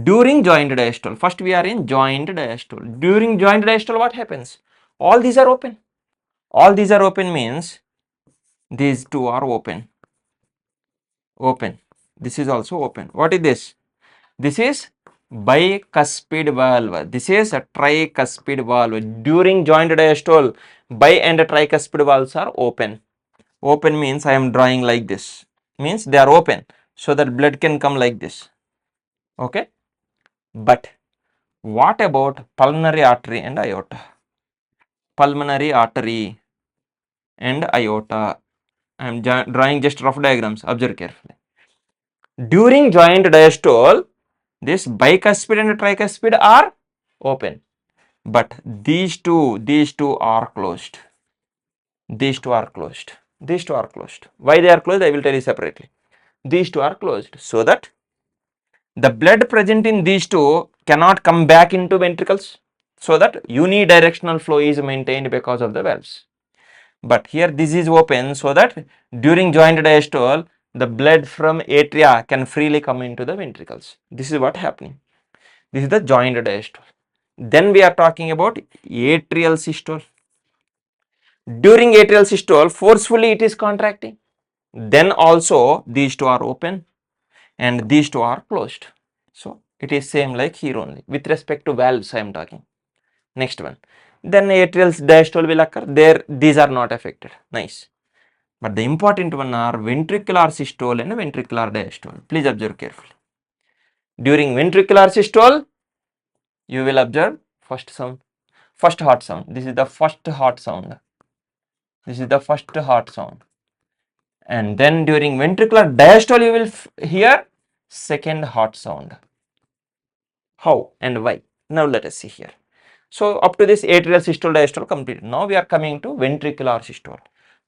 [SPEAKER 1] during joint diastole, first we are in joint diastole. During joint diastole, what happens? All these are open. All these are open means these two are open. Open. This is also open. What is this? This is bicuspid valve. This is a tricuspid valve. During joint diastole, bi and tricuspid valves are open. Open means I am drawing like this. Means they are open so that blood can come like this. Okay. But what about pulmonary artery and aorta? Pulmonary artery and aorta. I am drawing just rough diagrams. Observe carefully. During joint diastole, this bicuspid and tricuspid are open, but these two are closed. These two are closed. These two are closed. Why they are closed? I will tell you separately. These two are closed so that the blood present in these two cannot come back into ventricles, so that unidirectional flow is maintained because of the valves. But here this is open so that during joint diastole, the blood from atria can freely come into the ventricles. This is what happening. This is the joint diastole. Then we are talking about atrial systole. During atrial systole, forcefully it is contracting. Then also these two are open and these two are closed. So it is same like here only. With respect to valves I am talking. Next one. Then atrial diastole will occur. There these are not affected. Nice. But the important one are ventricular systole and ventricular diastole. Please observe carefully. During ventricular systole, you will observe first sound, first heart sound. This is the first heart sound. This is the first heart sound. And then during ventricular diastole, you will hear second heart sound. How and why? Now let us see here. So up to this atrial systole, diastole completed. Now we are coming to ventricular systole.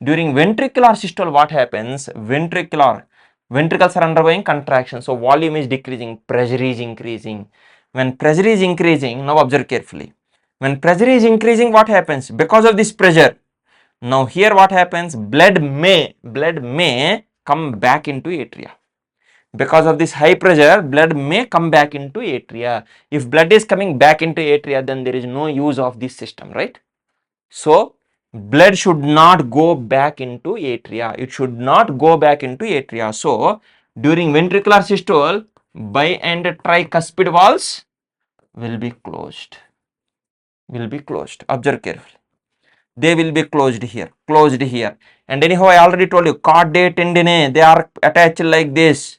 [SPEAKER 1] During ventricular systole, what happens? Ventricles are undergoing contraction. So volume is decreasing, pressure is increasing. When pressure is increasing, now observe carefully. When pressure is increasing, what happens? Because of this pressure, now here what happens? Blood may come back into atria. Because of this high pressure, blood may come back into atria. If blood is coming back into atria, then there is no use of this system, right? So blood should not go back into atria. It should not go back into atria. So during ventricular systole, bi and tricuspid valves will be closed. Observe carefully. They will be closed here. And anyhow, I already told you, chordae tendineae, they are attached like this,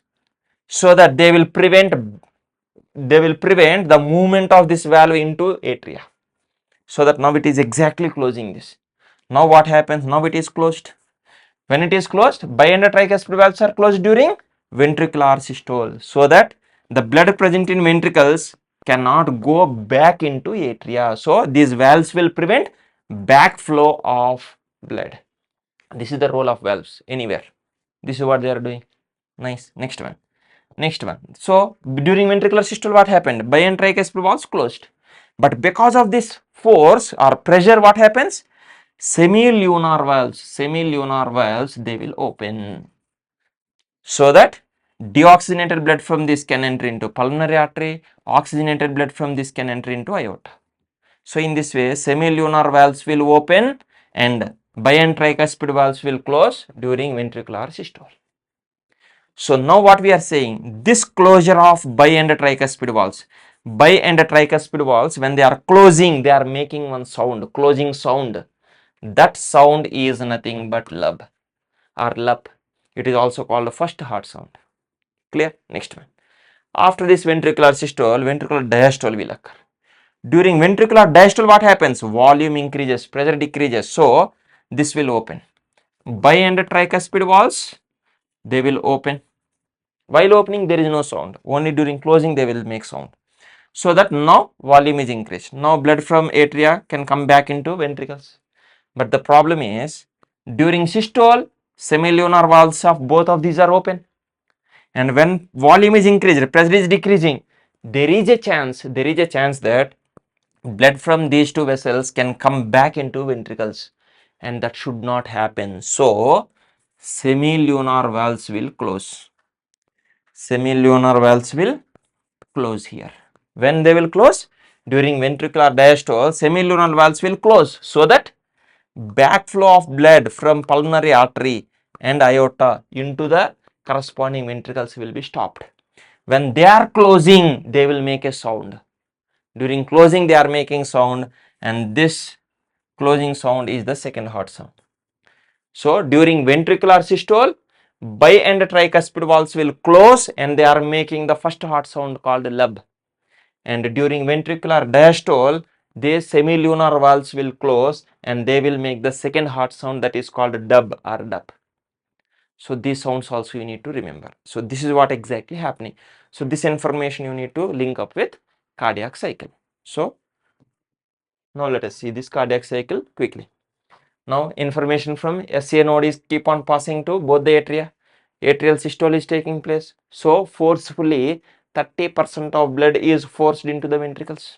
[SPEAKER 1] so that they will prevent the movement of this valve into atria. So that now it is exactly closing this. Now what happens? Now it is closed. When it is closed, bi and tricuspid valves are closed during ventricular systole, so that the blood present in ventricles cannot go back into atria. So these valves will prevent backflow of blood. This is the role of valves anywhere. This is what they are doing. Nice. Next one. So during ventricular systole, what happened? Bi and tricuspid valves closed. But because of this force or pressure, what happens? Semilunar valves, they will open, so that deoxygenated blood from this can enter into pulmonary artery, oxygenated blood from this can enter into aorta. So in this way, semilunar valves will open and bi and tricuspid valves will close during ventricular systole. So now what we are saying, this closure of bi and tricuspid valves, when they are closing, they are making one sound, closing sound. That sound is nothing but lub or lup. It is also called the first heart sound. Clear? Next one. After this ventricular systole, ventricular diastole will occur. During ventricular diastole, what happens? Volume increases, pressure decreases. So this will open. Bi and tricuspid valves, they will open. While opening, there is no sound. Only during closing, they will make sound. so that now volume is increased. Now blood from atria can come back into ventricles. But the problem is during systole, semilunar valves of both of these are open. And when volume is increased, pressure is decreasing, there is a chance that blood from these two vessels can come back into ventricles, and that should not happen. So semilunar valves will close. Semilunar valves will close here. When they will close? During ventricular diastole, semilunar valves will close so that backflow of blood from pulmonary artery and aorta into the corresponding ventricles will be stopped. When they are closing, they will make a sound. During closing, they are making sound, and this closing sound is the second heart sound. So during ventricular systole, bi and tricuspid valves will close and they are making the first heart sound called lub. And during ventricular diastole, these semilunar valves will close and they will make the second heart sound, that is called dub or dub. So these sounds also you need to remember. So this is what exactly happening. So this information you need to link up with cardiac cycle. So now let us see this cardiac cycle quickly. Now information from SCA node is keep on passing to both the atria. Atrial systole is taking place. So forcefully 30% of blood is forced into the ventricles.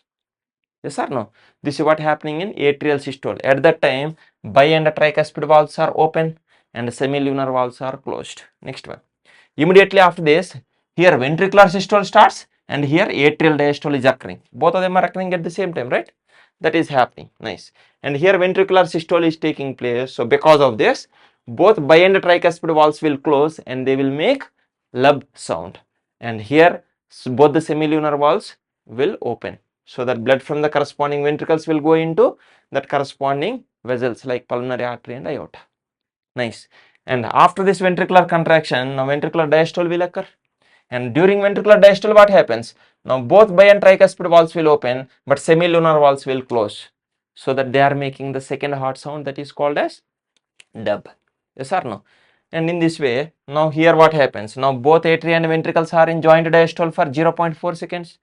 [SPEAKER 1] Yes or no? This is what happening in atrial systole. At that time, bi and tricuspid valves are open and semilunar valves are closed. Next one. Immediately after this, here ventricular systole starts and here atrial diastole is occurring. Both of them are occurring at the same time, right? That is happening. Nice. And here ventricular systole is taking place. So because of this, both bi and tricuspid valves will close and they will make lub sound. And here both the semilunar valves will open, so that blood from the corresponding ventricles will go into that corresponding vessels like pulmonary artery and aorta. Nice. And after this ventricular contraction, now ventricular diastole will occur. And during ventricular diastole, what happens? Now both bi and tricuspid valves will open, but semilunar valves will close, so that they are making the second heart sound, that is called as dub. Yes or no? And in this way, now here what happens? Now both atria and ventricles are in joint diastole for 0.4 seconds.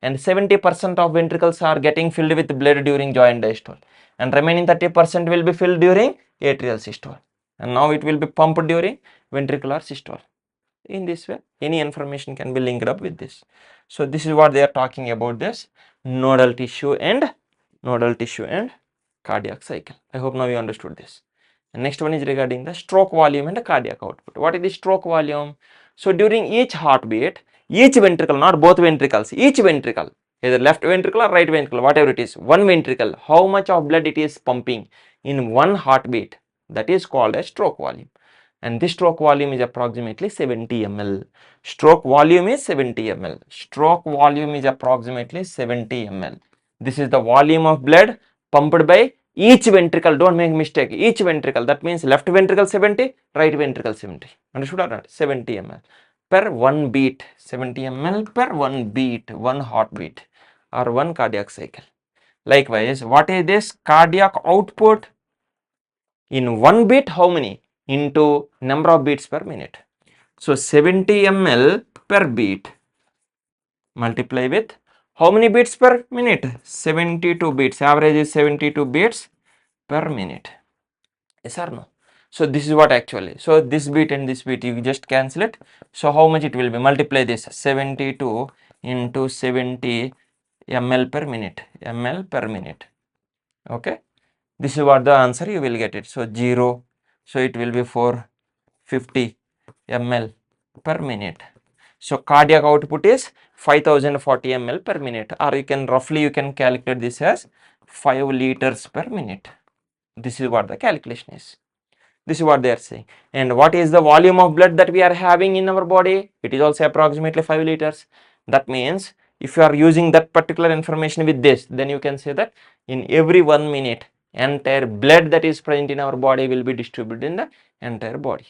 [SPEAKER 1] And 70% of ventricles are getting filled with blood during joint diastole, and remaining 30% will be filled during atrial systole, and now it will be pumped during ventricular systole. In this way, any information can be linked up with this. So this is what they are talking about, this nodal tissue and cardiac cycle. I hope now you understood this. And next one is regarding the stroke volume and the cardiac output. What is the stroke volume? So during each heartbeat, each ventricle, not both ventricles, each ventricle, either left ventricle or right ventricle, whatever it is, one ventricle, how much of blood it is pumping in one heartbeat, that is called as stroke volume. And this stroke volume is approximately 70 ml. Stroke volume is 70 ml. Stroke volume is approximately 70 ml. This is the volume of blood pumped by each ventricle. Don't make mistake. Each ventricle, that means left ventricle 70, right ventricle 70. Understood or not? 70 ml per one beat. 70 ml per one beat, one heartbeat or one cardiac cycle. Likewise, what is this cardiac output? In one beat, how many? Into number of beats per minute. So 70 ml per beat multiply with how many beats per minute? 72 beats. Average is 72 beats per minute. Yes or no? So this is what actually. So this beat and this beat, you just cancel it. So how much it will be? Multiply this 72 into 70 ml per minute. ml per minute. Okay. This is what the answer you will get it. So 0. So it will be 450 ml per minute. So cardiac output is 5040 ml per minute, or you can roughly calculate this as 5 liters per minute. This is what the calculation is. This is what they are saying. And what is the volume of blood that we are having in our body? It is also approximately 5 liters. That means if you are using that particular information with this, then you can say that in every 1 minute, entire blood that is present in our body will be distributed in the entire body.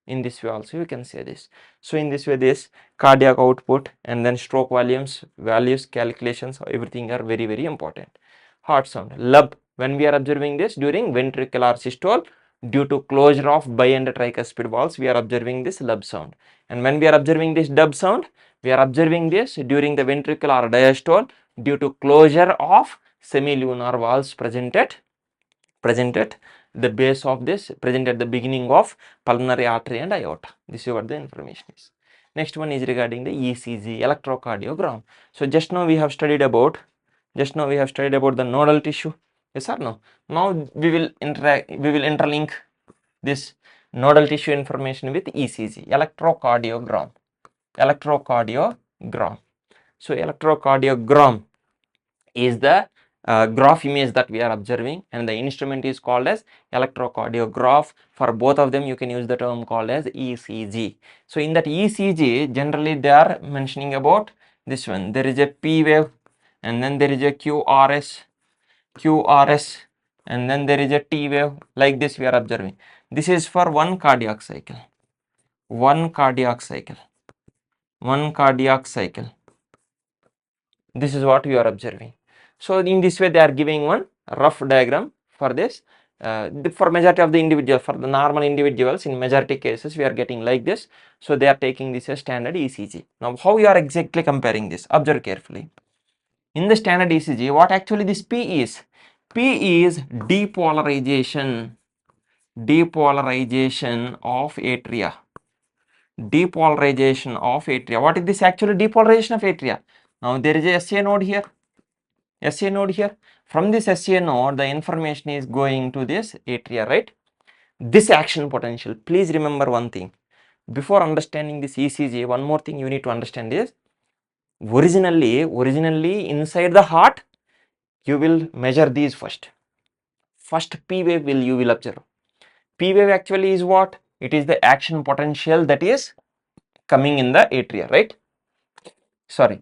[SPEAKER 1] In this way also you can say this. So in this way, this cardiac output and then stroke volumes, values, calculations, everything are very, very important. Heart sound, lub, when we are observing this during ventricular systole, due to closure of bi and tricuspid valves, we are observing this lub sound. And when we are observing this dub sound, We are observing this during the ventricular diastole due to closure of semilunar valves present at the base of this, present at the beginning of pulmonary artery and aorta. This is what the information is. Next one is regarding the ECG, electrocardiogram. So just now we have studied about the nodal tissue. Yes or no? Now we will interlink this nodal tissue information with ECG, electrocardiogram. So electrocardiogram is the graph image that we are observing, and the instrument is called as electrocardiograph. For both of them you can use the term called as ECG. So in that ECG, generally they are mentioning about this one. There is a P wave, and then there is a QRS, and then there is a T wave. Like this we are observing. This is for one cardiac cycle. This is what we are observing. So in this way they are giving one rough diagram for this. For majority of the individual, for the normal individuals, in majority cases we are getting like this. So they are taking this as standard ECG. Now how you are exactly comparing this? Observe carefully. In the standard ECG, what actually this P is? P is depolarization of atria. What is this actually depolarization of atria? Now there is a SA node here. From this SA node, the information is going to this atria, right? This action potential. Please remember one thing. Before understanding this ECG, one more thing you need to understand is, originally inside the heart, you will measure these first. First P wave you will observe. P wave actually is what? It is the action potential that is coming in the atria, right? Sorry.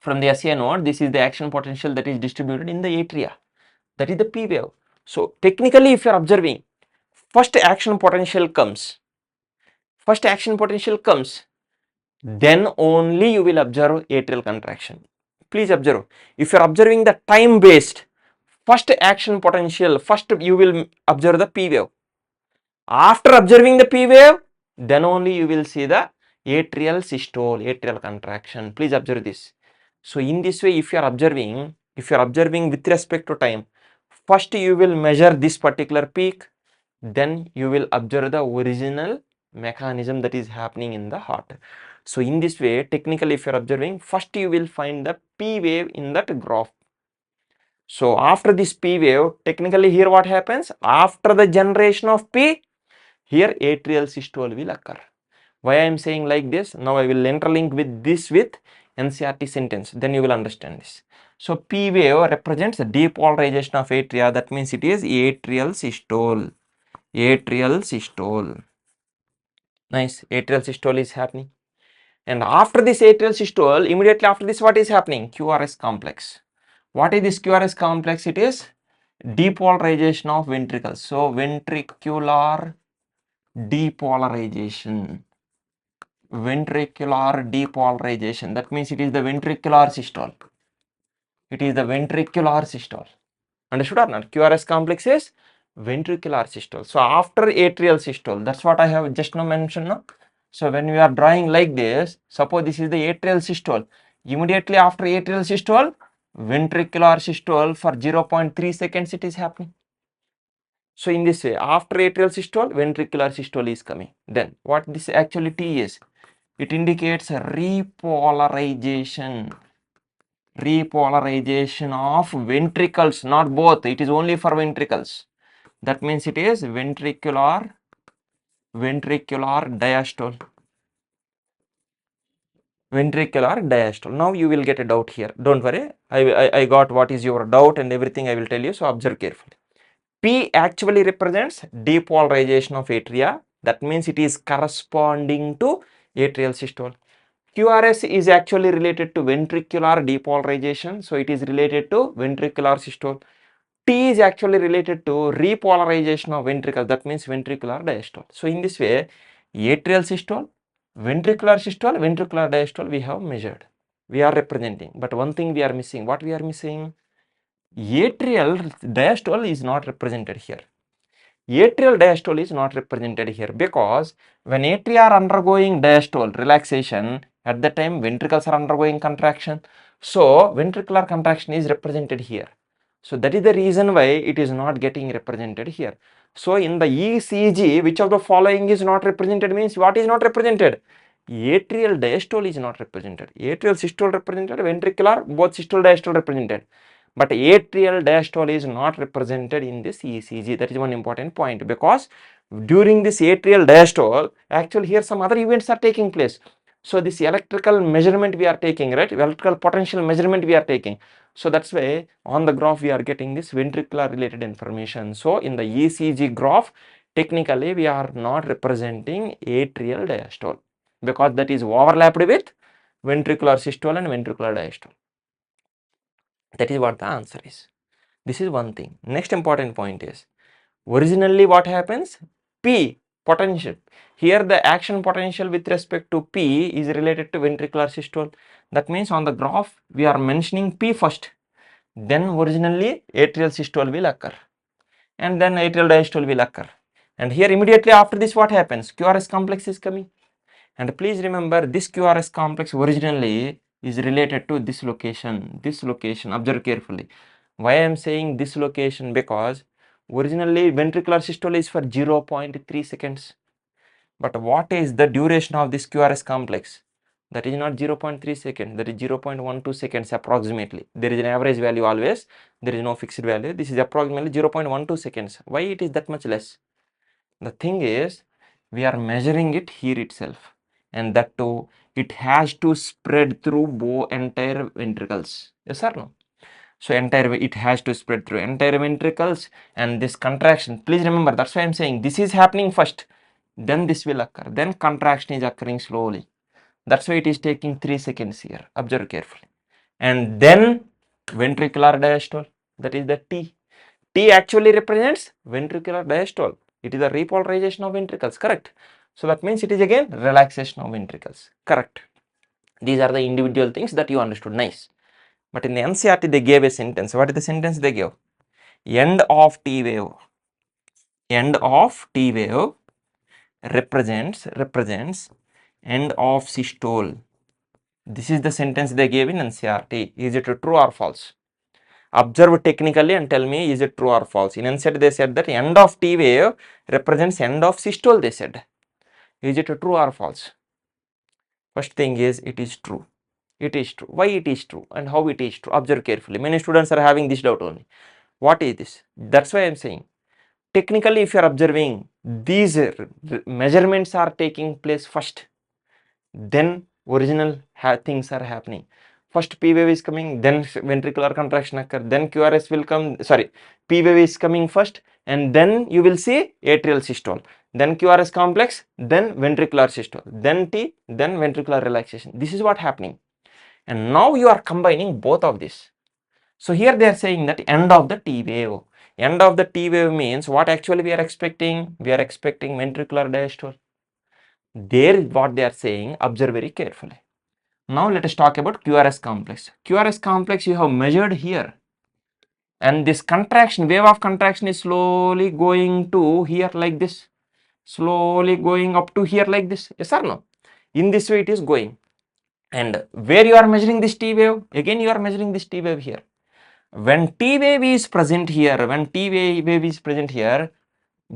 [SPEAKER 1] From the SA node, this is the action potential that is distributed in the atria. That is the P wave. So technically, if you are observing, first action potential comes, then only you will observe atrial contraction. Please observe. If you are observing the time based, first action potential, first you will observe the P wave. After observing the P wave, then only you will see the atrial systole, atrial contraction. Please observe this. So in this way, if you are observing with respect to time, first you will measure this particular peak, then you will observe the original mechanism that is happening in the heart. So in this way, technically if you are observing, first you will find the P wave in that graph. So after this P wave, technically here what happens? After the generation of P, here atrial systole will occur. Why I am saying like this? Now I will interlink with this with NCERT sentence, then you will understand this. So P wave represents the depolarization of atria. That means it is atrial systole. Nice. Atrial systole is happening. And after this atrial systole, immediately after this, what is happening? QRS complex. What is this QRS complex? It is depolarization of ventricles. So ventricular depolarization. That means it is the ventricular systole. Understood or not? QRS complex is ventricular systole. So after atrial systole, that's what I have just now mentioned. No? So when we are drawing like this, suppose this is the atrial systole. Immediately after atrial systole, ventricular systole for 0.3 seconds it is happening. So in this way, after atrial systole, ventricular systole is coming. Then what this actually T is? It indicates a repolarization of ventricles, not both. It is only for ventricles. That means it is ventricular diastole. Now you will get a doubt here. Don't worry. I got what is your doubt and everything I will tell you. So observe carefully. P actually represents depolarization of atria. That means it is corresponding to atrial systole. QRS is actually related to ventricular depolarization. So it is related to ventricular systole. T is actually related to repolarization of ventricles. That means ventricular diastole. So in this way, atrial systole, ventricular diastole we have measured. We are representing. But one thing we are missing. What we are missing? Atrial diastole is not represented here. Atrial diastole is not represented here because when atria are undergoing diastole relaxation, At that time ventricles are undergoing contraction, so ventricular contraction is represented here. So that is the reason why it is not getting represented here. So in the ECG, which of the following is not represented means what is not represented? Atrial diastole is not represented. Atrial systole represented, ventricular both systole diastole represented. But atrial diastole is not represented in this ECG. That is one important point, because during this atrial diastole, actually here some other events are taking place. So this electrical measurement we are taking, right? Electrical potential measurement we are taking. So that's why on the graph we are getting this ventricular related information. So in the ECG graph, technically we are not representing atrial diastole, because that is overlapped with ventricular systole and ventricular diastole. That is what the answer is. This is one thing. Next important point is, originally what happens? P potential. Here the action potential with respect to P is related to ventricular systole. That means on the graph we are mentioning P first. Then originally atrial systole will occur. And then atrial diastole will occur. And here immediately after this what happens? QRS complex is coming. And please remember, this QRS complex originally is related to this location. Observe carefully. Why I am saying this location? Because originally ventricular systole is for 0.3 seconds. But what is the duration of this QRS complex? That is not 0.3 seconds, that is 0.12 seconds approximately. There is an average value always, there is no fixed value. This is approximately 0.12 seconds. Why it is that much less? The thing is, we are measuring it here itself, and that too it has to spread through entire ventricles. Yes or no? So it has to spread through entire ventricles, and this contraction, please remember, that's why I'm saying this is happening first, then this will occur, then contraction is occurring slowly. That's why it is taking 3 seconds here. Observe carefully. And then ventricular diastole, that is the T. T actually represents ventricular diastole. It is a repolarization of ventricles, correct? So that means it is again relaxation of ventricles, correct? These are the individual things that you understood, nice. But in the NCRT they gave a sentence. What is the sentence they gave? End of T wave represents end of systole. This is the sentence they gave in NCRT. Is it true or false? Observe technically and tell me, is it true or false? In NCRT they said that end of T wave represents end of systole, they said. Is it true or false? First thing is, it is true. It is true. Why it is true and how it is true? Observe carefully. Many students are having this doubt only. What is this? That's why I am saying, technically if you are observing, these measurements are taking place first, then original things are happening. First P wave is coming, then ventricular contraction occur, then QRS will come, sorry, P wave is coming first, and then you will see atrial systole, then QRS complex, then ventricular systole, then T, then ventricular relaxation. This is what happening. And now you are combining both of this. So here they are saying that end of the T wave. End of the T wave means what actually we are expecting? We are expecting ventricular diastole. There is what they are saying. Observe very carefully. Now let us talk about QRS complex. QRS complex you have measured here. And this contraction, wave of contraction is slowly going to here like this. Slowly going up to here like this. Yes or no? In this way it is going. And where you are measuring this T wave? Again you are measuring this T wave here. When T wave is present here,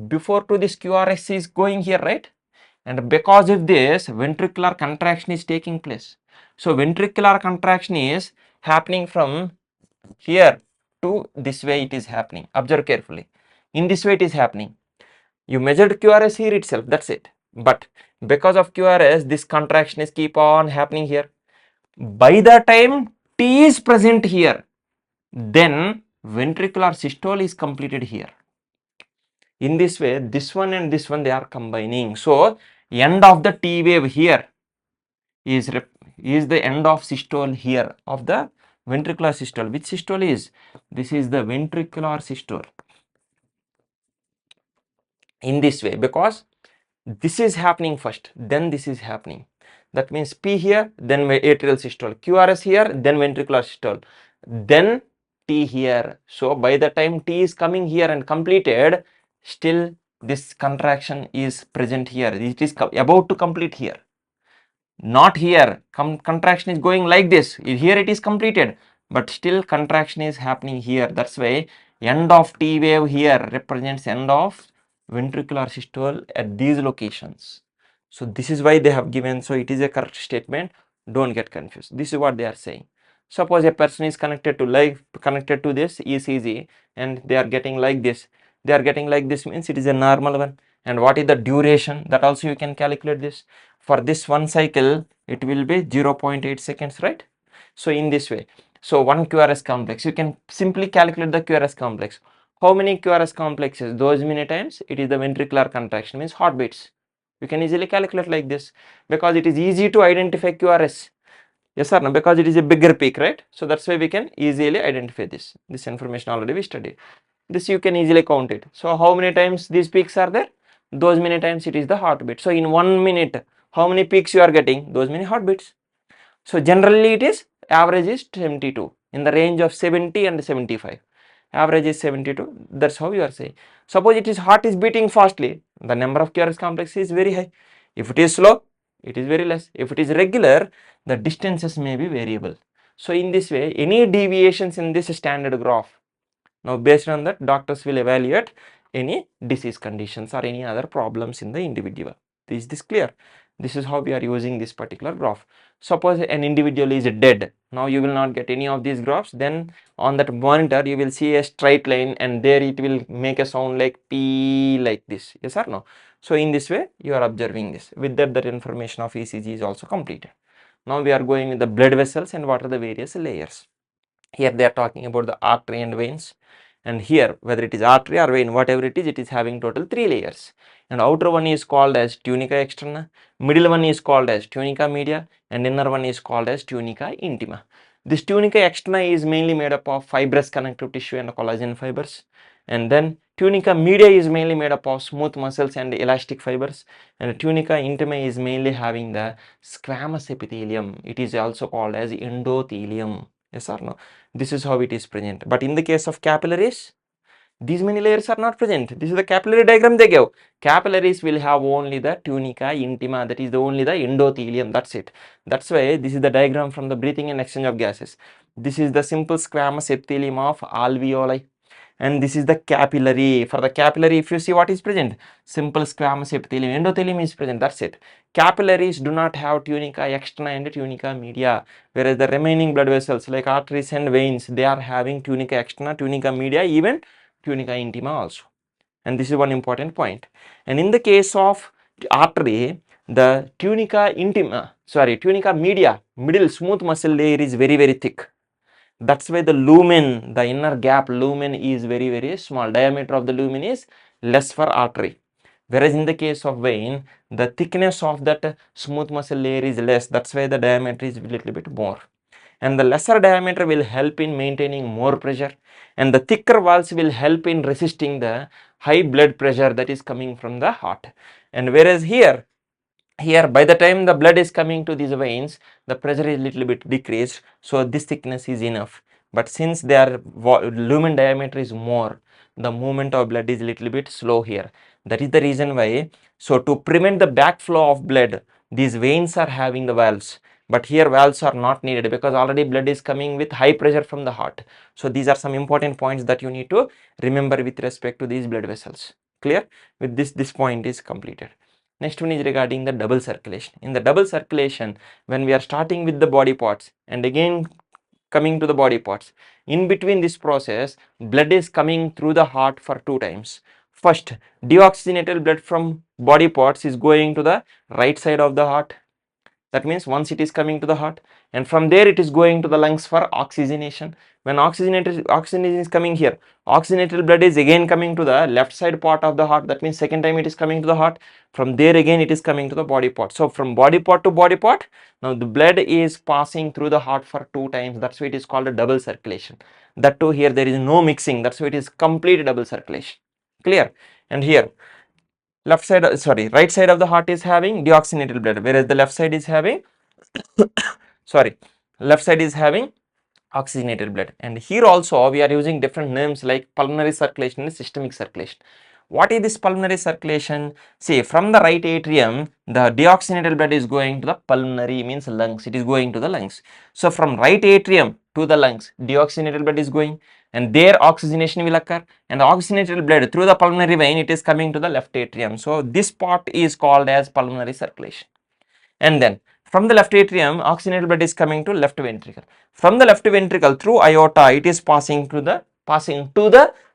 [SPEAKER 1] before to this QRS is going here, right? And because of this, ventricular contraction is taking place. So ventricular contraction is happening from here to this way it is happening. Observe carefully. In this way it is happening. You measured QRS here itself, that's it. But because of QRS, this contraction is keep on happening here. By the time T is present here, then ventricular systole is completed here. In this way, this one and this one they are combining. So end of the T wave here is the end of systole here of the ventricular systole. Which systole is? This is the ventricular systole. In this way, because this is happening first, then this is happening. That means P here, then atrial systole, QRS here, then ventricular systole, then T here. So by the time T is coming here and completed, still this contraction is present here. It is about to complete here. Not here, contraction is going like this, here it is completed, but still contraction is happening here. That's why end of T wave here represents end of ventricular systole at these locations. So this is why they have given, so it is a correct statement, don't get confused. This is what they are saying. Suppose a person is connected to this ECG and they are getting like this, means it is a normal one. And what is the duration, that also you can calculate this. For this one cycle it will be 0.8 seconds, right? So in this way, so one QRS complex, you can simply calculate the QRS complex. How many QRS complexes? Those many times it is the ventricular contraction, means heartbeats. You can easily calculate like this because it is easy to identify QRS. Yes or no? Because it is a bigger peak, right? So that's why we can easily identify this. This information already we studied. This you can easily count it. So how many times these peaks are there? Those many times it is the heartbeat. So in 1 minute, how many peaks you are getting? Those many heartbeats. So generally it is, average is 72, in the range of 70 and 75. Average is 72. That's how you are saying. Suppose it is heart is beating fastly, the number of QRS complex is very high. If it is slow, it is very less. If it is regular, the distances may be variable. So in this way, any deviations in this standard graph, now based on that, doctors will evaluate any disease conditions or any other problems in the individual. Is this clear? This is how we are using this particular graph. Suppose an individual is dead. Now you will not get any of these graphs. Then on that monitor you will see a straight line and there it will make a sound like P, like this. Yes or no? So in this way you are observing this. With that, that information of ECG is also completed. Now we are going with the blood vessels and what are the various layers. Here they are talking about the artery and veins, and here whether it is artery or vein, whatever it is having total 3 layers. And outer one is called as tunica externa, middle one is called as tunica media, and inner one is called as tunica intima. This tunica externa is mainly made up of fibrous connective tissue and collagen fibers, and then tunica media is mainly made up of smooth muscles and elastic fibers, and tunica intima is mainly having the squamous epithelium. It is also called as endothelium. Yes or no? This is how it is present. But in the case of capillaries, these many layers are not present. This is the capillary diagram they gave. Capillaries will have only the tunica intima, that is the only the endothelium, that's it. That's why this is the diagram from the breathing and exchange of gases. This is the simple squamous epithelium of alveoli. And this is the capillary. For the capillary, if you see what is present, simple squamous epithelium, endothelium is present, that's it. Capillaries do not have tunica externa and tunica media, whereas the remaining blood vessels like arteries and veins, they are having tunica externa, tunica media, even tunica intima also. And this is one important point. And in the case of artery, the tunica media, middle smooth muscle layer is very, very thick. That's why the lumen, the inner gap lumen is very, very small. Diameter of the lumen is less for artery. Whereas in the case of vein, the thickness of that smooth muscle layer is less. That's why the diameter is a little bit more. And the lesser diameter will help in maintaining more pressure. And the thicker walls will help in resisting the high blood pressure that is coming from the heart. And whereas here by the time the blood is coming to these veins, the pressure is little bit decreased, so this thickness is enough. But since their lumen diameter is more, the movement of blood is little bit slow here. That is the reason why, so to prevent the backflow of blood, these veins are having the valves, but here valves are not needed because already blood is coming with high pressure from the heart. So these are some important points that you need to remember with respect to these blood vessels. Clear? With this point is completed. Next one is regarding the double circulation. In the double circulation, when we are starting with the body parts and again coming to the body parts, in between this process, blood is coming through the heart for 2 times. First, deoxygenated blood from body parts is going to the right side of the heart. That means once it is coming to the heart, and from there it is going to the lungs for oxygenation. When oxygen is coming here, oxygenated blood is again coming to the left side part of the heart. That means second time it is coming to the heart. From there again it is coming to the body part. So from body part to body part, now the blood is passing through the heart for 2 times. That's why it is called a double circulation. That too, here there is no mixing. That's why it is complete double circulation. Clear? And here right side of the heart is having deoxygenated blood, whereas the left side is having oxygenated blood. And here also we are using different names like pulmonary circulation and systemic circulation. What is this pulmonary circulation? See, from the right atrium, the deoxygenated blood is going to the pulmonary, means lungs. It is going to the lungs. So from right atrium to the lungs, deoxygenated blood is going, and there oxygenation will occur, and the oxygenated blood through the pulmonary vein, it is coming to the left atrium. So this part is called as pulmonary circulation. And then from the left atrium, oxygenated blood is coming to left ventricle. From the left ventricle through aorta, it is passing to the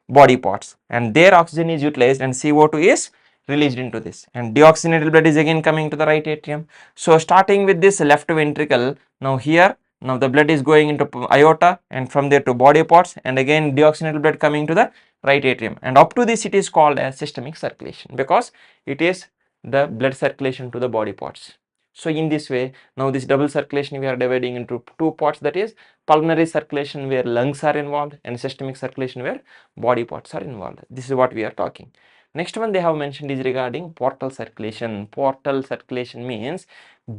[SPEAKER 1] body parts, and there oxygen is utilized and CO2 is released into this, and deoxygenated blood is again coming to the right atrium. So starting with this left ventricle, now the blood is going into aorta, and from there to body parts, and again deoxygenated blood coming to the right atrium, and up to this it is called as systemic circulation, because it is the blood circulation to the body parts. So in this way, now this double circulation we are dividing into two parts, that is pulmonary circulation where lungs are involved, and systemic circulation where body parts are involved. This is what we are talking. Next one they have mentioned is regarding portal circulation. Portal circulation means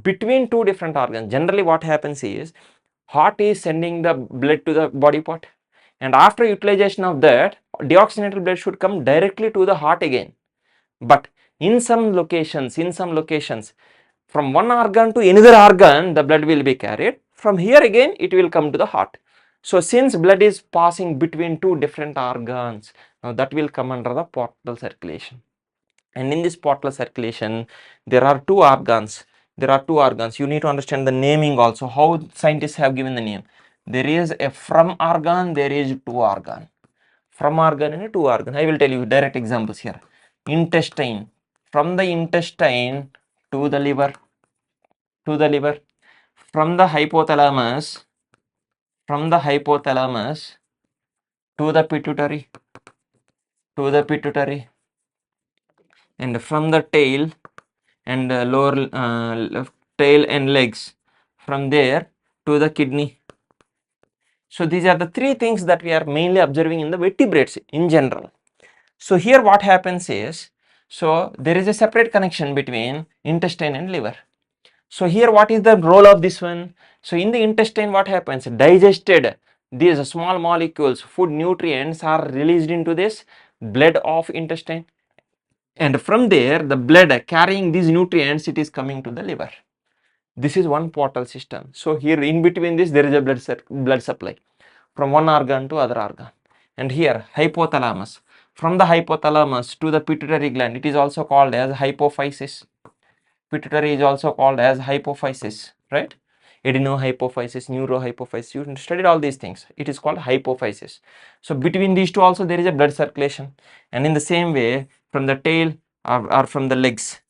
[SPEAKER 1] between two different organs. Generally what happens is, heart is sending the blood to the body part, and after utilization of that, deoxygenated blood should come directly to the heart again. But in some locations, from one organ to another organ, the blood will be carried. From here again, it will come to the heart. So since blood is passing between two different organs, now that will come under the portal circulation. And in this portal circulation, there are two organs. You need to understand the naming also, how scientists have given the name. There is a from organ, there is two organ. From organ and two organ. I will tell you direct examples here. Intestine. From the intestine to the liver. From the hypothalamus to the pituitary, and from the tail and lower tail and legs, from there to the kidney. So these are the three things that we are mainly observing in the vertebrates in general. So here what happens is, so there is a separate connection between intestine and liver. So here what is the role of this one? So in the intestine what happens? Digested, these small molecules, food nutrients are released into this blood of intestine, and from there the blood carrying these nutrients, it is coming to the liver. This is one portal system. So here in between this there is a blood supply from one organ to other organ. And here hypothalamus, from the hypothalamus to the pituitary gland, it is also called as hypophysis. Pituitary is also called as hypophysis, right? Adenohypophysis, neurohypophysis, you studied all these things. It is called hypophysis. So between these two also there is a blood circulation. And in the same way, from the tail or from the legs,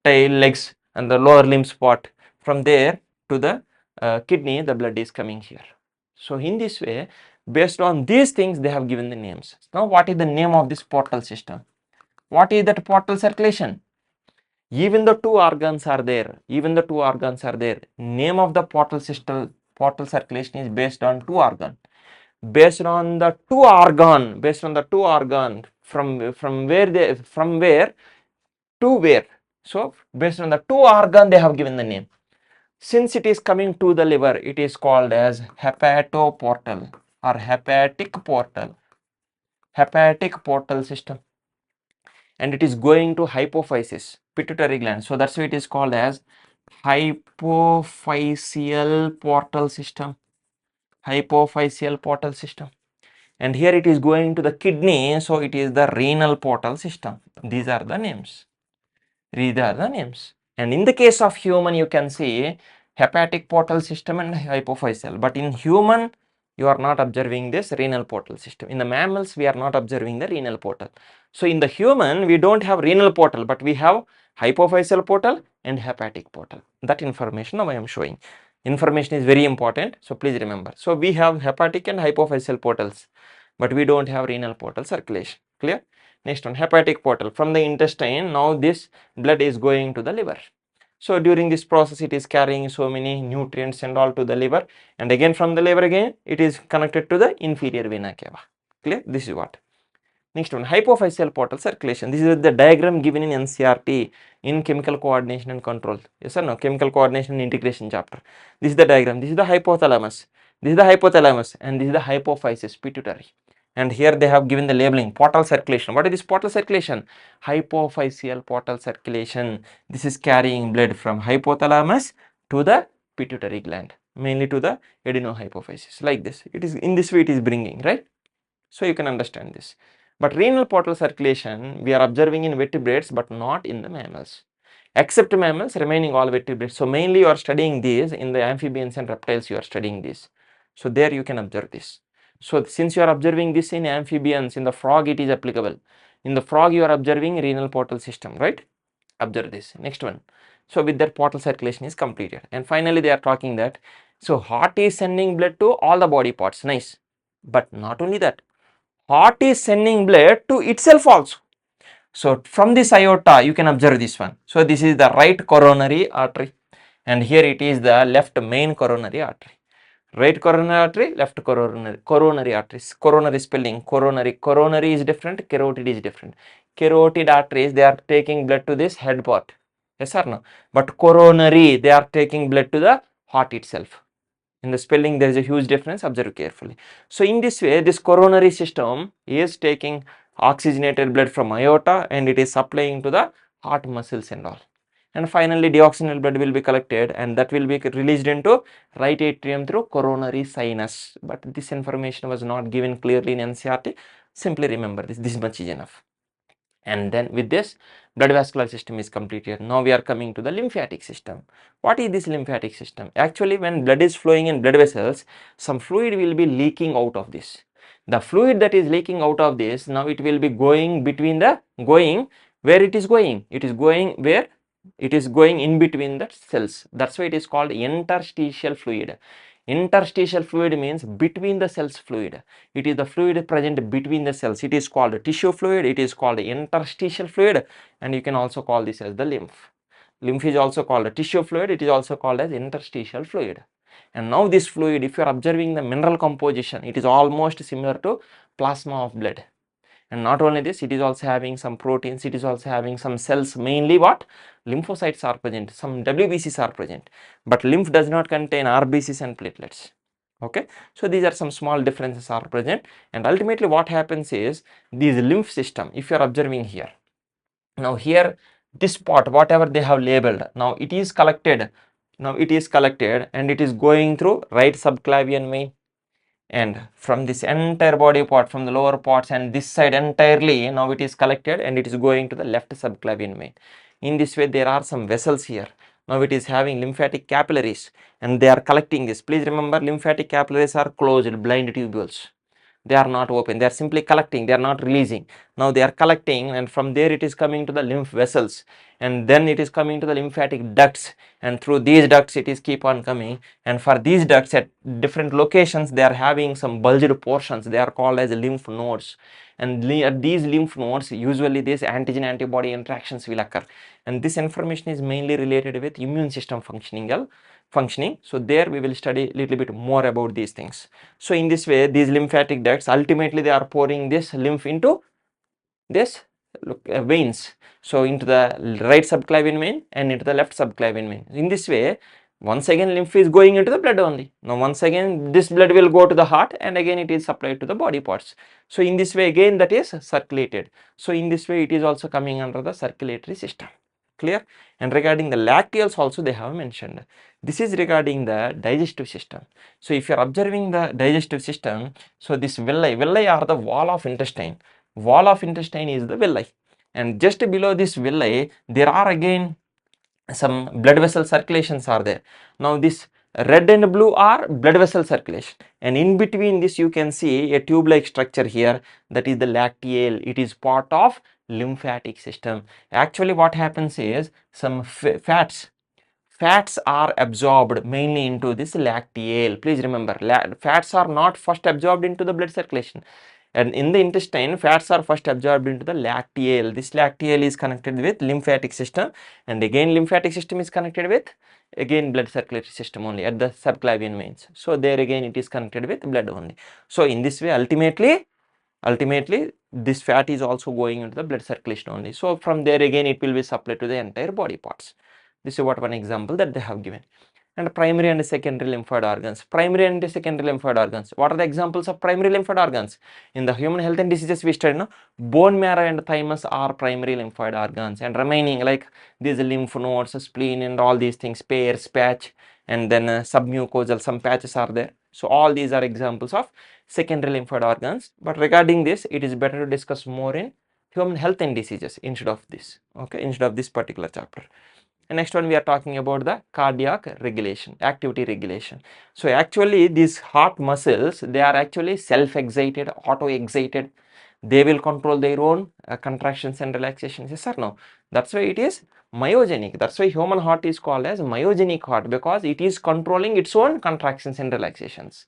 [SPEAKER 1] and the lower limb spot, from there to the kidney, the blood is coming here. So in this way, based on these things, they have given the names. Now what is the name of this portal system? What is that portal circulation? Even the two organs are there, name of the portal circulation is based on two organ. Based on the two organ, from where to where. So based on the two organ, they have given the name. Since it is coming to the liver, it is called as hepatoportal or hepatic portal system. And it is going to hypophysis, pituitary gland. So that's why it is called as hypophyseal portal system. And here it is going to the kidney, so it is the renal portal system. These are the names. And in the case of human, you can see hepatic portal system and hypophyseal. But in human, you are not observing this renal portal system. In the mammals, we are not observing the renal portal. So in the human, we don't have renal portal, but we have hypophyseal portal and hepatic portal. That information now I am showing. Information is very important, so please remember. So we have hepatic and hypophyseal portals, but we don't have renal portal circulation. Clear? Next one, hepatic portal. From the intestine, now this blood is going to the liver. So during this process, it is carrying so many nutrients and all to the liver, and again from the liver again, it is connected to the inferior vena cava. Clear? This is what. Next one, hypophyseal portal circulation. This is the diagram given in NCRT in chemical coordination and control. Yes or no? Chemical coordination and integration chapter. This is the diagram. This is the hypothalamus. And this is the hypophysis, pituitary. And here they have given the labeling portal circulation. What is this portal circulation? Hypophyseal portal circulation. This is carrying blood from hypothalamus to the pituitary gland, mainly to the adenohypophysis, like this. It is in this way it is bringing, right? So you can understand this. But renal portal circulation we are observing in vertebrates but not in the mammals. Except mammals, remaining all vertebrates. So mainly you are studying these in the amphibians and reptiles, you are studying this. So there you can observe this. So since you are observing this in amphibians, in the frog it is applicable. In the frog you are observing renal portal system, right? Observe this. Next one. So with that portal circulation is completed. And finally they are talking that, so heart is sending blood to all the body parts, nice. But not only that, heart is sending blood to itself also. So from this aorta you can observe this one. So this is the right coronary artery and here it is the left main coronary artery. Right coronary artery, left coronary arteries. Coronary spelling, coronary is different, carotid is different. Carotid arteries, they are taking blood to this head part, yes or no? But coronary, they are taking blood to the heart itself. In the spelling there is a huge difference, observe carefully. So in this way this coronary system is taking oxygenated blood from aorta and it is supplying to the heart muscles and all. And finally deoxygenated blood will be collected and that will be released into right atrium through coronary sinus. But this information was not given clearly in NCERT. Simply remember this much is enough. And then with this blood vascular system is completed. Now we are coming to the lymphatic system. What is this lymphatic system? Actually when blood is flowing in blood vessels, some fluid will be leaking out of this. The fluid that is leaking out of this, now it will be going between the, where it is going? It is going where? It is going in between the cells. That's why it is called interstitial fluid. Interstitial fluid means between the cells fluid. It is the fluid present between the cells. It is called tissue fluid, it is called interstitial fluid, and you can also call this as the lymph. Lymph is also called a tissue fluid, it is also called as interstitial fluid. And now this fluid, if you are observing the mineral composition, it is almost similar to plasma of blood. And not only this, it is also having some proteins, it is also having some cells, mainly what? Lymphocytes are present, some WBCs are present, but lymph does not contain RBCs and platelets. Okay, so these are some small differences are present, and ultimately what happens is this lymph system, if you are observing here, now here this part, whatever they have labeled, now it is collected, and it is going through right subclavian vein. And from this entire body part, from the lower parts and this side entirely, now it is collected and it is going to the left subclavian vein. In this way there are some vessels here. Now it is having lymphatic capillaries and they are collecting this. Please remember, lymphatic capillaries are closed blind tubules. They are not open, they are simply collecting, they are not releasing. Now they are collecting and from there it is coming to the lymph vessels and then it is coming to the lymphatic ducts, and through these ducts it is keep on coming, and for these ducts at different locations they are having some bulged portions, they are called as lymph nodes. And at these lymph nodes usually these antigen antibody interactions will occur, and this information is mainly related with immune system functioning. So there we will study a little bit more about these things. So in this way these lymphatic ducts, ultimately they are pouring this lymph into this veins, so into the right subclavian vein and into the left subclavian vein. In this way once again lymph is going into the blood only. Now once again this blood will go to the heart and again it is supplied to the body parts. So in this way again that is circulated. So in this way it is also coming under the circulatory system. Clear? And regarding the lacteals also they have mentioned. This is regarding the digestive system. So if you are observing the digestive system, so this villi are the wall of intestine. Wall of intestine is the villi, and just below this villi there are again some blood vessel circulations are there. Now this red and blue are blood vessel circulation, and in between this you can see a tube like structure here, that is the lacteal. It is part of lymphatic system. Actually what happens is some fats are absorbed mainly into this lacteal. Please remember, fats are not first absorbed into the blood circulation, and in the intestine fats are first absorbed into the lacteal. This lacteal is connected with lymphatic system, and again lymphatic system is connected with again blood circulatory system only at the subclavian veins. So there again it is connected with blood only. So in this way ultimately this fat is also going into the blood circulation only. So from there again it will be supplied to the entire body parts. This is what one example that they have given. and primary and secondary lymphoid organs. Primary and secondary lymphoid organs. What are the examples of primary lymphoid organs? In the human health and diseases we studied, no? Bone marrow and thymus are primary lymphoid organs, and remaining like these lymph nodes, spleen and all these things, pairs, patch, and then submucosal, some patches are there. So all these are examples of secondary lymphoid organs. But regarding this, it is better to discuss more in human health and diseases instead of this, okay, instead of this particular chapter. And next one we are talking about the cardiac regulation, activity regulation. So actually these heart muscles, they are actually self-excited, auto-excited. They will control their own contractions and relaxations, yes or no? That's why it is myogenic. That's why human heart is called as myogenic heart, because it is controlling its own contractions and relaxations.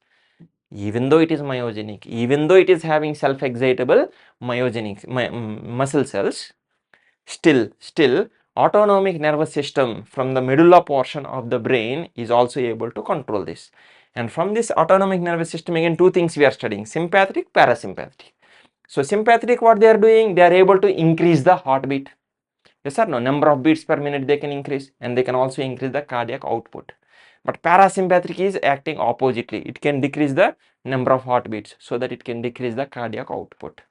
[SPEAKER 1] Even though it is myogenic, even though it is having self-excitable myogenic muscle cells, still autonomic nervous system from the medulla portion of the brain is also able to control this. And from this autonomic nervous system, again, two things we are studying: sympathetic, parasympathetic. So sympathetic, what they are doing, they are able to increase the heartbeat, yes or no? Number of beats per minute they can increase, and they can also increase the cardiac output. But parasympathetic is acting oppositely. It can decrease the number of heartbeats so that it can decrease the cardiac output.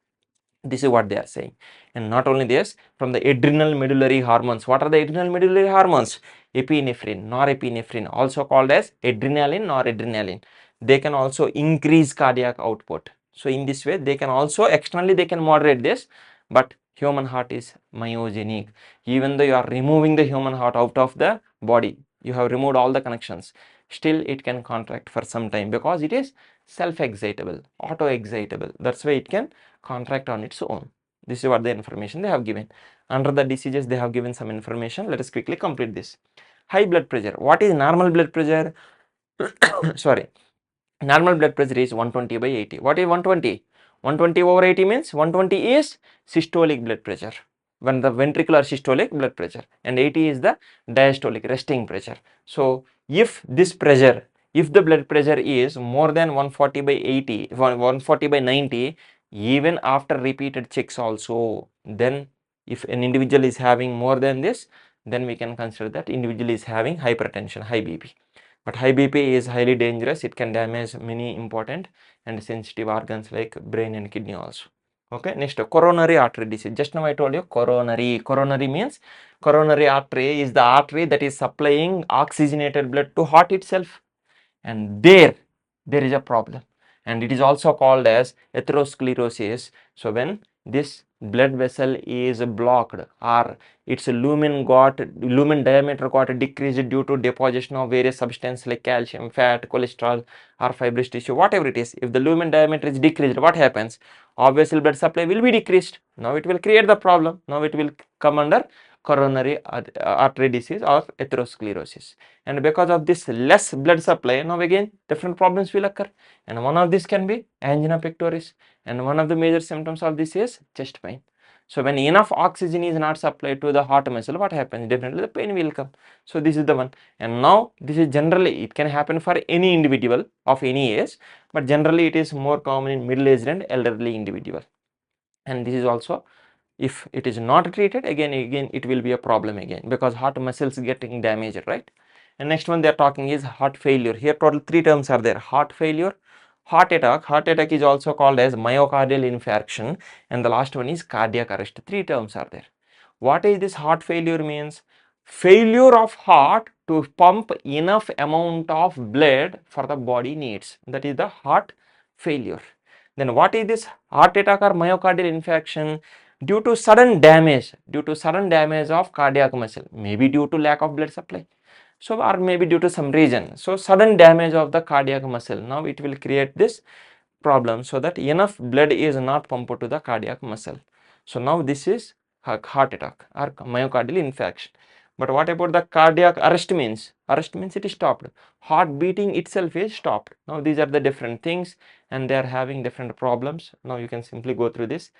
[SPEAKER 1] This is what they are saying. And not only this, from the adrenal medullary hormones. What are the adrenal medullary hormones? Epinephrine, norepinephrine, also called as adrenaline, noradrenaline. They can also increase cardiac output. So in this way, they can also externally they can moderate this, but human heart is myogenic. Even though you are removing the human heart out of the body, you have removed all the connections, still it can contract for some time because it is self-excitable, auto-excitable. That's why it can contract on its own. This is what the information they have given. Under the diseases, they have given some information. Let us quickly complete this. High blood pressure. What is normal blood pressure? Sorry. Normal blood pressure is 120 by 80. What is 120? 120 over 80 means 120 is systolic blood pressure, when the ventricular systolic blood pressure, and 80 is the diastolic resting pressure. So if this pressure, if the blood pressure is more than 140 by 80, 140 by 90, even after repeated checks also, then if an individual is having more than this, then we can consider that individual is having hypertension, high BP. But high BP is highly dangerous. It can damage many important and sensitive organs like brain and kidney also. Okay, next, coronary artery disease. Just now I told you coronary. Coronary means coronary artery is the artery that is supplying oxygenated blood to heart itself. And there is a problem. And it is also called as atherosclerosis. So when this blood vessel is blocked, or its lumen diameter got decreased due to deposition of various substances like calcium, fat, cholesterol, or fibrous tissue, whatever it is, if the lumen diameter is decreased, what happens? Obviously blood supply will be decreased. Now it will create the problem. Now it will come under coronary artery disease or atherosclerosis. And because of this less blood supply, now again different problems will occur, and one of this can be angina pectoris, and one of the major symptoms of this is chest pain. So when enough oxygen is not supplied to the heart muscle, what happens? Definitely the pain will come. So this is the one. And now this is generally, it can happen for any individual of any age, but generally it is more common in middle-aged and elderly individual. And this is also, if it is not treated, again it will be a problem again, because heart muscles getting damaged, right? And next one they are talking is heart failure. Here total three terms are there: heart failure, heart attack. Heart attack is also called as myocardial infarction, and the last one is cardiac arrest. Three terms are there. What is this heart failure means? Failure of heart to pump enough amount of blood for the body needs. That is the heart failure. Then what is this heart attack or myocardial infarction? Due to sudden damage of cardiac muscle, maybe due to lack of blood supply, so or maybe due to some reason. So sudden damage of the cardiac muscle, now it will create this problem, so that enough blood is not pumped to the cardiac muscle. So now this is heart attack or myocardial infarction. But what about the cardiac arrest means? Arrest means it is stopped. Heart beating itself is stopped. Now these are the different things, and they are having different problems. Now you can simply go through this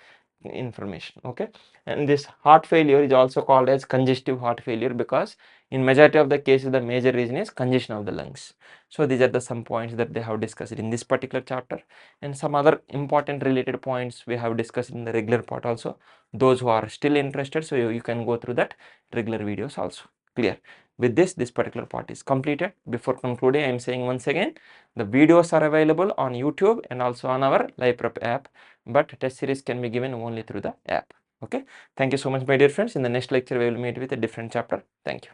[SPEAKER 1] information, okay? And this heart failure is also called as congestive heart failure, because in majority of the cases the major reason is congestion of the lungs. So these are the some points that they have discussed in this particular chapter, and some other important related points we have discussed in the regular part also. Those who are still interested, so you can go through that regular videos also. Clear? With this particular part is completed. Before concluding, I am saying once again, the videos are available on YouTube and also on our Live Prep app, but test series can be given only through the app. Okay. Thank you so much, my dear friends. In the next lecture, we will meet with a different chapter. Thank you.